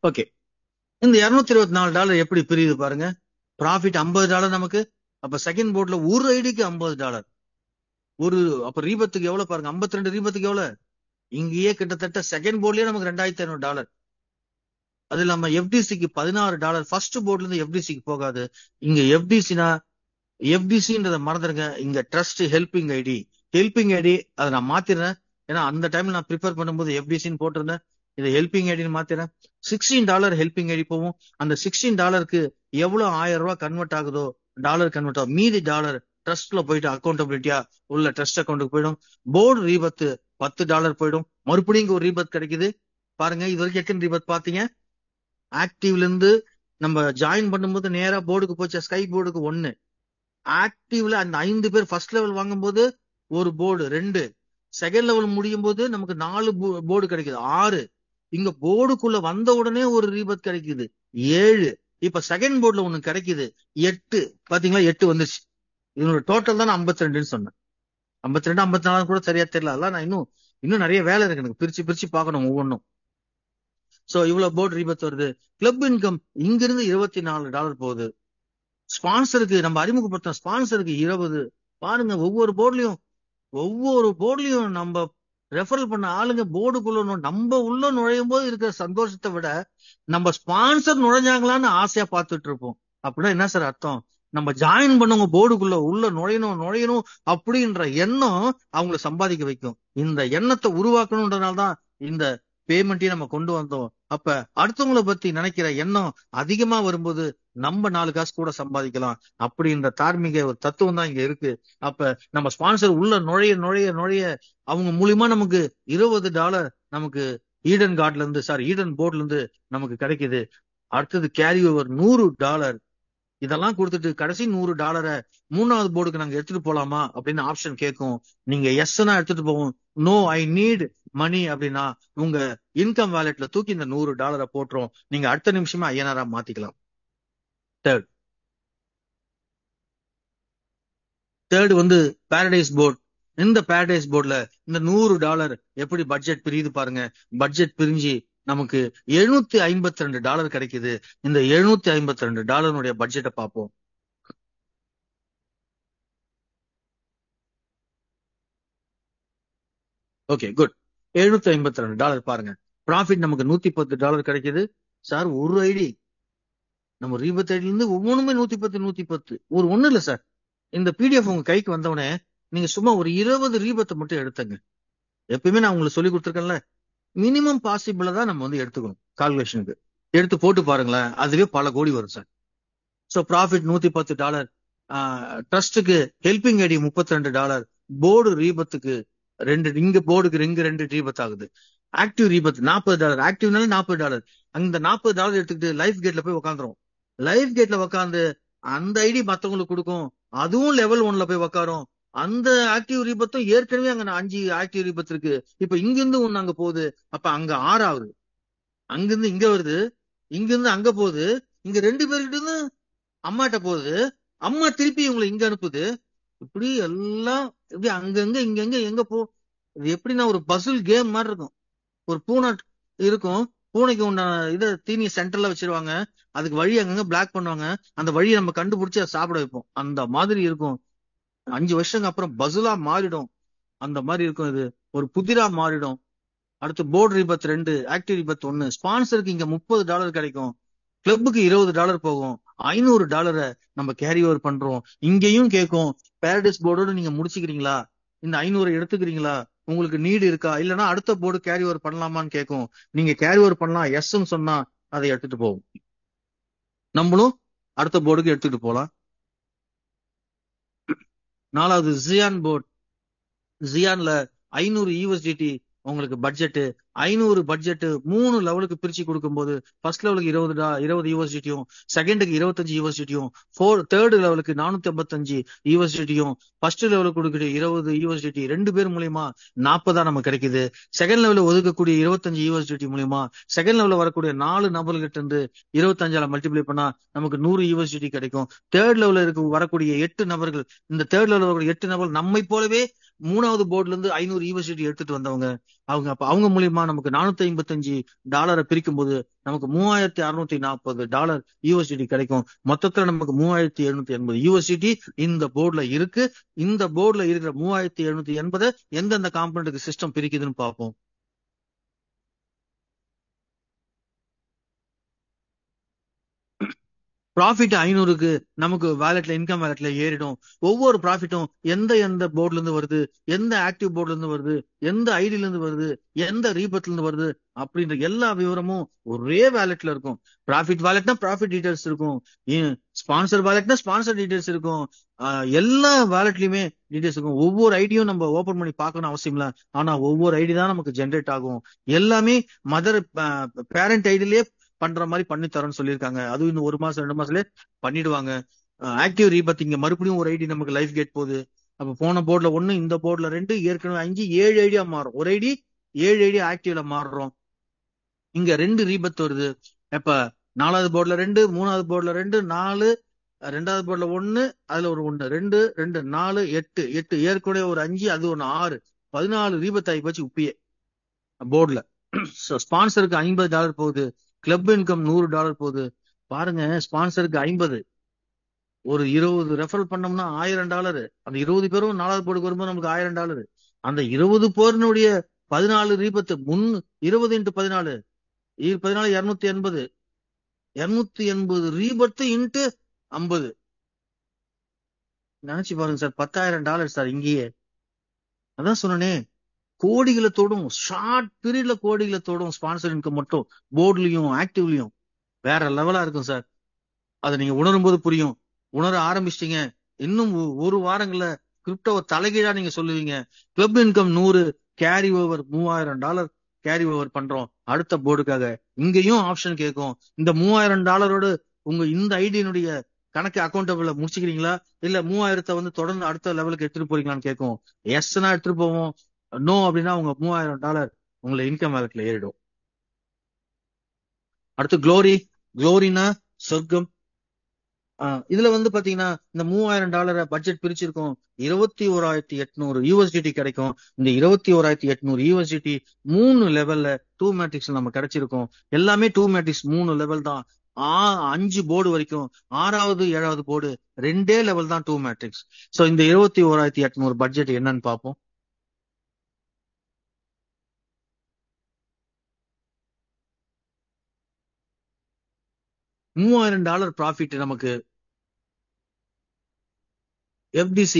ஓகே. இந்த $224 எப்படி பிரியுது பாருங்க. ப்ராஃபிட் $50 நமக்கு. அப்ப செகண்ட் போர்டுல ஒரு ஐடிக்கு $50. அப்ப ரீபத்துக்கு எவ்வளவு பாருங்க, 52 ரீபத்துக்கு எவ்வளவு. இங்கேயே கிட்டத்தட்ட செகண்ட் போர்ட்லயே நமக்கு $2500. அது இல்லாம எஃப்டிசிக்கு $16. ஃபர்ஸ்ட் போர்ட்ல இருந்து எஃப்டிசிக்கு போகாது. இங்க எஃப்டிசின்றத மறந்துருங்க. இங்க ட்ரஸ்ட் ஹெல்பிங் ஐடி அதை நான் மாத்திடுறேன். ஏன்னா அந்த டைம்ல நான் ப்ரிப்பேர் பண்ணும்போது எஃப்டிசின்னு போட்டிருந்தேன், இதை ஹெல்பிங் ஐடின்னு மாத்திடுறேன். $16 ஹெல்பிங் ஐடி போகும். அந்த $16க்கு எவ்வளவு $1000 கன்வெர்ட் ஆகுதோ, டாலர் கன்வெர்ட் ஆகும். மீதி டாலர் ட்ரஸ்ட்ல போயிட்டு அக்கௌண்டபிலிட்டியா உள்ள ட்ரஸ்ட் அக்கௌண்ட்டுக்கு போயிடும். போர்டு ரீபத்து $10 போயிடும். மறுபடியும் இங்க ஒரு ரீபத் கிடைக்குது பாருங்க. இது வரைக்கும் எத்தனை ரீபத் பாத்தீங்க? ஆக்டிவ்ல இருந்து நம்ம ஜாயின் பண்ணும்போது நேரா போர்டுக்கு போச்சு, ஸ்கை போர்டுக்கு 1. ஆக்டிவ்ல அந்த 5 பேர் ஃபர்ஸ்ட் லெவல் வாங்கும் போது ஒரு போர்டு 2, செகண்ட் லெவல் முடியும் போது நமக்கு 4 போர்டு கிடைக்குது 6. இங்க போர்டுக்குள்ள வந்த உடனே ஒரு ரீபத் கிடைக்குது 7. இப்ப செகண்ட் போர்டுல ஒண்ணு கிடைக்குது 8. பாத்தீங்களா, 8 வந்துருச்சு. இதனோட டோட்டல் தான் 52 சொன்னேன். 52 54 கூட சரியா தெரியல. அதெல்லாம் நான் இன்னும் நிறைய வேலை இருக்கு எனக்கு, பிரிச்சு பார்க்கணும் ஒவ்வொன்றும். சோ இவ்வளவு போர்டு ரீபத் வருது. கிளப் இன்கம் இங்கிருந்து $24 போகுது. ஸ்பான்சருக்கு நம்ம அறிமுகப்படுத்த ஸ்பான்சருக்கு 20. பாருங்க, ஒவ்வொரு போர்டுலயும் நம்ம ரெஃபரல் பண்ண ஆளுங்க போர்டுக்குள்ள நம்ம உள்ள நுழையும் போது இருக்கிற சந்தோஷத்தை விட நம்ம ஸ்பான்சர் நுழைஞ்சாங்களான்னு ஆசையா பார்த்துட்டு இருப்போம். அப்படின்னா என்ன சார் அர்த்தம்? நம்ம ஜாயின் பண்ணவங்க போர்டுக்குள்ள உள்ள நுழையணும் அப்படின்ற எண்ணம் அவங்கள சம்பாதிக்க வைக்கும். இந்த எண்ணத்தை உருவாக்கணும்ன்றதுனால்தான் இந்த பேமெண்ட்டையும் நம்ம கொண்டு வந்தோம். அப்ப அடுத்தவங்களை பத்தி நினைக்கிற எண்ணம் அதிகமா வரும்போது நம்ம 4 காசு கூட சம்பாதிக்கலாம் அப்படின்ற தார்மீக ஒரு தத்துவம் தான் இங்க இருக்கு. அப்ப நம்ம ஸ்பான்சர் உள்ள நுழைய நுழைய நுழைய அவங்க மூலியமா நமக்கு $20 நமக்கு ஈடன் கார்ட்ல இருந்து ஈடன் போர்ட்ல இருந்து நமக்கு கிடைக்குது. அடுத்தது கேரி ஓவர் $100 இதெல்லாம் கொடுத்துட்டு கடைசி $100 3வது போர்டுக்கு நாங்க எடுத்துட்டு போலாமா அப்படின்னு ஆப்ஷன் கேட்கும். நீங்க எஸ்னா எடுத்துட்டு போவோம், நோ ஐ நீட் மணி அப்படின்னா உங்க இன்கம் வேலெட்ல தூக்கி இந்த $100 போட்டுரும். நீங்க அடுத்த நிமிஷமே ஐஎன்ஆரா மாத்திக்கலாம். தேர்ட் வந்து பாரடைஸ் போர்ட். இந்த பாரடைஸ் போர்ட்ல இந்த $100 எப்படி பட்ஜெட் பிரியுது பாருங்க. பட்ஜெட் பிரிஞ்சு நமக்கு $752 கிடைக்குது. இந்த $752 பட்ஜெட்டை பார்ப்போம். Okay good. $752 பாருங்க. ப்ராஃபிட் நமக்கு $110 கிடைக்குது. சார் ஒரு ஐடி நம்ம ரீபத் ஐடில இருந்து ஒவ்வொன்றுமே 110 ஒரு ஒண்ணு இல்ல சார். இந்த பிடிஎஃப் உங்க கைக்கு வந்தவொடனே நீங்க சும்மா ஒரு 20 ரீபத்தை மட்டும் எடுத்துங்க. எப்பயுமே நான் உங்களுக்கு சொல்லி கொடுத்துருக்கேன்ல, மினிமம் பாசிபிளா தான் நம்ம வந்து எடுத்துக்கணும். கால்குலேஷனுக்கு எடுத்து போட்டு பாருங்களேன், அதுவே பல கோடி வரும் சார். ஸோ ப்ராஃபிட் $110, ட்ரஸ்ட்டுக்கு ஹெல்பிங் ஐடி $32, போர்டு ரீபத்துக்கு 2, இங்க போர்டுக்கு 2 ரீபத் ஆகுது. ஆக்டிவ் ரீபத் $40, ஆக்டிவ்னால $40. அந்த $40 எடுத்துக்கிட்டு லைஃப் கேட்ல போய் உக்காந்துரும். லைஃப் கேட்ல உக்காந்து அந்த ஐடி மத்தவங்களுக்கு கொடுக்கும், அதுவும் லெவல் 1ல போய் உக்காரும். அந்த ஆக்டிவ் ரீபத்தும் ஏற்கனவே அங்க 5 ஆக்டிவ் ரீபத் இருக்கு. இப்ப இங்கிருந்து ஒண்ணு அங்க போகுது, அப்ப அங்க 6 ஆகுது. அங்கிருந்து இங்க வருது, இங்கிருந்து அங்க போகுது, இங்க 2 பேர்கிட்ட இருந்து அம்மாட்ட போகுது, அம்மா திருப்பி இவங்களை இங்க அனுப்புது. இப்படி எல்லாம் இப்படி அங்கங்க இங்கங்க எங்க போ. இது எப்படின்னா ஒரு பசில் கேம் மாதிரி இருக்கும். ஒரு பூனை இருக்கும், பூனைக்கு உண்டான இதை தீனிய சென்டர்ல வச்சிருவாங்க, அதுக்கு வழி அங்கங்க பிளாக் பண்ணுவாங்க, அந்த வழியை நம்ம கண்டுபிடிச்சு அதை சாப்பிட வைப்போம். அந்த மாதிரி இருக்கும். 5 வருஷங்க அப்புறம் பசுலா மாறிடும். அந்த மாதிரி இருக்கும். இது ஒரு புதிரா மாறிடும். அடுத்து போர்டு ரீபத் 2, ஆக்டிவ் ரீபத் 1. ஸ்பான்சருக்கு இங்க $30 கிடைக்கும், கிளப்புக்கு $20 போகும். $500 நம்ம கேரி ஓவர் பண்றோம். இங்கேயும் கேட்கும், பாரடைஸ் போர்டோட நீங்க முடிச்சுக்கிறீங்களா, இந்த 500 எடுத்துக்கிறீங்களா, உங்களுக்கு நீடு இருக்கா, இல்லைன்னா அடுத்த போர்டு கேரி ஓவர் பண்ணலாமான்னு கேட்கும். நீங்க கேரி ஓவர் பண்ணலாம் எஸ்ன்னு சொன்னா அதை எடுத்துட்டு போகும். நம்மளும் அடுத்த போர்டுக்கு எடுத்துட்டு போலாம். 4வது ஜியான் போர்ட். ஜியான்ல 500 USDT உங்களுக்கு பட்ஜெட். 500 பட்ஜெட் 3 லெவலுக்கு பிரிச்சு கொடுக்கும்போது ஃபர்ஸ்ட் லெவலுக்கு 20 USDTயும், செகண்டுக்கு 25 USDTயும், தேர்ட் லெவலுக்கு 455 USDTயும், ஃபர்ஸ்ட் லெவலுக்கு கொடுக்கக்கூடிய 20 USDT 2 பேர் மூலியமா 40 நமக்கு கிடைக்குது. செகண்ட் லெவலில் ஒதுக்கக்கூடிய 25 USDT மூலியமா செகண்ட் லெவலில் வரக்கூடிய 4 நபர்கிட்ட இருந்து 25 மல்டிப்ளை பண்ணா நமக்கு 100 USDT கிடைக்கும். தேர்ட் லெவலில் இருக்க வரக்கூடிய 8 நபர்கள், இந்த தேர்ட் லெவலில் வரக்கூடிய 8 நபர்கள் நம்மை போலவே 3வது போர்டுல இருந்து 500 USDT எடுத்துட்டு வந்தவங்க. அவங்க மூலியமா நமக்கு $455 பிரிக்கும் போது நமக்கு $3640 USDT கிடைக்கும். மொத்தத்துல நமக்கு 3780 USDT இந்த போர்டுல இருக்கு. இந்த போர்டுல இருக்கிற 3780 எந்தெந்த காம்பனண்ட்டுக்கு சிஸ்டம் பிரிக்குதுன்னு பார்ப்போம். ப்ராஃபிட் 500க்கு நமக்கு வேலெட்ல, இன்கம் வேலெட்ல ஏறிடும். ஒவ்வொரு ப்ராஃபிட்டும் எந்த போர்ட்ல இருந்து வருது, எந்த ஆக்டிவ் போர்ட்ல இருந்து வருது, எந்த ஐடில இருந்து வருது, எந்த ரீபத்ல இருந்து வருது அப்படின்ற எல்லா விவரமும் ஒரே வேலெட்ல இருக்கும். ப்ராஃபிட் வேலெட்னா ப்ராஃபிட் டீடைல்ஸ் இருக்கும், ஸ்பான்சர் வேலெட்னா ஸ்பான்சர் டீடைல்ஸ் இருக்கும். எல்லா வேலெட்லயுமே டீடைல்ஸ் இருக்கும். ஒவ்வொரு ஐடியும் நம்ம ஓபன் பண்ணி பார்க்கணும் அவசியம் இல்ல, ஆனா ஒவ்வொரு ஐடி தான் நமக்கு ஜென்ரேட் ஆகும். எல்லாமே மதர் பேரண்ட் ஐடிலேயே பண்ற மாதிரி பண்ணி தரேன்னு சொல்லியிருக்காங்க. அதுவும் இன்னும் 1 மாசம் 2 மாசத்துலயே பண்ணிடுவாங்க. ஆக்டிவ் ரீபத் இங்க மறுபடியும் ஒரு ஐடி நமக்கு லைஃப் கேட் போகுது. அப்ப போன போர்ட்ல 1, இந்த போர்ட்ல 2, ஏற்கனவே 5, 7 ஐடியா மாறும். ஒரு ஐடி 7 ஐடி ஆக்டிவ்ல மாறுறோம். இங்க 2 ரீபத் வருது. இப்ப 4வது போர்ட்ல 2, 3வது போர்ட்ல 2, 4, 2வது போர்ட்ல 1, அதுல ஒரு 1, 2, 2, 4, 8, ஏற்கனவே ஒரு 5, அது 1, 6, 14 ரீபத் ஆகி போச்சு உப்பியே போர்ட்ல. ஸ்பான்சருக்கு $50 போகுது, கிளப் இன்கம் $100 போகுது. பாருங்க, ஸ்பான்சருக்கு 50, ஒரு 20 ரெஃபரல் பண்ணோம்னா $1000. அந்த 20 பேரும் 4வது போர்டுக்கு வரும்போது நமக்கு $1000. அந்த 20 பேருனுடைய 14 ரீபத்து 20 × 14 280 280 ரீபத்து இன்ட்டு 50. நினைச்சு பாருங்க சார், $10,000 சார் இங்கேயே. அதான் சொன்னனே, கோடிகளை தொடும். ஷார்ட் பீரியட்ல கோடிகளை தொடும். ஸ்பான்சர் இன்கம் மட்டும் போர்ட்லயும் ஆக்டிவ்லயும் வேற லெவலா இருக்கும் சார். அதை நீங்க உணரும் போது புரியும். உணர ஆரம்பிச்சிட்டீங்க, இன்னும் ஒரு வாரங்கள்ல கிரிப்டோவை தலைகீழா நீங்க சொல்லுவீங்க. Club income 100, carry over $3000 carry over பண்றோம் அடுத்த போர்டுக்காக. இங்கேயும் ஆப்ஷன் கேட்கும், இந்த $3000 உங்க இந்த ஐடியினுடைய கணக்கு அக்கௌண்டபிள முடிச்சுக்கிறீங்களா, இல்ல 3000 வந்து தொடர்ந்து அடுத்த லெவலுக்கு எடுத்துட்டு போறீங்களான்னு கேட்கும். எஸ்னா எடுத்துட்டு போவோம், நோ அப்படின்னா உங்க $3000 உங்களை இன்கம் வேலட்ல ஏறிடும். அடுத்து க்ளோரினா சொர்க்கம். இதுல வந்து பாத்தீங்கன்னா இந்த $3000 பட்ஜெட் பிரிச்சிருக்கோம். 21,800 USDT கிடைக்கும். இந்த 21,800 USDT 3 லெவல்ல 2 மேட்ரிக்ஸ் நம்ம கிடைச்சிருக்கோம். எல்லாமே 2 மேட்ரிக்ஸ் 3 லெவல் தான். 5 போர்டு வரைக்கும், 6வது 7வது போர்டு 2 லெவல் தான் 2 மேட்ரிக்ஸ். சோ இந்த 21,800 பட்ஜெட் என்னன்னு பார்ப்போம். $3000 ப்ராஃபிட் நமக்கு. FDC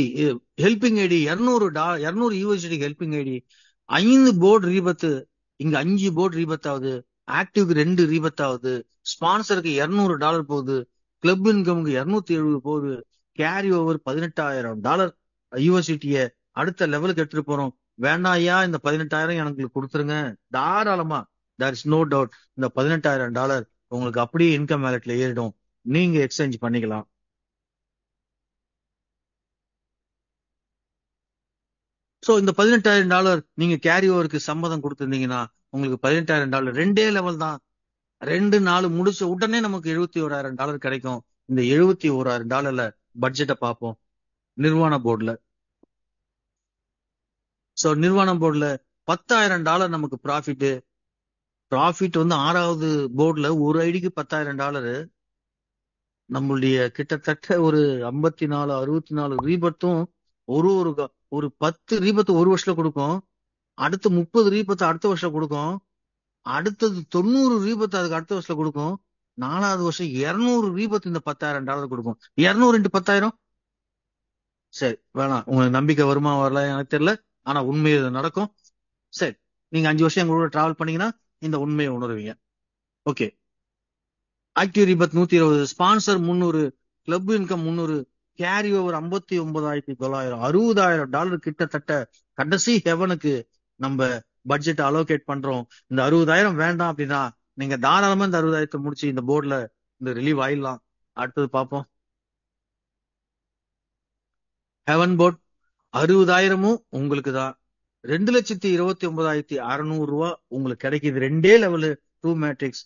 helping ID 200 USDT helping ID. 5 board rebirth, இங்க 5 போர்டு ரீபத் ஆகுது. ஆக்டிவ்க்கு 2 ரீபத் ஆகுது. ஸ்பான்சருக்கு $200 போகுது. கிளப் இன்கம்க்கு 270 போகுது. கேரி ஓவர் $18,000 USDT அடுத்த லெவலுக்கு எடுத்துட்டு போறோம். வேண்டாம் ஐயா, இந்த 18,000 எனக்கு கொடுத்துருங்க தாராளமா. தேர் இஸ் நோ டவுட், இந்த $18,000 உங்களுக்கு அப்படியே இன்கம் வேலட்ல ஏறிடும். நீங்க எக்ஸ்சேஞ்ச் பண்ணிக்கலாம். சோ இந்த $18,000 நீங்க கேரி ஓவருக்கு சம்மதம் கொடுத்திருந்தீங்கன்னா உங்களுக்கு $18,000 2 லெவல் தான். 2 நாள் முடிச்ச உடனே நமக்கு $71,000 கிடைக்கும். இந்த $71,000 பட்ஜெட்டை பார்ப்போம் நிர்வாண போர்டுல. சோ நிர்வாண போர்டுல $10,000 நமக்கு ப்ராஃபிட் வந்து 6வது போர்டுல ஒரு ஐடிக்கு $10,000. நம்மளுடைய கிட்டத்தட்ட ஒரு 54 64 ரீபத்தும் ஒரு 10 ரீபத்து ஒரு வருஷத்துல கொடுக்கும். அடுத்து 30 ரீபத்து அடுத்த வருஷம் கொடுக்கும். அடுத்தது 90 ரீபத்து அதுக்கு அடுத்த வருஷத்துல கொடுக்கும். 4வது வருஷம் 200 ரீபத்து இந்த $10,000 கொடுக்கும். 200 × 10,000. சரி வேணாம், உங்களுக்கு நம்பிக்கை வருமா வரல எனக்கு தெரியல, ஆனா உண்மை இது நடக்கும். சரி, நீங்க 5 வருஷம் எங்களோட டிராவல் பண்ணீங்கன்னா இந்த உண்மையை உணர்வீங்க. Okay, active rebirth 120, sponsor 300, club income 300, carry over 59,900, $60,000 கிட்டத்தட்ட கடைசி ஹெவனுக்கு நம்ம பட்ஜெட் அலோகேட் பண்றோம். இந்த 60,000 வேண்டாம் அப்படின்னா நீங்க தாராளமா இந்த 60,000 முடிச்சு இந்த போர்டுல இந்த ரிலீவ் ஆயிடலாம். அடுத்தது பார்ப்போம். ஹெவன் போர்ட் 60,000 உங்களுக்கு தான். 2,29,600 உங்களுக்கு கிடைக்குது. 2 லெவலு 2 மேட்ரிக்ஸ்.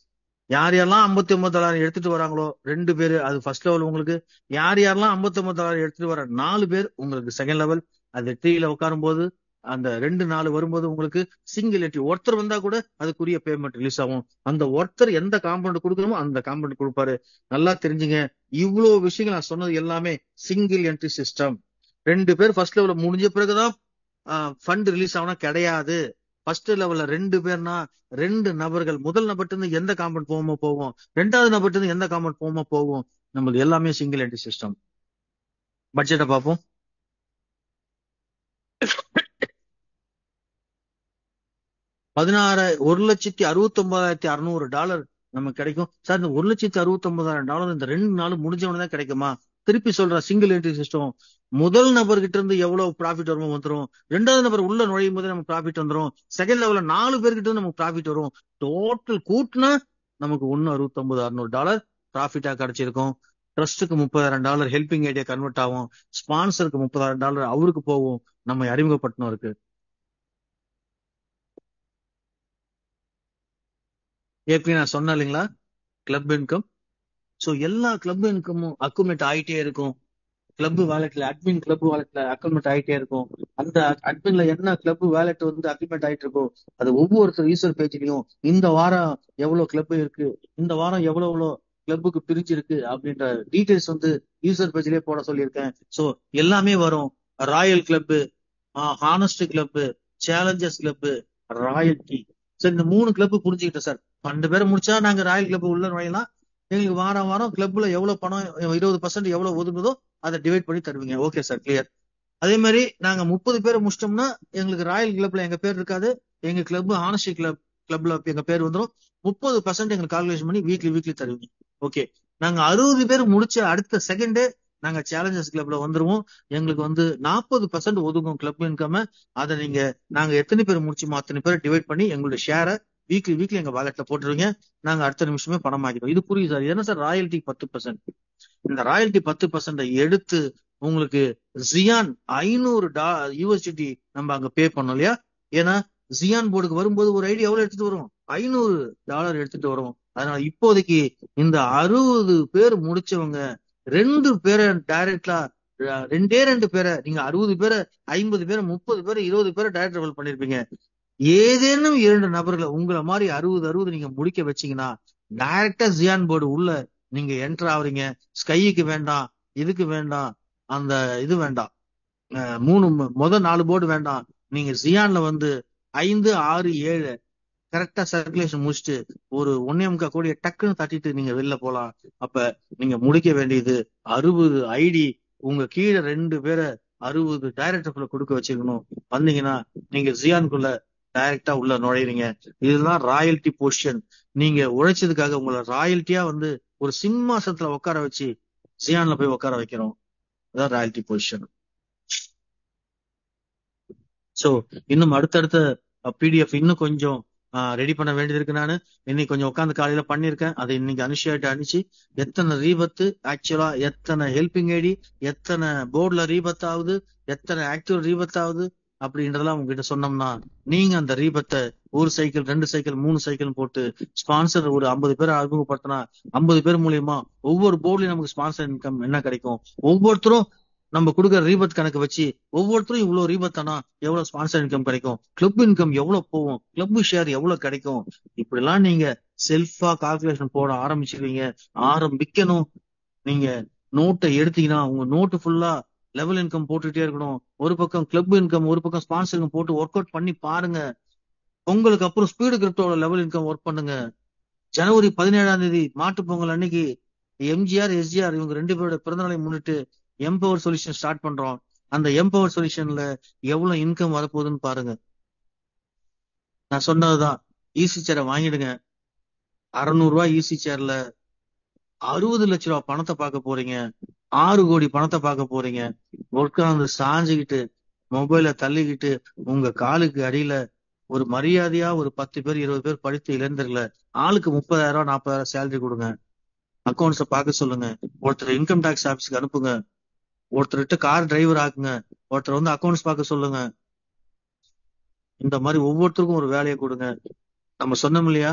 யார் யாரெல்லாம் 59,000 எடுத்துட்டு வராங்களோ 2 பேரு, அது ஃபர்ஸ்ட் லெவல் உங்களுக்கு. யார் யாரெல்லாம் 59,000 எடுத்துட்டு வர 4 பேர் உங்களுக்கு செகண்ட் லெவல். அது 3ல உட்காரும் போது அந்த 2-4 வரும்போது உங்களுக்கு சிங்கிள் என்ட்ரி. ஒருத்தர் வந்தா கூட அதுக்குரிய பேமெண்ட் ரிலீஸ் ஆகும். அந்த ஒருத்தர் எந்த காம்பவுண்ட் கொடுக்கணுமோ அந்த காம்பவுண்ட் கொடுப்பாரு. நல்லா தெரிஞ்சுங்க, இவ்வளவு விஷயங்கள் நான் சொன்னது எல்லாமே சிங்கிள் என்ட்ரி சிஸ்டம். 2 பேர் ஃபர்ஸ்ட் லெவல்ல முடிஞ்ச பிறகுதான் ஃபண்ட் ரிலீஸ் ஆகுனா கிடையாது. ஃபர்ஸ்ட் லெவல்ல 2 பேர்னா 2 நபர்கள், முதல் நபர்ட்டு இருந்து எந்த காம்பவுண்ட் போவோம், 2வது நபர்ட்டு இருந்து எந்த காம்பவுண்ட் போவோம். நம்மளுக்கு எல்லாமே சிங்கிள் என்ட்ரி சிஸ்டம். பட்ஜெட்டை பார்ப்போம். $1,69,600 நமக்கு கிடைக்கும். சார் இந்த $1,69,000 இந்த 2 நாள் முடிஞ்சவன தான் கிடைக்குமா? திருப்பி சொல்ற, சிங்கிள் என்ட்ரி சிஸ்டம். முதல் நபர்கிட்ட இருந்து எவ்வளவு ப்ராஃபிட் வருமோ வந்துடும். 2வது நபர் உள்ள நுழையும் போது நமக்கு ப்ராஃபிட் வந்துடும். செகண்ட் லெவல்ல 4 பேர்கிட்ட இருந்து நமக்கு ப்ராஃபிட் வரும். டோட்டல் கூட்டினா நமக்கு $1,69,600 ப்ராஃபிட்டா கிடைச்சிருக்கும். ட்ரஸ்ட்டுக்கு $30,000 ஹெல்பிங் ஐடியா கன்வெர்ட் ஆகும். ஸ்பான்சருக்கு $30,000 அவருக்கு போகும், நம்ம அறிமுகப்படுத்தினோருக்கு. ஏற்கனவே நான் சொன்னேன் இல்லைங்களா கிளப் இன்கம். சோ எல்லா கிளப் இன்கமும் அக்குமுலேட் ஆயிட்டே இருக்கும். கிளப் வாலெட்ல, அட்மின் கிளப் வாலெட்ல அக்குமுலேட் ஆயிட்டே இருக்கும். அந்த அட்மின்ல என்ன கிளப் வாலெட் வந்து அக்குமுலேட் ஆயிட்டு இருக்கும், அது ஒவ்வொருத்தர் யூசர் பேஜ்லயும் இந்த வாரம் எவ்வளவு கிளப் இருக்கு, இந்த வாரம் எவ்வளவு கிளப்புக்கு பிரிஞ்சிருக்கு அப்படின்ற டீடைல்ஸ் வந்து யூசர் பேஜ்லயே போட சொல்லியிருக்கேன். சோ எல்லாமே வரும். Royal club, honest club, Challengers club, royalty. Sir இந்த 3 கிளப் புரிஞ்சுக்கிட்டேன் சார். 2 பேரை முடிச்சா நாங்க ராயல் கிளப் உள்ள நுழையலாம். எங்களுக்கு வாரம் வாரம் கிளப்ல எவ்வளவு பணம், 20% எவ்வளவு ஒதுங்குதோ அதை டிவைட் பண்ணி தருவீங்க. Okay sir, clear. அதே மாதிரி நாங்க 30 பேரை முடிச்சிட்டோம்னா எங்களுக்கு ராயல் கிளப்ல எங்க பேர் இருக்காது. எங்க கிளப் ஹானஸ்டி கிளப்ல எங்க பேர் வந்துடும். 30% எங்களுக்கு கால்குலேஷன் பண்ணி வீக்லி தருவீங்க. ஓகே, நாங்க 60 பேர் முடிச்ச அடுத்த செகண்டே நாங்க சேலஞ்சர்ஸ் கிளப்ல வந்துருவோம். எங்களுக்கு வந்து 40% ஒதுங்கும் கிளப் இன்கம். அதை நாங்க எத்தனை பேர் முடிச்சுமோ அத்தனை பேர் டிவைட் பண்ணி எங்களுடைய ஷேரை வீக்லி எங்க வாலெட்ல போட்டுருவீங்க. நாங்க அடுத்த நிமிஷமே பணம் ஆகிடும். இது புரியுது சார். என்ன சார் ராயல்டி 10%? இந்த ராயல்டி 10% எடுத்து உங்களுக்கு ஜியான் $500 நம்ம அங்க பே பண்ணோம் இல்லையா? ஏன்னா ஜியான் போர்டுக்கு வரும்போது ஒரு ஐடி எவ்வளவு எடுத்துட்டு வரும்? $500 எடுத்துட்டு வரும். அதனால இப்போதைக்கு இந்த 60 பேர் முடிச்சவங்க 2 பேரை டைரக்டா, 2 பேரை, நீங்க 60 பேரை, 50 பேரை, 30 பேரை, 20 பேரை டைரக்ட் லெவல் பண்ணிருப்பீங்க. ஏதேனும் 2 நபர்களை உங்களை மாதிரி 60 நீங்க முடிக்க வச்சீங்கன்னா டைரக்டா ஜியான் போர்டு உள்ள நீங்க என்டர் ஆகுறீங்க. ஸ்கைக்கு வேண்டாம், இதுக்கு வேண்டாம், அந்த இது வேண்டாம், 4 போர்டு வேண்டாம். நீங்க ஜியான்ல வந்து 5, 6, 7 கரெக்டா சர்க்குலேஷன் முடிச்சுட்டு ஒரு 1.25 கோடியை டக்குன்னு தட்டிட்டு நீங்க வெளில போலாம். அப்ப நீங்க முடிக்க வேண்டியது 60 ஐடி. உங்க கீழே 2 பேரை 60 டைரக்டர்ல கொடுக்க வச்சிருக்கணும். வந்தீங்கன்னா நீங்க ஜியானுக்குள்ள டைரக்டா உள்ள நுழையிறீங்க. இதுதான் ராயல்டி பொசிஷன். நீங்க உழைச்சதுக்காக உங்களை ராயல்ட்டியா வந்து ஒரு சிம்மாசனத்துல உட்கார வச்சு ஜியான்ல போய் உட்கார வைக்கிறோம். அதான் ராயல்டி பொசிஷன். சோ இன்னும் அடுத்தடுத்த பிடிஎஃப் இன்னும் கொஞ்சம் ரெடி பண்ண வேண்டியது இருக்கு. நான் இன்னைக்கு கொஞ்சம் உட்காந்து காலையில பண்ணிருக்கேன். அதை இன்னைக்கு அனுஷியாட்ட அனுப்பிச்சு எத்தனை ரீபத்து ஆக்சுவலா, எத்தனை ஹெல்பிங் ஐடி, எத்தனை போர்டுல ரீபத் ஆகுது, எத்தனை ஆக்டிவ் ரீபத் ஆகுது அப்படின்றதெல்லாம் உங்ககிட்ட சொன்னோம்னா நீங்க அந்த ரீபத்தை 1 சைக்கிள், 2 சைக்கிள், 3 சைக்கிள் போட்டு ஸ்பான்சர் ஒரு 50 பேரை அறிமுகப்படுத்தினா 50 பேர் மூலியமா ஒவ்வொரு போர்ட்லயும் நமக்கு ஸ்பான்சர் இன்கம் என்ன கிடைக்கும்? ஒவ்வொருத்தரும் நம்ம கொடுக்குற ரீபத் கணக்கு வச்சு ஒவ்வொருத்தரும் இவ்வளவு ரீபத் ஆனா எவ்வளவு ஸ்பான்சர் இன்கம் கிடைக்கும், கிளப் இன்கம் எவ்வளவு போகும், கிளப் ஷேர் எவ்வளவு கிடைக்கும், இப்படி எல்லாம் நீங்க செல்ஃபா கால்குலேஷன் போட ஆரம்பிச்சிருவீங்க. ஆரம்பிக்கணும். நீங்க நோட்டை எடுத்தீங்கன்னா உங்க நோட்டு ஃபுல்லா லெவல் இன்கம் போட்டுட்டே இருக்கணும். ஒரு பக்கம் கிளப் இன்கம், ஒரு பக்கம் ஸ்பான்சர் இன்கம் போட்டு ஒர்க் அவுட் பண்ணி பாருங்க. பொங்கலுக்கு அப்புறம் ஸ்பீடு கிரிப்டோட லெவல் இன்கம் ஒர்க் பண்ணுங்க. ஜனவரி 17 மாட்டு பொங்கல் அன்னைக்கு எம்ஜிஆர், எஸ்ஜிஆர் இவங்க 2 பேரோட பிறந்தநாளை முன்னிட்டு எம்பவர் சொல்யூஷன் ஸ்டார்ட் பண்றோம். அந்த எம்பவர் சொல்யூஷன்ல எவ்வளவு இன்கம் வரப்போகுதுன்னு பாருங்க. நான் சொன்னதுதான், ஈசி சேரை வாங்கிடுங்க. $600 ஈசி சேர்ல 60 லட்ச ரூபா பணத்தை பார்க்க போறீங்க. 6 கோடி பணத்தை பார்க்க போறீங்க. உட்கார்ந்து சாஞ்சுக்கிட்டு மொபைல தள்ளிக்கிட்டு உங்க காலுக்கு அடியில ஒரு மரியாதையா ஒரு 10 பேர் 20 பேர் படித்த இளைஞர்களை ஆளுக்கு 30,000 40,000 சேலரி கொடுங்க. அக்கௌண்ட்ஸ பார்க்க சொல்லுங்க. ஒருத்தர் இன்கம் டாக்ஸ் ஆபீஸ்க்கு அனுப்புங்க. ஒருத்தர்கிட்ட கார் டிரைவர் ஆக்குங்க. ஒருத்தர் வந்து அக்கௌண்ட்ஸ் பார்க்க சொல்லுங்க. இந்த மாதிரி ஒவ்வொருத்தருக்கும் ஒரு வேலையை கொடுங்க. நம்ம சொன்னோம் இல்லையா,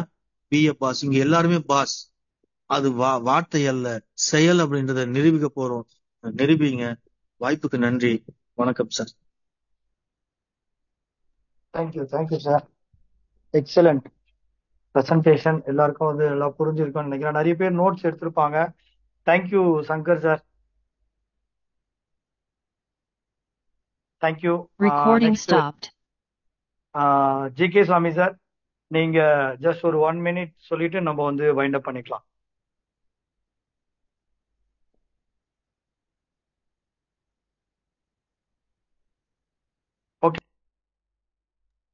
பி எ பாஸ். இங்க எல்லாருமே பாஸ். அது வார்த்தை அல்ல, செயல் அப்படின்றத நிரூபிக்க போறோம். நிரூபிங்க. வாய்ப்புக்கு நன்றி. வணக்கம் sir. Thank you sir. Excellent presentation. எல்லாருக்கும் வந்து நல்லா புரிஞ்சிருக்கும்னு நினைக்கிறேன். நிறைய பேர் நோட்ஸ் எடுத்திருப்பாங்க. Thank you Shankar sir. Thank you. Recording stopped. GK சாமி சார், நீங்க ஜஸ்ட் ஒரு 1 minute சொல்லிட்டு நம்ம வந்து வைண்ட் அப் பண்ணிக்கலாம். ஓகே,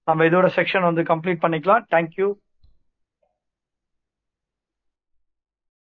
நம்ம இதோட செக்ஷன் வந்து கம்ப்ளீட் பண்ணிக்கலாம். தேங்க்யூ.